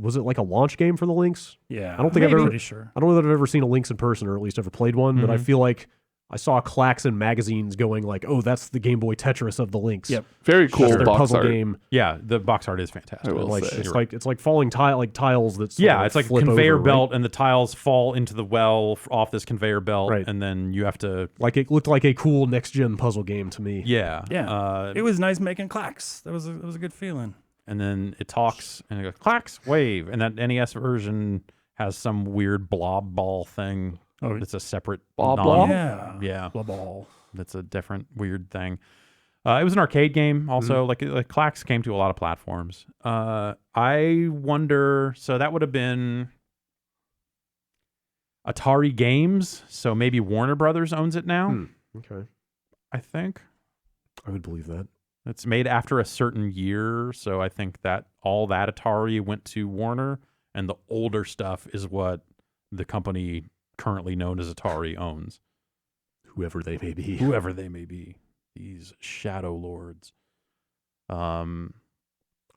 was it like a launch game for the Lynx? Yeah, I don't think I've ever- pretty sure. I don't know that I've ever seen a Lynx in person, or at least ever played one, but I feel like I saw Clax in magazines going like, oh, that's the Game Boy Tetris of the Lynx. Yep. Very That's cool their box puzzle art. game. Yeah, the box art is fantastic. I will Like say. it's like falling tiles that sort Yeah, of it's like a flip conveyor over, belt, and the tiles fall into the well off this conveyor belt, Right. and then you have to. right? Like it looked like a cool next gen puzzle game to me. Yeah, Yeah, it was nice making Clax. It was a good feeling. and then it talks and it goes clacks wave, and that NES version has some weird blob ball thing. Oh, It's a separate Blob non- ball? yeah, Yeah, ball. that's a different weird thing. It was an arcade game also. Like Clax came to a lot of platforms. I wonder. So that would have been Atari Games, so maybe Warner Brothers owns it now. Okay. I think. I would believe that. It's made after a certain year, so I think that all that Atari went to Warner, and the older stuff is what the company currently known as Atari owns. Whoever they may be. Whoever they may be. These shadow lords. I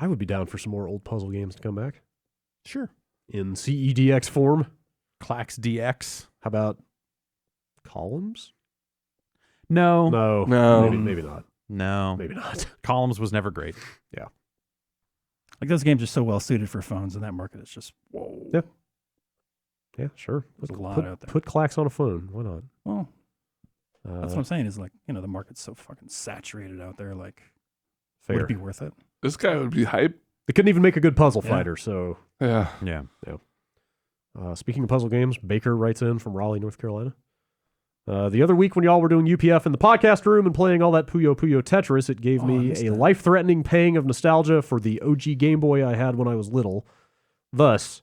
would be down for some more old puzzle games to come back. Sure. In CEDX form. Clax DX. How about Columns? No. No. Maybe not. No. Maybe not. Columns was never great. Yeah. Like those games are so well suited for phones, and that market is just whoa. Yeah. Yeah, sure. There's a lot out there. Put Clax on a phone. Why not? Well, that's what I'm saying is like, you know, the market's so fucking saturated out there. Like, fair. would it be worth it? This guy would be hype. They couldn't even make a good puzzle fighter, so. Yeah. Yeah. Speaking of puzzle games, Baker writes in from Raleigh, North Carolina. The other week when y'all were doing UPF in the podcast room and playing all that Puyo Puyo Tetris, it gave me a life-threatening pang of nostalgia for the OG Game Boy I had when I was little. Thus,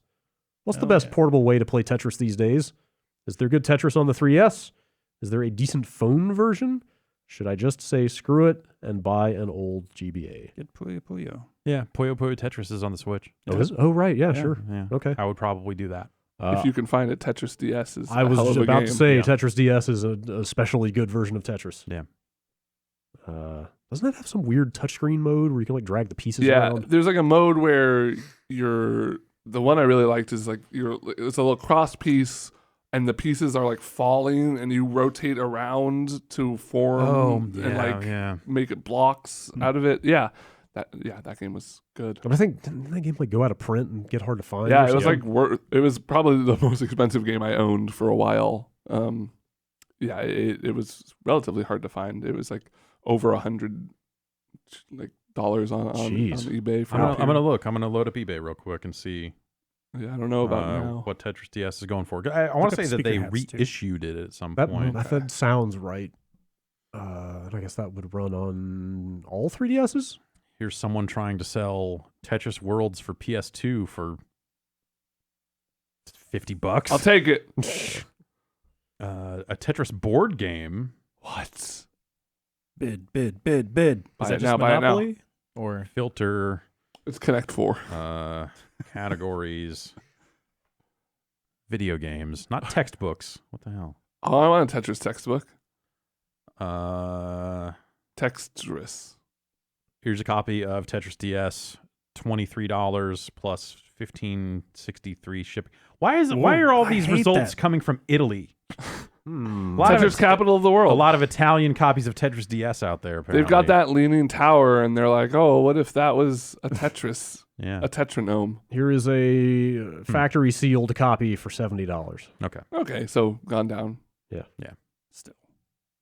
what's the best portable way to play Tetris these days? Is there good Tetris on the 3DS? Is there a decent phone version? Should I just say screw it and buy an old GBA? Get Puyo Puyo. Yeah. Puyo Puyo Tetris is on the Switch. Oh, right. Yeah, sure. Yeah. Okay. I would probably do that. If you can find it, Tetris DS is I a was hell of a about game. to say Tetris DS is a especially good version of Tetris. Yeah. Doesn't that have some weird touchscreen mode where you can like drag the pieces around? There's like a mode where the one I really liked is like it's a little cross piece and the pieces are like falling and you rotate around to form and like make it blocks out of it. Yeah. That game was good. But I think didn't that game like go out of print and get hard to find? Yeah, it was it was probably the most expensive game I owned for a while. It was relatively hard to find. It was like over $100 on eBay. I'm gonna look. I'm gonna load up eBay real quick and see. Yeah, I don't know about now. What Tetris DS is going for. I want to say that they reissued it at some point. That sounds right. And I guess that would run on all 3DSs. Here's someone trying to sell Tetris Worlds for PS2 for $50. I'll take it. A Tetris board game. What? Bid. Is Buy that it just now, buy it now. Monopoly? Or filter. It's Connect 4. Categories. Video games. Not textbooks. What the hell? Oh, I want a Tetris textbook. Textris. Here's a copy of Tetris DS, $23 plus $15.63 shipping. Why are all these results coming from Italy? Tetris capital of the world. A lot of Italian copies of Tetris DS out there. Apparently. They've got that leaning tower, and they're like, "Oh, what if that was a Tetris? Yeah, a Tetranome." Here is a factory sealed copy for $70. Okay, so gone down. Yeah. Still,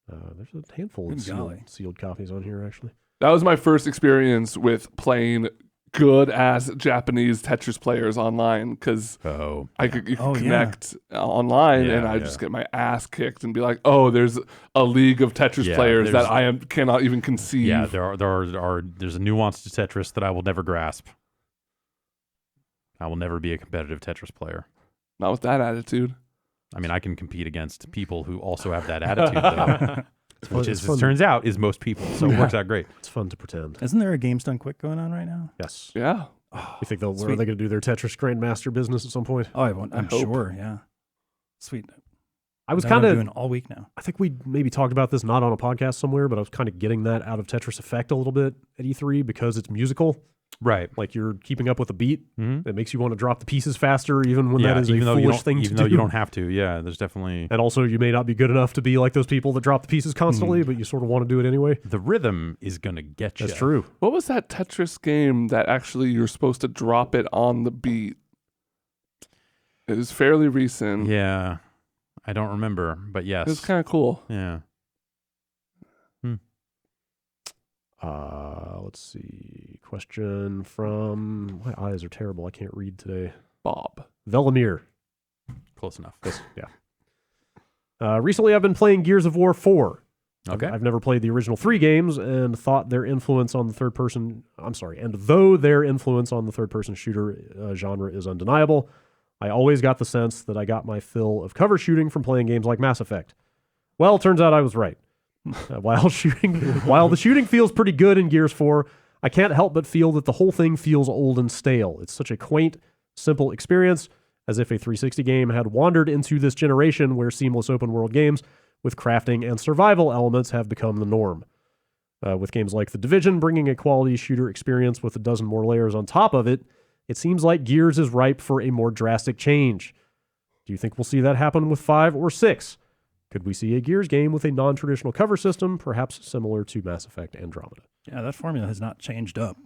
there's a handful of sealed copies on here actually. That was my first experience with playing good ass Japanese Tetris players online because you could connect online and I just get my ass kicked and be like, oh, there's a league of Tetris players that I cannot even conceive. Yeah, there's a nuance to Tetris that I will never grasp. I will never be a competitive Tetris player. Not with that attitude. I mean, I can compete against people who also have that attitude, though. Which, as it turns out, is most people. So it works out great. It's fun to pretend. Isn't there a Games Done Quick going on right now? Yes. Yeah. You think are they going to do their Tetris Grandmaster business at some point? Oh, I'm sure. Yeah. Sweet. I was kind of doing all week now. I think we maybe talked about this not on a podcast somewhere, but I was kind of getting that out of Tetris Effect a little bit at E3 because it's musical. Right. Like you're keeping up with the beat. It makes you want to drop the pieces faster, even when that is a foolish thing to do. Even though you don't have to. Yeah, there's definitely... And also, you may not be good enough to be like those people that drop the pieces constantly, but you sort of want to do it anyway. The rhythm is going to get you. That's true. What was that Tetris game that actually you're supposed to drop it on the beat? It was fairly recent. Yeah. I don't remember, but yes. It was kind of cool. Yeah. Let's see. Question from... My eyes are terrible. I can't read today. Bob. Velamir. Close enough. Yeah. Recently, I've been playing Gears of War 4. Okay. I've never played the original 3 games and thought their influence on the third-person... I'm sorry. And though their influence on the third-person shooter genre is undeniable, I always got the sense that I got my fill of cover shooting from playing games like Mass Effect. Well, it turns out I was right. While the shooting feels pretty good in Gears 4, I can't help but feel that the whole thing feels old and stale. It's such a quaint, simple experience, as if a 360 game had wandered into this generation where seamless open world games with crafting and survival elements have become the norm. With games like The Division bringing a quality shooter experience with a dozen more layers on top of it, it seems like Gears is ripe for a more drastic change. Do you think we'll see that happen with 5 or 6? Could we see a Gears game with a non-traditional cover system, perhaps similar to Mass Effect Andromeda? Yeah, that formula has not changed up.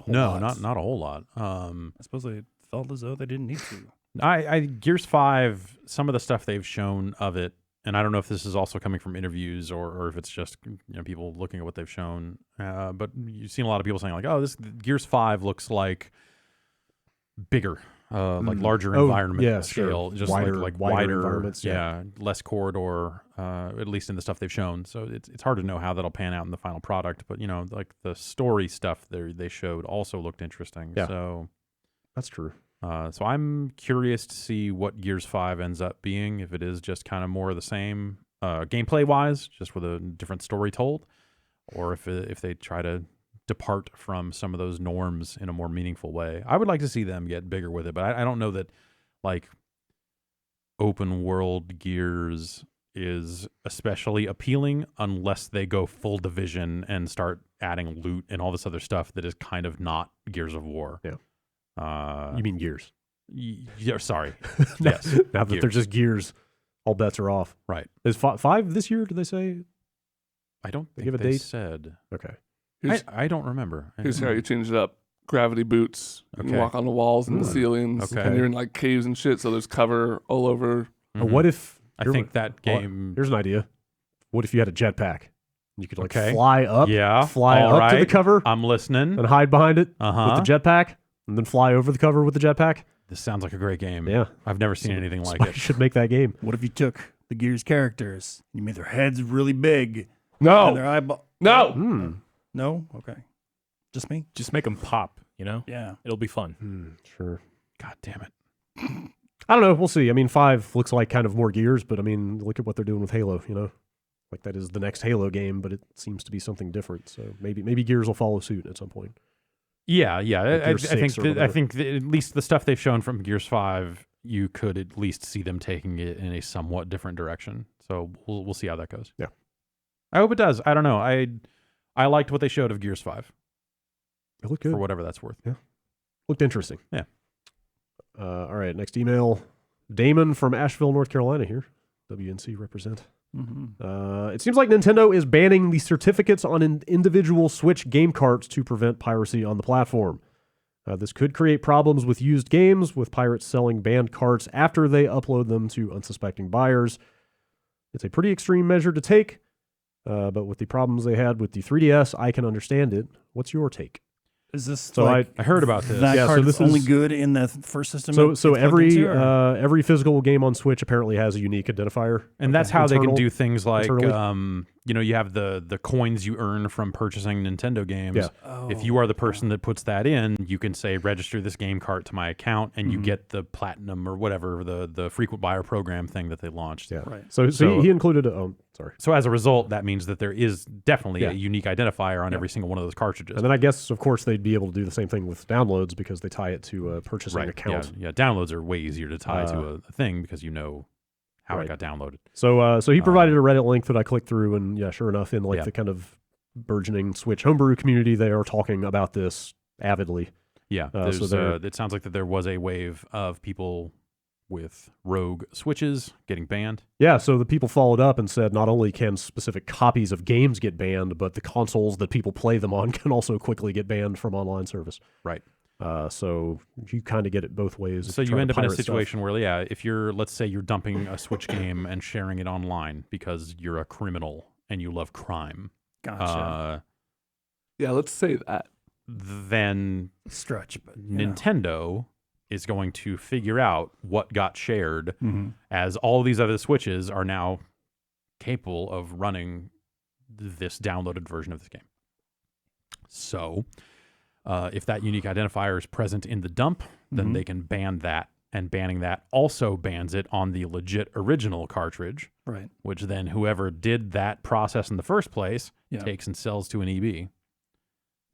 No, not a whole lot. I suppose they felt as though they didn't need to. I Gears 5, some of the stuff they've shown of it, and I don't know if this is also coming from interviews or if it's just people looking at what they've shown. But you've seen a lot of people saying like, "Oh, this Gears 5 looks like bigger, like larger environment scale, just wider environments, less corridor. At least in the stuff they've shown. So it's hard to know how that'll pan out in the final product. But like the story stuff they showed also looked interesting. Yeah. So that's true. So I'm curious to see what Gears 5 ends up being, if it is just kind of more of the same gameplay-wise, just with a different story told, or if they try to depart from some of those norms in a more meaningful way. I would like to see them get bigger with it, but I don't know that like open world Gears is especially appealing unless they go full Division and start adding loot and all this other stuff that is kind of not Gears of War. Yeah. You mean Gears? Yeah, sorry. Yes. Now that they're just Gears, all bets are off. Right. Is 5 this year, did they say? I don't think give a they date? said. Okay. I don't remember. Here's how you change it up. Gravity boots. You can walk on the walls and the ceilings. Okay. And you're in like caves and shit, so there's cover all over. What if... I think that game... Here's an idea. What if you had a jetpack? You could like Okay. fly up, Yeah. fly All up to the right. cover, I'm listening. and hide behind it with Uh-huh. the jetpack, and then fly over the cover with the jetpack. This sounds like a great game. Yeah. I've never seen anything like Somebody it. should make that game. What if you took the Gears characters and you made their heads really big and No. their eyeball? No. No? Okay. Just me? Just make them pop, Yeah. It'll be fun. Sure. God damn it. I don't know. We'll see. I mean, 5 looks like kind of more Gears, but I mean, look at what they're doing with Halo, Like that is the next Halo game, but it seems to be something different. So maybe Gears will follow suit at some point. Yeah. Like I Gears 6 or think whatever. at least the stuff they've shown from Gears 5, you could at least see them taking it in a somewhat different direction. So we'll see how that goes. Yeah. I hope it does. I don't know. I liked what they showed of Gears 5 It looked good. for whatever that's worth. Looked interesting. Yeah. All right. Next email. Damon from Asheville, North Carolina here. WNC represent. It seems like Nintendo is banning the certificates on individual Switch game carts to prevent piracy on the platform. This could create problems with used games, with pirates selling banned carts after they upload them to unsuspecting buyers. It's a pretty extreme measure to take, but with the problems they had with the 3DS, I can understand it. What's your take? Is this So like I heard about this. that Yeah, so card this is only is- good in the first system? So it's plugged every into, or- every physical game on Switch apparently has a unique identifier, And that's how they can internal- do things like, internally. you have the coins you earn from purchasing Nintendo games. Yeah. If you are the person that puts that in, you can say, register this game cart to my account, and you get the platinum or whatever, the frequent buyer program thing that they launched. Yeah. Right. So So- he included sorry. So as a result, that means that there is definitely Yeah. a unique identifier on every single one of those cartridges. And then I guess, of course, they'd be able to do the same thing with downloads because they tie it to a purchasing right. account. Yeah. Downloads are way easier to tie to a thing because you know how Right. it got downloaded. So he provided a Reddit link that I clicked through, and yeah, sure enough, in like Yeah. the kind of burgeoning Switch homebrew community, they are talking about this avidly. Yeah. so they're- it sounds like that there was a wave of people with rogue Switches getting banned. Yeah, so the people followed up and said not only can specific copies of games get banned, but the consoles that people play them on can also quickly get banned from online service. Right. So you kind of get it both ways. if So you're you trying end to up in a pirate stuff. situation where, if let's say you're dumping a Switch game and sharing it online because you're a criminal and you love crime, Gotcha. Yeah, let's say that. then Stretch, but Nintendo is going to figure out what got shared, Mm-hmm. as all these other Switches are now capable of running this downloaded version of this game. So if that unique identifier is present in the dump, then they can ban that and banning that also bans it on the legit original cartridge, Right. which then whoever did that process in the first place takes and sells to an EB.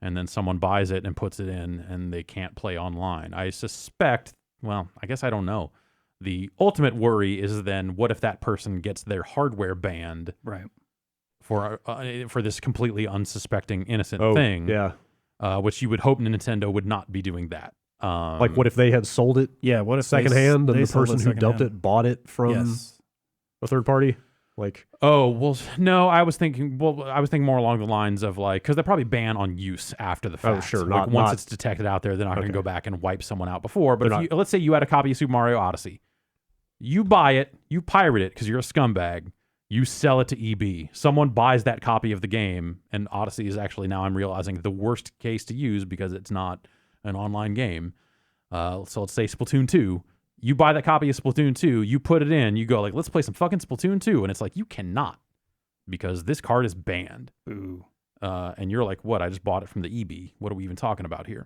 And then someone buys it and puts it in, and they can't play online. I suspect, well, I guess I don't know. The ultimate worry is then what if that person gets their hardware banned for this completely unsuspecting, innocent thing? Yeah. Which you would hope Nintendo would not be doing that. Like, what if they had sold it what if secondhand and the person who dumped it bought it from a third party? Like, oh, well, no, I was thinking more along the lines of like, because they probably ban on use after the fact. Oh, sure. Like once it's detected out there, they're not going to go back and wipe someone out before. But if let's say you had a copy of Super Mario Odyssey, you buy it, you pirate it because you're a scumbag, you sell it to EB. Someone buys that copy of the game, and Odyssey is actually, now I'm realizing, the worst case to use because it's not an online game. So let's say Splatoon 2. You buy that copy of Splatoon 2, you put it in, you go like, let's play some fucking Splatoon 2. And it's like, you cannot because this card is banned. Ooh. And you're like, what? I just bought it from the EB. What are we even talking about here?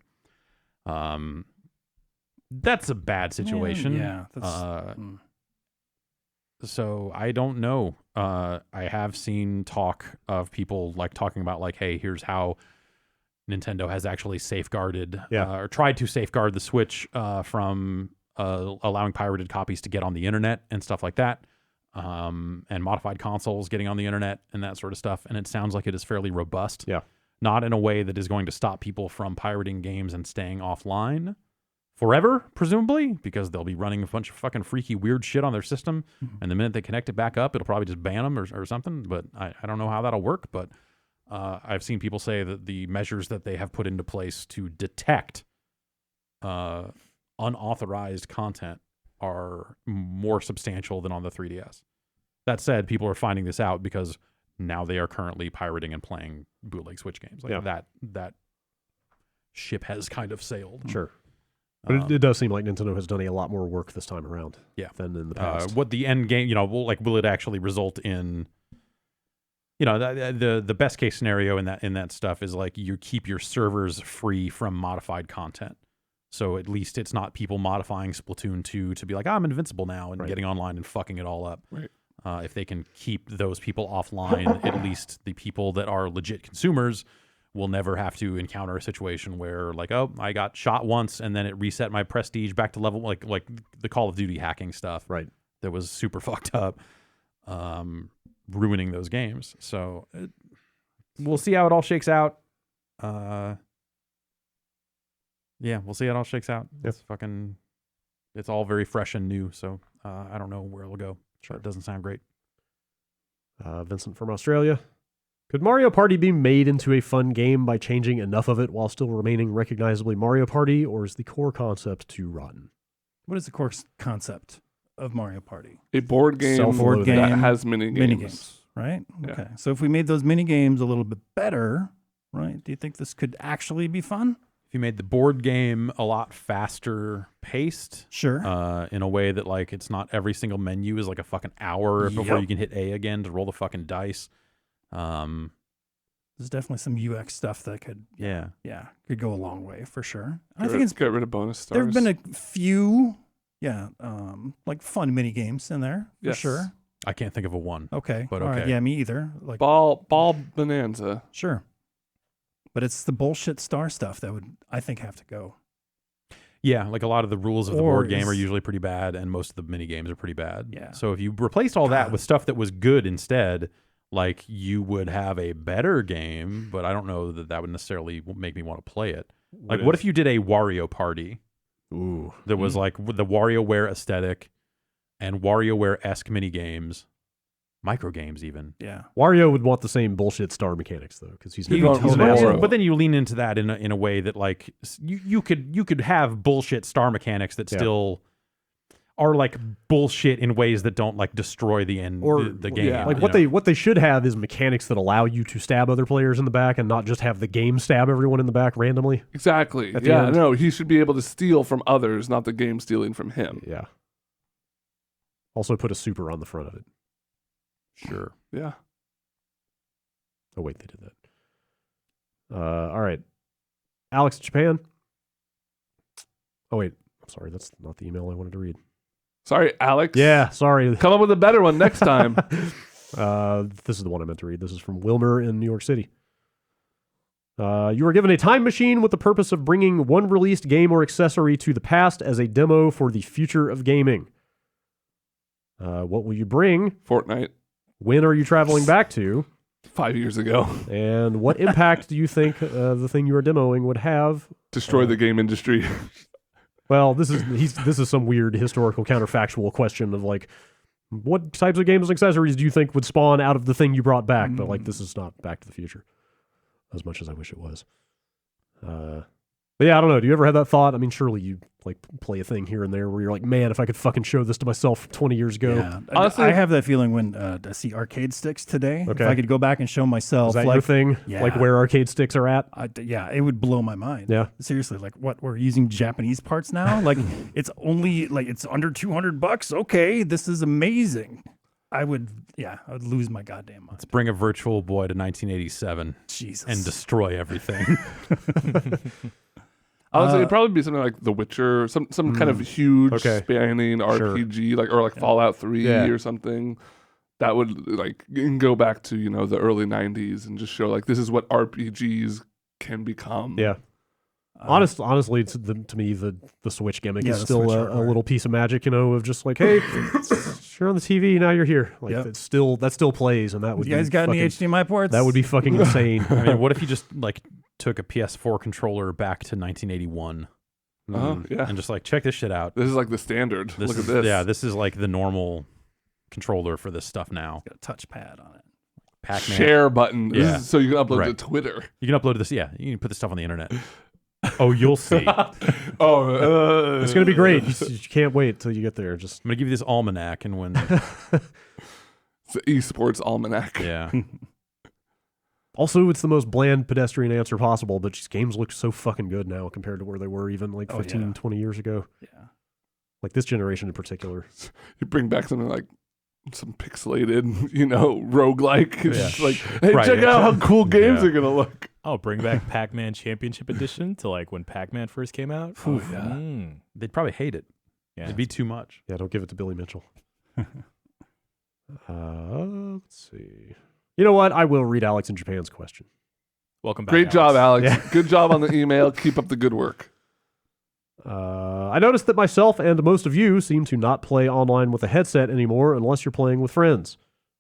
That's a bad situation. Yeah. So I don't know. I have seen talk of people like talking about like, hey, here's how Nintendo has actually safeguarded or tried to safeguard the Switch from allowing pirated copies to get on the internet and stuff like that, and modified consoles getting on the internet and that sort of stuff. And it sounds like it is fairly robust. Yeah. Not in a way that is going to stop people from pirating games and staying offline forever, presumably, because they'll be running a bunch of fucking freaky weird shit on their system. And the minute they connect it back up, it'll probably just ban them or something. But I don't know how that'll work. But I've seen people say that the measures that they have put into place to detect unauthorized content are more substantial than on the 3DS. That said, people are finding this out because now they are currently pirating and playing bootleg Switch games. Like that ship has kind of sailed. Sure. But it does seem like Nintendo has done a lot more work this time around than in the past. What the end game, will it actually result in, the best case scenario in that stuff is like you keep your servers free from modified content. So at least it's not people modifying Splatoon 2 to be like, I'm invincible now and getting online and fucking it all up. Right. If they can keep those people offline, at least the people that are legit consumers will never have to encounter a situation where like, oh, I got shot once and then it reset my prestige back to level, like the Call of Duty hacking stuff. Right. That was super fucked up, ruining those games. So we'll see how it all shakes out. Yeah, we'll see how it all shakes out. It's all very fresh and new. So I don't know where it'll go. Sure. It doesn't sound great. Vincent from Australia. Could Mario Party be made into a fun game by changing enough of it while still remaining recognizably Mario Party, or is the core concept too rotten? What is the core concept of Mario Party? A board game that has mini games. Right? Yeah. Okay. So if we made those mini games a little bit better, right, do you think this could actually be fun? If you made the board game a lot faster paced, sure, in a way that like it's not every single menu is like a fucking hour before you can hit A again to roll the fucking dice. There's definitely some UX stuff that could could go a long way for sure. I think it's get rid of bonus stars. There have been a few like fun mini games in there for sure. I can't think of a one. Okay, but all okay, right. Yeah, me either. Like ball bonanza. Sure. But it's the bullshit star stuff that would, I think, have to go. Yeah, like a lot of the rules of the board game are usually pretty bad, and most of the mini games are pretty bad. Yeah. So if you replaced all that with stuff that was good instead, like you would have a better game, but I don't know that would necessarily make me want to play it. What if you did a Wario Party? Ooh. That was like the WarioWare aesthetic and WarioWare-esque mini games. Micro games, even. Yeah. Wario would want the same bullshit star mechanics though, because he's an asshole. But then you lean into that in a way that like you could have bullshit star mechanics that still are like bullshit in ways that don't like destroy the end the game. Yeah. Like what they should have is mechanics that allow you to stab other players in the back and not just have the game stab everyone in the back randomly. Exactly. Yeah. No, he should be able to steal from others, not the game stealing from him. Yeah. Also put a super on the front of it. Sure. Yeah. Oh, wait, they did that. All right. Alex, Japan. Oh, wait. I'm sorry, that's not the email I wanted to read. Sorry, Alex. Yeah, sorry. Come up with a better one next time. This is the one I meant to read. This is from Wilmer in New York City. You are given a time machine with the purpose of bringing one released game or accessory to the past as a demo for the future of gaming. What will you bring? Fortnite. When are you traveling back to? 5 years ago. And what impact do you think the thing you are demoing would have? Destroy the game industry. Well, this is some weird historical counterfactual question of like, what types of games and accessories do you think would spawn out of the thing you brought back? But like, this is not Back to the Future, as much as I wish it was. But yeah, I don't know. Do you ever have that thought? I mean, surely you like play a thing here and there where you're like, man, if I could fucking show this to myself 20 years ago. Yeah. Honestly, I have that feeling when I see arcade sticks today. Okay. If I could go back and show myself, Is that like, your thing? Yeah. Like where arcade sticks are at? Yeah, it would blow my mind. Yeah. Seriously, like what, we're using Japanese parts now? Like it's only like it's under $200. Okay, this is amazing. I would lose my goddamn mind. Let's bring a Virtual Boy to 1987 Jesus. and destroy everything. Honestly, it'd probably be something like The Witcher, some kind of huge spanning RPG, like Fallout 3 or something. That would like go back to the early 90s and just show like this is what RPGs can become. Yeah. Honestly, to me, the Switch gimmick is still a little piece of magic, of just like, hey, you're on the TV, now you're here. Like that still plays, and that would. You guys got any HDMI ports? That would be fucking insane. I mean, what if you just like took a PS4 controller back to 1981? And just like check this shit out. This is like the standard. Look at this. Yeah, this is like the normal controller for this stuff now. It's got a touchpad on it. Pac-Man. Share button. Yeah. This is so you can upload to Twitter. You can upload this. Yeah, you can put this stuff on the internet. Oh, you'll see. It's gonna be great. You can't wait till you get there. I'm gonna give you this almanac, and when it's the esports almanac. Yeah. Also, it's the most bland pedestrian answer possible, but just games look so fucking good now compared to where they were even like 15, 20 years ago. Yeah. Like this generation in particular. You bring back something like some pixelated, roguelike. It's just like, hey, check out how cool games are going to look. Oh, bring back Pac-Man Championship Edition to like when Pac-Man first came out. They'd probably hate it. Yeah. It'd be too much. Yeah, don't give it to Billy Mitchell. Let's see. You know what? I will read Alex in Japan's question. Welcome back. Great job, Alex. Yeah. Good job on the email. Keep up the good work. I noticed that myself and most of you seem to not play online with a headset anymore unless you're playing with friends.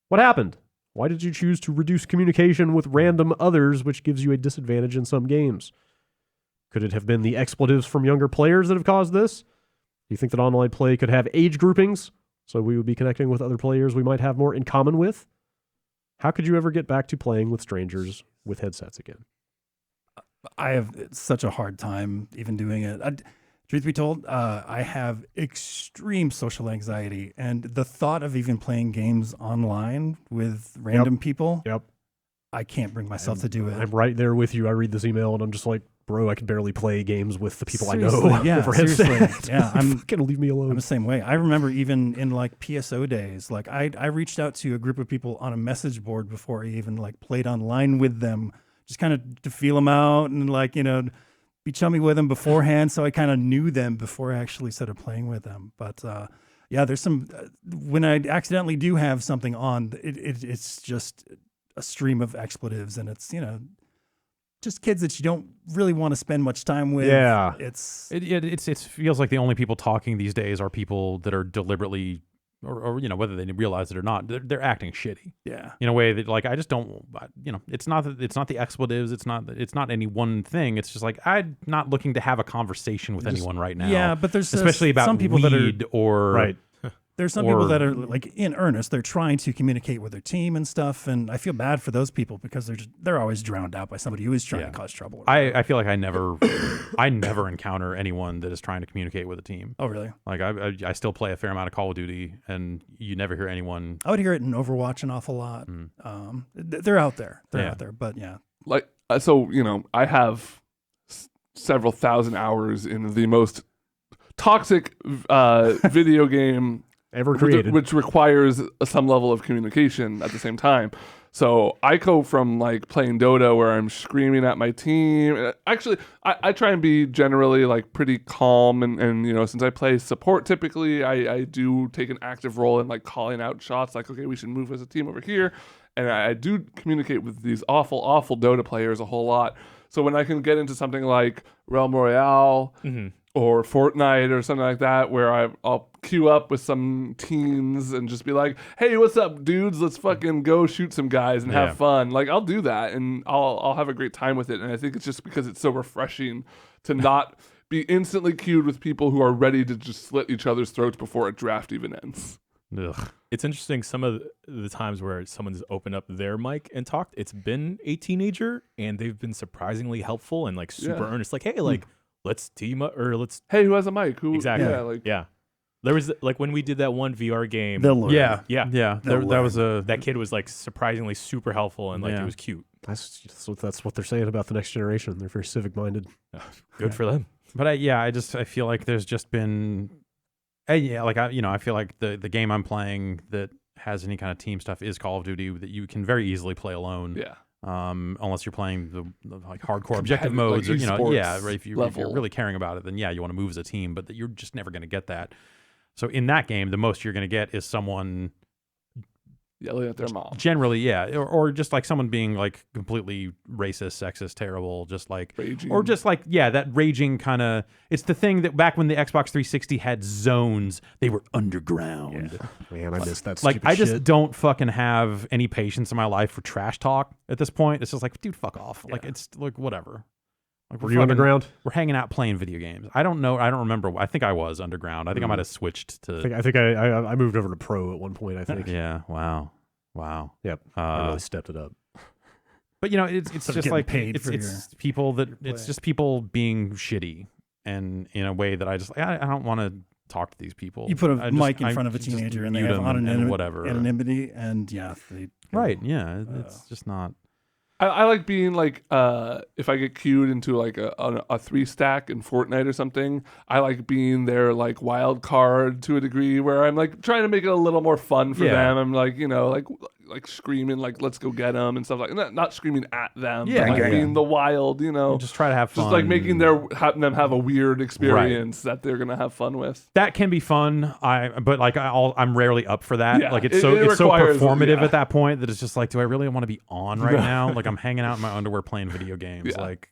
What happened? Why did you choose to reduce communication with random others, which gives you a disadvantage in some games? Could it have been the expletives from younger players that have caused this? Do you think that online play could have age groupings, so we would be connecting with other players we might have more in common with? How could you ever get back to playing with strangers with headsets again? I have such a hard time even doing it. Truth be told, I have extreme social anxiety, and the thought of even playing games online with random people, I can't bring myself to do it. I'm right there with you. I read this email, and I'm just like, bro, I can barely play games with the people Seriously, I know. Yeah, for seriously. headsets. Yeah, I'm gonna leave me alone. I'm the same way. I remember even in like PSO days, like I reached out to a group of people on a message board before I even like played online with them, just kind of to feel them out and like be chummy with them beforehand, so I kind of knew them before I actually started playing with them. But yeah, there's some when I accidentally do have something on, it's just a stream of expletives, and it's just kids that you don't really want to spend much time with. Yeah, it feels like the only people talking these days are people that are deliberately, or whether they realize it or not, they're acting shitty. Yeah, in a way that like I just don't. It's not the expletives. It's not any one thing. It's just like I'm not looking to have a conversation with anyone right now. Yeah, but there's especially about some people weed that are or right. There's some people that are like in earnest. They're trying to communicate with their team and stuff, and I feel bad for those people because they're always drowned out by somebody who is trying to cause trouble. I feel like I never encounter anyone that is trying to communicate with a team. Oh, really? Like I still play a fair amount of Call of Duty, and you never hear anyone. I would hear it in Overwatch an awful lot. They're out there. They're out there, but yeah. Like so, I have several thousand hours in the most toxic video game ever created, which requires some level of communication at the same time. So I go from like playing Dota where I'm screaming at my team. Actually, I try and be generally like pretty calm and you know, since I play support typically, I do take an active role in like calling out shots like, okay, we should move as a team over here. And I do communicate with these awful Dota players a whole lot. So when I can get into something like Realm Royale or Fortnite or something like that, where I'll queue up with some teams and just be like, hey, what's up, dudes? Let's fucking go shoot some guys and have fun. Like, I'll do that, and I'll have a great time with it. And I think it's just because it's so refreshing to not be instantly queued with people who are ready to just slit each other's throats before a draft even ends. Ugh. It's interesting some of the times where someone's opened up their mic and talked, it's been a teenager, and they've been surprisingly helpful and like super earnest. Like, hey, like, let's team up, or let's... Hey, who has a mic? Who? Exactly. Yeah. There was, like, when we did that one VR game... That was that kid was, like, surprisingly super helpful, and, like, it was cute. That's what they're saying about the next generation. They're very civic-minded. Good for them. But I feel like there's just been... I feel like the game I'm playing that has any kind of team stuff is Call of Duty, that you can very easily play alone. Yeah. Unless you're playing the like hardcore objective modes, like, or right, if you're really caring about it, then you want to move as a team, but you're just never going to get that. So in that game, the most you're going to get is someone yelling at their mom. Generally, or just like someone being like completely racist, sexist, terrible, just like raging. Or just like that raging kind of. It's the thing that back when the Xbox 360 had zones, they were underground. Yeah. Man, I missed that. Like I just don't fucking have any patience in my life for trash talk at this point. It's just like, dude, fuck off. Yeah. Like it's like whatever. Like, were you underground? We're hanging out playing video games. I don't know. I don't remember. I think I was underground. I think I might have switched to. I think I moved over to pro at one point. I think. Yeah. Wow. Yep. I really stepped it up. But it's just like it's people that it's just people being shitty, and in a way that I don't want to talk to these people. You put a mic in front of a teenager and they have anonymity, and right. Yeah. It's just not. I like being like, if I get queued into like a 3-stack in Fortnite or something, I like being their like wild card to a degree where I'm like trying to make it a little more fun for them. I'm like, like screaming, like, let's go get them and stuff like that. Not screaming at them, but like being the wild, Just try to have fun. Just like making them have a weird experience that they're going to have fun with. That can be fun. I'm rarely up for that. Like it's so performative at that point that it's just like, do I really want to be on right now? Like I'm hanging out in my underwear playing video games. Like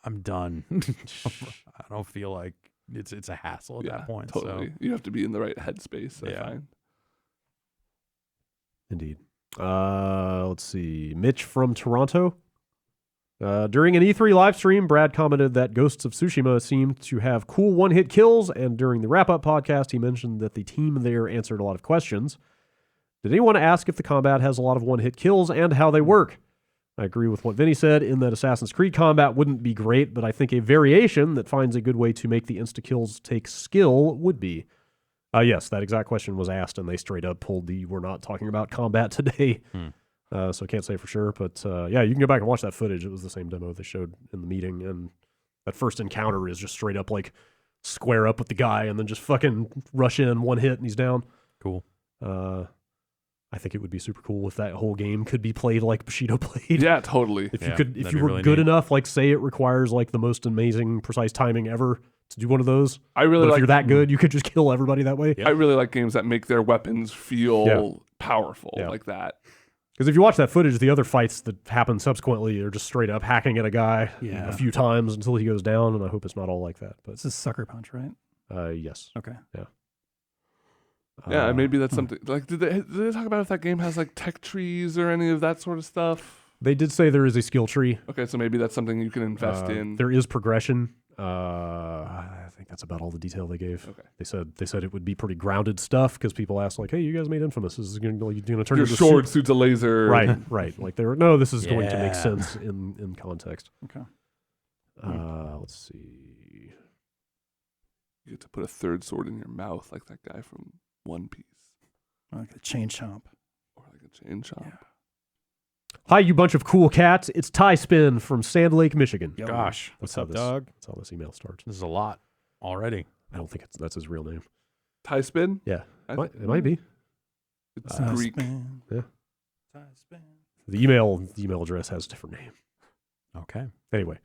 I'm done. I don't feel like it's a hassle at that point. Totally. So. You have to be in the right headspace, I find. Indeed. Let's see. Mitch from Toronto. During an E3 live stream, Brad commented that Ghosts of Tsushima seemed to have cool one-hit kills, and during the wrap-up podcast, he mentioned that the team there answered a lot of questions. Did anyone ask if the combat has a lot of one-hit kills and how they work? I agree with what Vinny said in that Assassin's Creed combat wouldn't be great, but I think a variation that finds a good way to make the insta-kills take skill would be. Yes, that exact question was asked, and they straight up pulled we're not talking about combat today. So I can't say for sure, but you can go back and watch that footage. It was the same demo they showed in the meeting, and that first encounter is just straight up like square up with the guy and then just fucking rush in, one hit, and he's down. Cool. I think it would be super cool if that whole game could be played like Bushido played. Yeah, totally. If you were really good enough, like say it requires like the most amazing precise timing ever to do one of those. But if you're that good, you could just kill everybody that way. I really like games that make their weapons feel powerful like that. Because if you watch that footage, the other fights that happen subsequently are just straight up hacking at a guy a few times until he goes down, and I hope it's not all like that. But this is Sucker Punch, right? Yes. Okay. Yeah. Yeah, and maybe that's something like did they talk about if that game has like tech trees or any of that sort of stuff? They did say there is a skill tree. Okay, so maybe that's something you can invest in. There is progression. I think that's about all the detail they gave. Okay. They said it would be pretty grounded stuff because people asked like, "Hey, you guys made Infamous. Is going to turn your into sword suits a laser?" Right. Like this is going to make sense in context. Okay. Let's see. You get to put a third sword in your mouth like that guy from One Piece. Like a chain chomp. Or like a chain chomp. Yeah. Hi, you bunch of cool cats. It's Ty Spin from Sand Lake, Michigan. Gosh, what's up, dog? That's how this email starts. This is a lot already. I don't think that's his real name. Tie spin? Yeah, it might be. It's Greek. Yeah. The email address has a different name. Okay. Anyway,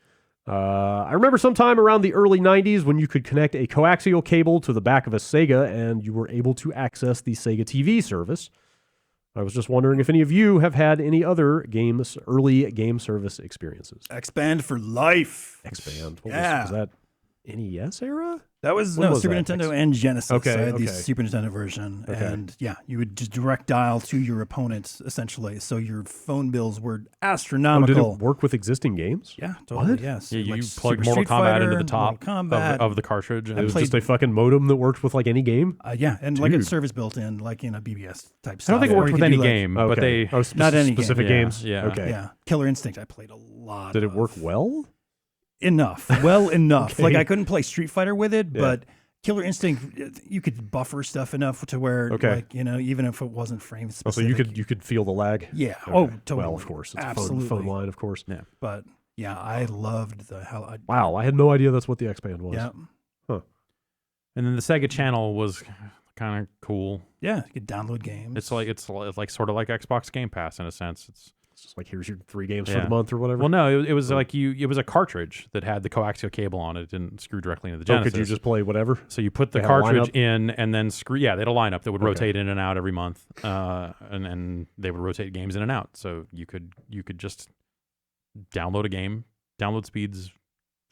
I remember sometime around the early 90s when you could connect a coaxial cable to the back of a Sega and you were able to access the Sega TV service. I was just wondering if any of you have had any other early game service experiences. Expand for life. Expand. Yeah. Was that NES era? That was When was Super that? Nintendo and Genesis. Okay, I had the okay. Super Nintendo version. Okay. And yeah, you would just direct dial to your opponents, essentially. So your phone bills were Oh, astronomical. did it work with existing games? Yeah, totally. What? Yes. Yeah, you Like plug Super Mortal Street Kombat Fighter, into the top Mortal Kombat. of the cartridge. And It was played- just a fucking modem that worked with like any game? Yeah, and like a Dude. service built in, like in a BBS type I stuff. don't think it where worked you with could any do, like- game, but they... Not any specific game. games? Yeah. Okay. Yeah. Killer Instinct, I played a lot. Did it work of. well? Enough. Well enough. Okay. Like I couldn't play Street Fighter with it, Yeah. but Killer Instinct, you could buffer stuff enough to where, like, you know, even if it wasn't frame Oh, so specific. you could feel the lag? Yeah. Okay. Oh, totally. Well, of course. It's Absolutely. a phone line, of course. Yeah. But yeah, I loved the hell. Wow, I had no idea that's what the X-Band was. Yeah. And then the Sega Channel was kind of cool. Yeah. You could download games. It's like sort of like Xbox Game Pass in a sense. It's just like, here's your 3 games for Yeah. the month or whatever. Well, no, it was like it was a cartridge that had the coaxial cable on it. It didn't screw directly into the Oh, Genesis. could you just play whatever? So you put the They had a cartridge lineup? in and then screw. Yeah, they had a lineup that would Okay. rotate in and out every month, and they would rotate games in and out. So you could just download a game, download speeds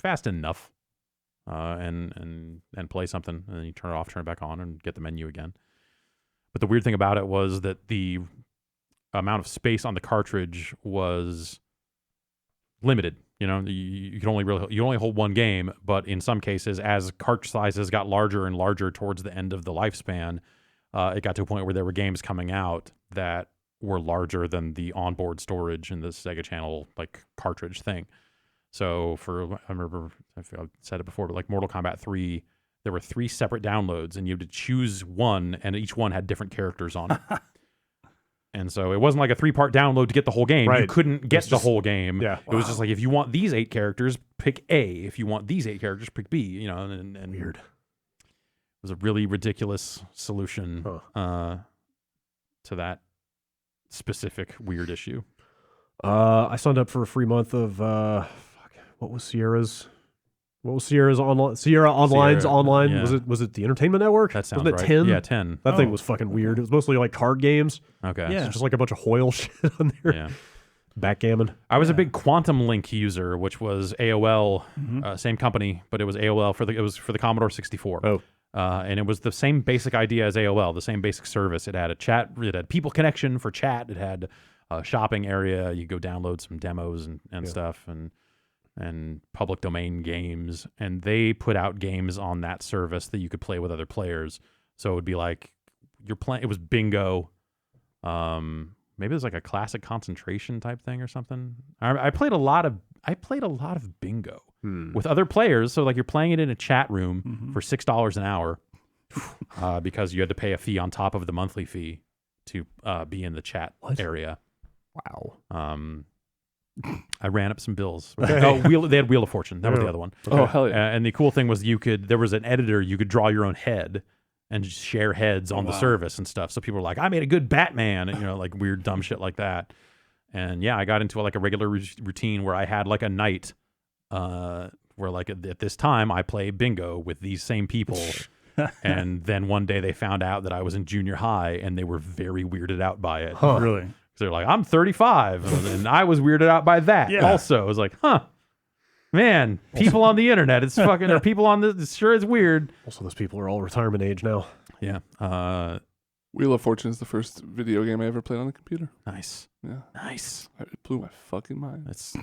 fast enough, and play something, and then you turn it off, turn it back on, and get the menu again. But the weird thing about it was that the amount of space on the cartridge was limited. You know, you can only hold one game, but in some cases, as cartridge sizes got larger and larger towards the end of the lifespan, it got to a point where there were games coming out that were larger than the onboard storage in the Sega Channel like cartridge thing. So I remember I've said it before, but like Mortal Kombat 3, there were 3 separate downloads, and you had to choose one, and each one had different characters on it. And so it wasn't like a 3-part download to get the whole game. Right. You couldn't get the whole game. Yeah. It was just like, if you want these 8 characters, pick A. If you want these 8 characters, pick B. You know, and Weird. It was a really ridiculous solution to that specific weird issue. I signed up for a free month of what was Sierra's online? Sierra Online's Sierra, online. yeah. Was it the Entertainment Network? That sounds Wasn't it right. 10? Yeah, 10. That thing was fucking weird. It was mostly like card games. Okay. Yeah. So just like a bunch of Hoyle shit on there. Yeah. Backgammon. I was a big Quantum Link user, which was AOL, same company, but it was AOL for the Commodore 64. Oh. And it was the same basic idea as AOL, the same basic service. It had a chat, it had people connection for chat. It had a shopping area. You go download some demos and stuff and public domain games. And they put out games on that service that you could play with other players. So it would be like you're playing. It was bingo. Maybe it was like a classic concentration type thing or something. I played a lot of bingo with other players. So like you're playing it in a chat room for $6 an hour because you had to pay a fee on top of the monthly fee to be in the chat area. Wow. I ran up some bills. They had Wheel of Fortune. That was the other one. Oh, hell yeah. And the cool thing was there was an editor. You could draw your own head and just share heads on the service and stuff. So people were like, I made a good Batman, and, you know, like weird dumb shit like that. And yeah, I got into like a regular routine where I had like a night where like at this time I play bingo with these same people. And then one day they found out that I was in junior high, and they were very weirded out by it. Really? They're like, I'm 35, and I was weirded out by that. Yeah. Also, I was like, man, people on the internet, it's fucking, or people on this, it sure is weird. Also, those people are all retirement age now. Yeah. Wheel of Fortune is the first video game I ever played on a computer. Nice. Yeah. Nice. It blew my fucking mind. It's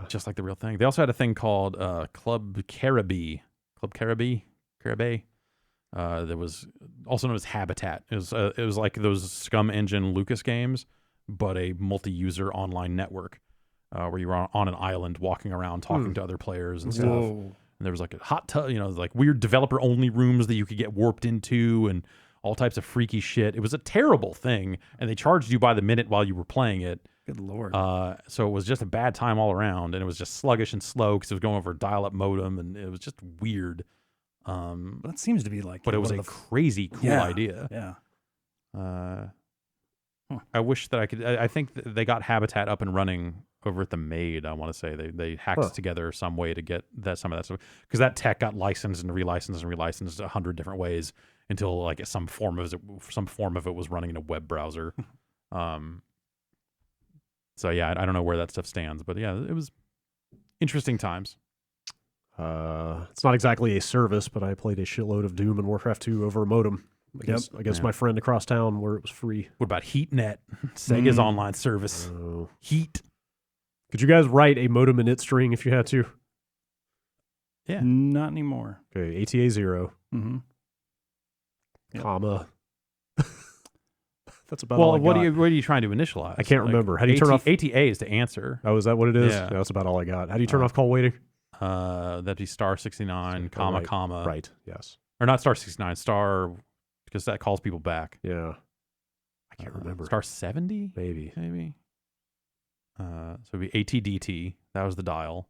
just like the real thing. They also had a thing called Club Caribbean. That was also known as Habitat. It was like those Scum Engine Lucas games, but a multi-user online network where you were on an island walking around talking to other players and stuff. And there was like a hot tub, you know, like weird developer-only rooms that you could get warped into and all types of freaky shit. It was a terrible thing, and they charged you by the minute while you were playing it. Good Lord. So it was just a bad time all around, and it was just sluggish and slow because it was going over a dial-up modem, and it was just weird. That seems to be like. But it was a crazy cool idea. Yeah. I wish that I could. I think they got Habitat up and running over at the Maid. I want to say they hacked together some way to get some of that stuff, because that tech got licensed and relicensed 100 different ways until like some form of it was running in a web browser. So yeah, I don't know where that stuff stands, but yeah, it was interesting times. It's not exactly a service, but I played a shitload of Doom and Warcraft 2 over a modem against my friend across town where it was free. What about HeatNet? Sega's online service. Heat. Could you guys write a modem init string if you had to? Yeah. Not anymore. Okay, ATA 0. Mm-hmm. Comma. That's about all I got. What are you trying to initialize? I can't remember. How do you turn off? ATA is to answer. Oh, is that what it is? Yeah. That's about all I got. How do you turn off call waiting? That'd be *69, comma. Right, yes. Or not *69, because that calls people back. Yeah. I can't remember. *70? Maybe. So it'd be ATDT. That was the dial.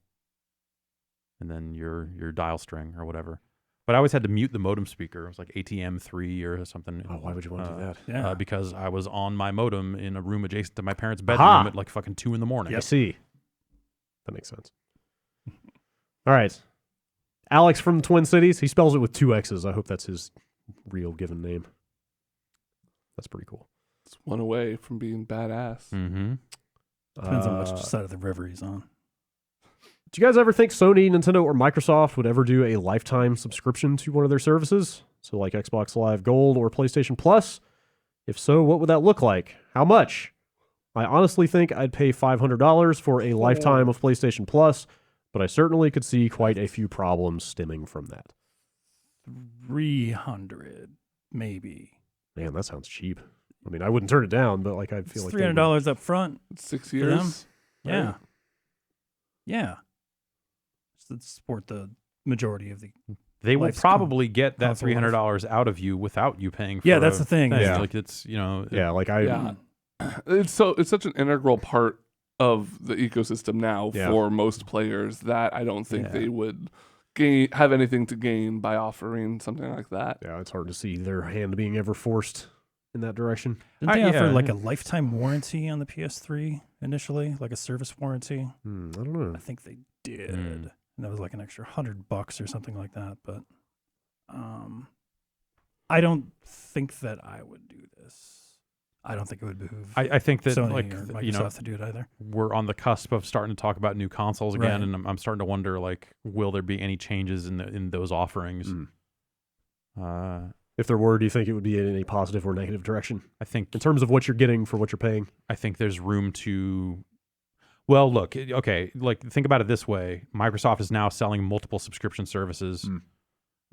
And then your dial string or whatever. But I always had to mute the modem speaker. It was like ATM3 or something. Oh, why would you want to do that? Yeah. Because I was on my modem in a room adjacent to my parents' bedroom at like fucking 2 a.m. I see. That makes sense. All right. Alex from the Twin Cities. He spells it with 2 X's. I hope that's his real given name. That's pretty cool. It's one away from being badass. Mm-hmm. Depends on which side of the river he's on. Do you guys ever think Sony, Nintendo, or Microsoft would ever do a lifetime subscription to one of their services? So like Xbox Live Gold or PlayStation Plus? If so, what would that look like? How much? I honestly think I'd pay $500 for a lifetime of PlayStation Plus, but I certainly could see quite a few problems stemming from that. 300, maybe. Man, that sounds cheap. I mean, I wouldn't turn it down, but like I'd feel like $300 up front. 6 years. Yeah. Right. Yeah. To support the majority of the. They will probably get that $300 out of you without you paying for it. Yeah, that's the thing. Yeah. Like it's, It's such an integral part of the ecosystem now for most players that I don't think they would have anything to gain by offering something like that. Yeah, it's hard to see their hand being ever forced in that direction. Didn't they offer like a lifetime warranty on the PS3 initially, like a service warranty? I don't know. I think they did. And that was like an extra $100 or something like that. But I don't think that I would do this. I don't think it would behoove. I think that Sony like or Microsoft to do it either. We're on the cusp of starting to talk about new consoles again, and I'm starting to wonder like, will there be any changes in those offerings? If there were, do you think it would be in a positive or negative direction? I think in terms of what you're getting for what you're paying. I think there's room to. Well, look, okay, like think about it this way. Microsoft is now selling multiple subscription services.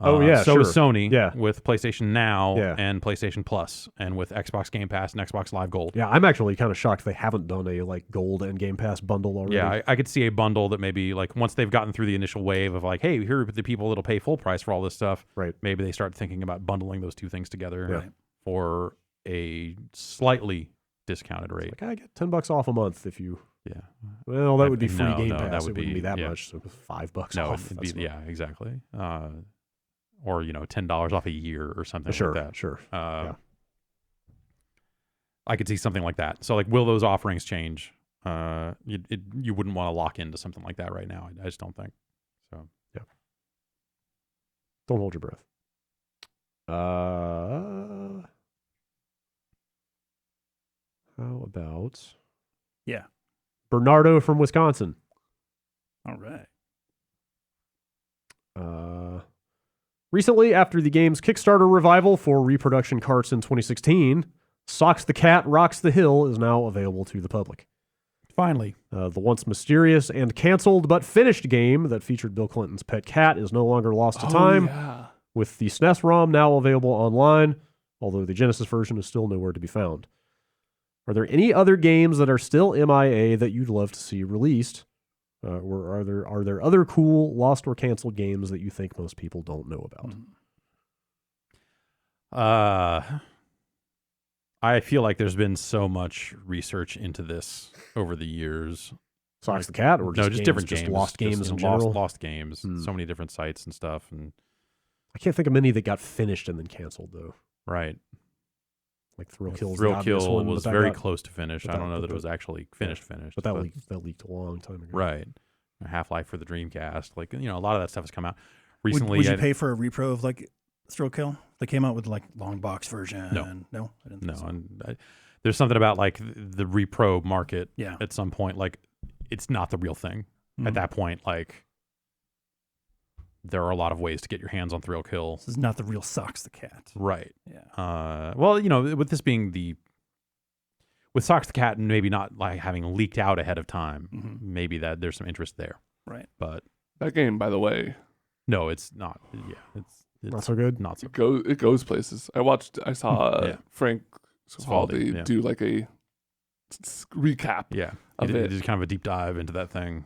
So is Sony with PlayStation Now and PlayStation Plus, and with Xbox Game Pass and Xbox Live Gold. Yeah, I'm actually kind of shocked they haven't done a like Gold and Game Pass bundle already. Yeah, I could see a bundle that maybe like once they've gotten through the initial wave of like, hey, here are the people that'll pay full price for all this stuff. Right. Maybe they start thinking about bundling those two things together for a slightly discounted rate. It's like I get $10 off a month if you. Yeah. Well, that would be free Game Pass. That wouldn't be that much. So $5 off. It'd be, exactly. Or $10 off a year or something like that. Sure. I could see something like that. So like, will those offerings change? You wouldn't want to lock into something like that right now. I just don't think. So yeah. Don't hold your breath. How about Bernardo from Wisconsin? All right. Recently, after the game's Kickstarter revival for reproduction carts in 2016, Socks the Cat Rocks the Hill is now available to the public. Finally. The once mysterious and canceled but finished game that featured Bill Clinton's pet cat is no longer lost to time, with the SNES ROM now available online, although the Genesis version is still nowhere to be found. Are there any other games that are still MIA that you'd love to see released? Or are there other cool lost or canceled games that you think most people don't know about? I feel like there's been so much research into this over the years. Socks the Cat, or just different games, just lost games in general? Lost games. So many different sites and stuff, and I can't think of many that got finished and then canceled though. Right. Like Thrill Kill. Thrill Kill was very close to finish. I don't know that it was actually finished. But that leaked a long time ago. Right. Half-Life for the Dreamcast. Like, a lot of that stuff has come out recently. Would you pay for a repro of like Thrill Kill? They came out with like long box version. No. No, I didn't think so. And there's something about like the repro market Yeah. at some point. Like, it's not the real thing. At that point, like, there are a lot of ways to get your hands on Thrill Kill. This is not the real Socks the Cat. Right. Yeah. Well, with this being with Socks the Cat and maybe not like having leaked out ahead of time, maybe that there's some interest there. Right. But That game, by the way, no, it's not. Yeah, it's Not so good. Not so. it goes places. I saw Frank Svaldi do like a recap. Yeah, of it it. is kind of a deep dive into that thing.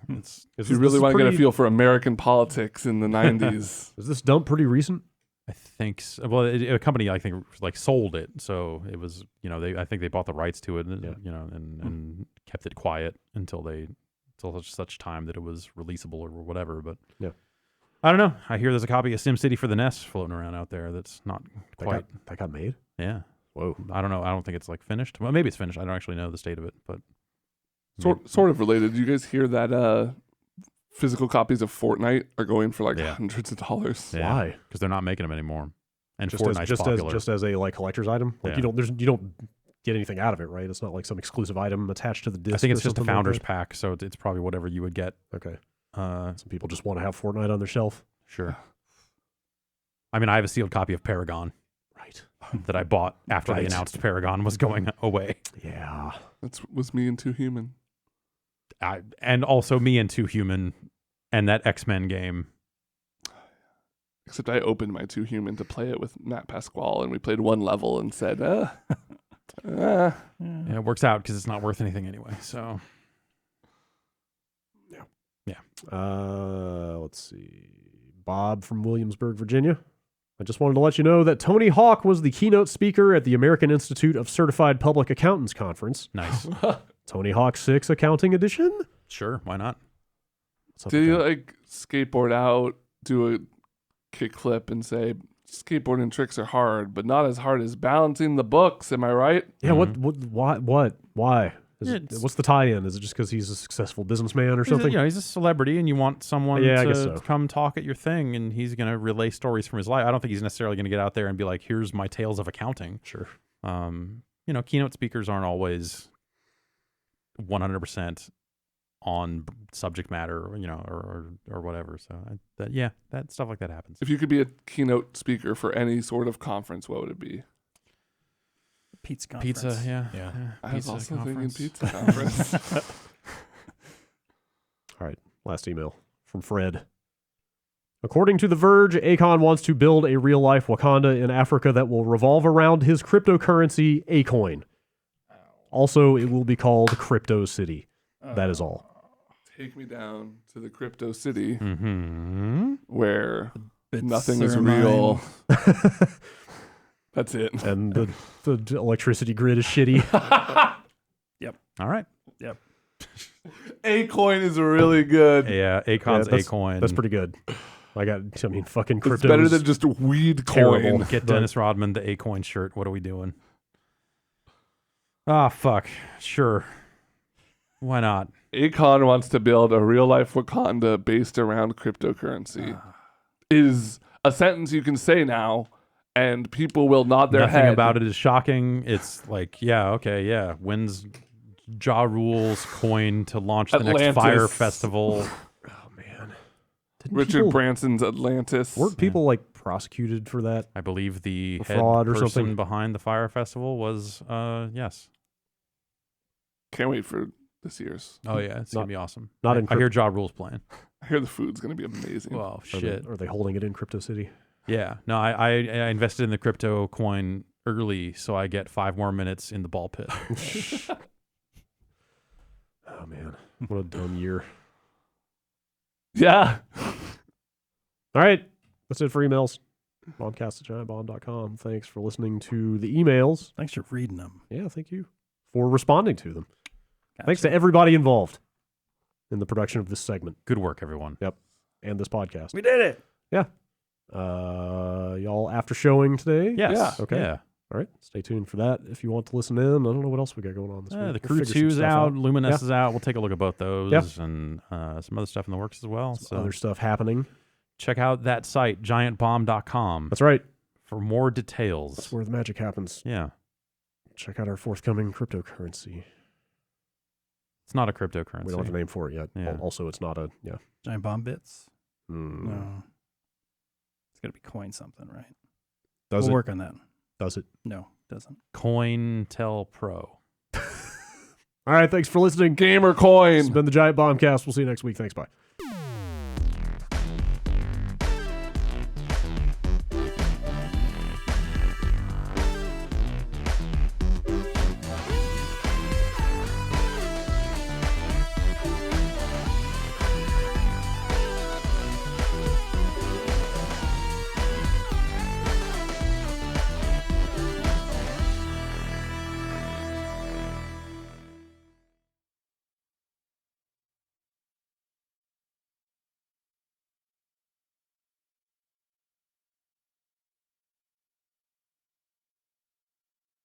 If you really want to get a feel for American politics in the 90s. Is this dump pretty recent? I think so. Well, a company I think like sold it, so it was I think they bought the rights to it, and and kept it quiet until such time that it was releasable or whatever. But yeah, I don't know. I hear there's a copy of SimCity for the NES floating around out there that's not quite. That got made. Yeah. Whoa. I don't know. I don't think it's like finished. Well, maybe it's finished. I don't actually know the state of it, but Sort of related. Do you guys hear that physical copies of Fortnite are going for like hundreds of dollars? Yeah, why? Because they're not making them anymore. And just Fortnite's popular. just as a like collector's item. Like you don't get anything out of it, right? It's not like some exclusive item attached to the disc. I think it's just a founder's like pack, so it's probably whatever you would get. Okay. Some people just want to have Fortnite on their shelf. Sure. I mean, I have a sealed copy of Paragon. Right. That I bought after they announced Paragon was going away. Yeah. That was me and Two Human. And also me and Two Human and that X-Men game. Except I opened my Two Human to play it with Matt Pasquale, and we played one level and said, Yeah, it works out because it's not worth anything anyway. So, yeah. Let's see. Bob from Williamsburg, Virginia. I just wanted to let you know that Tony Hawk was the keynote speaker at the American Institute of Certified Public Accountants Conference. Nice. Tony Hawk 6 Accounting Edition? Sure, why not? Did you like skateboard out, do a kickflip, and say, skateboarding tricks are hard, but not as hard as balancing the books? Am I right? Yeah. Why? What's the tie-in? Is it just because he's a successful businessman or something? He's a celebrity, and you want someone to come talk at your thing, and he's going to relay stories from his life. I don't think he's necessarily going to get out there and be like, "Here's my tales of accounting." Sure. Keynote speakers aren't always 100% on subject matter, or whatever. So that stuff like that happens. If you could be a keynote speaker for any sort of conference, what would it be? Pizza conference. Pizza, yeah. I was also thinking conference. pizza conference. All right, last email from Fred. According to The Verge, Akon wants to build a real-life Wakanda in Africa that will revolve around his cryptocurrency, Acoin. Also, it will be called Crypto City. That is all. Take me down to the Crypto City, where Bits nothing is are real. That's it. And the electricity grid is shitty. Yep. All right. Yep. Acoin is really good. Yeah, Akon's Acoin. That's pretty good. Fucking crypto. It's better than just weed terrible. coin. Get Dennis Rodman the Acoin shirt. What are we doing? Ah, fuck. Sure. Why not? Akon wants to build a real-life Wakanda based around cryptocurrency. Is a sentence you can say now, and people will nod their Nothing head. about it is shocking. It's like, when's Ja Rule's coin to launch the next Atlantis. Fire Festival? Oh, man. Richard Branson's Atlantis. Weren't people prosecuted for that? I believe the head fraud or person something? behind the Fire Festival was, yes. Can't wait for this year's. Oh, yeah. It's going to be awesome. Not in I hear Ja Rule's playing. I hear the food's going to be amazing. Well, shit. Are they holding it in Crypto City? Yeah. No, I invested in the crypto coin early, so I get 5 more minutes in the ball pit. Oh, man. What a dumb year. Yeah. All right. That's it for emails. Bombcast@giantbomb.com. Thanks for listening to the emails. Thanks for reading them. Yeah, thank you for responding to them. Gotcha. Thanks to everybody involved in the production of this segment Good work, everyone. and this podcast. We did it. Yeah. Y'all after showing today? Yes. Yeah. Okay. Yeah. All right. Stay tuned for that if you want to listen in. I don't know what else we got going on this week. The We'll Crew figure some 2's stuff out. Lumines is out. We'll take a look at both those and some other stuff in the works as well. Some other stuff happening. Check out that site, giantbomb.com, That's right. for more details. That's where the magic happens. Yeah. Check out our forthcoming cryptocurrency. It's not a cryptocurrency. We don't have a name for it yet. Yeah. Also, it's not a Giant bomb bits. Hmm. No, it's got to be coin something, right? Does we'll it? work on that. Does it? No, it doesn't. CoinTel Pro. All right. Thanks for listening. Gamer coin. It's been the Giant Bombcast. We'll see you next week. Thanks. Bye.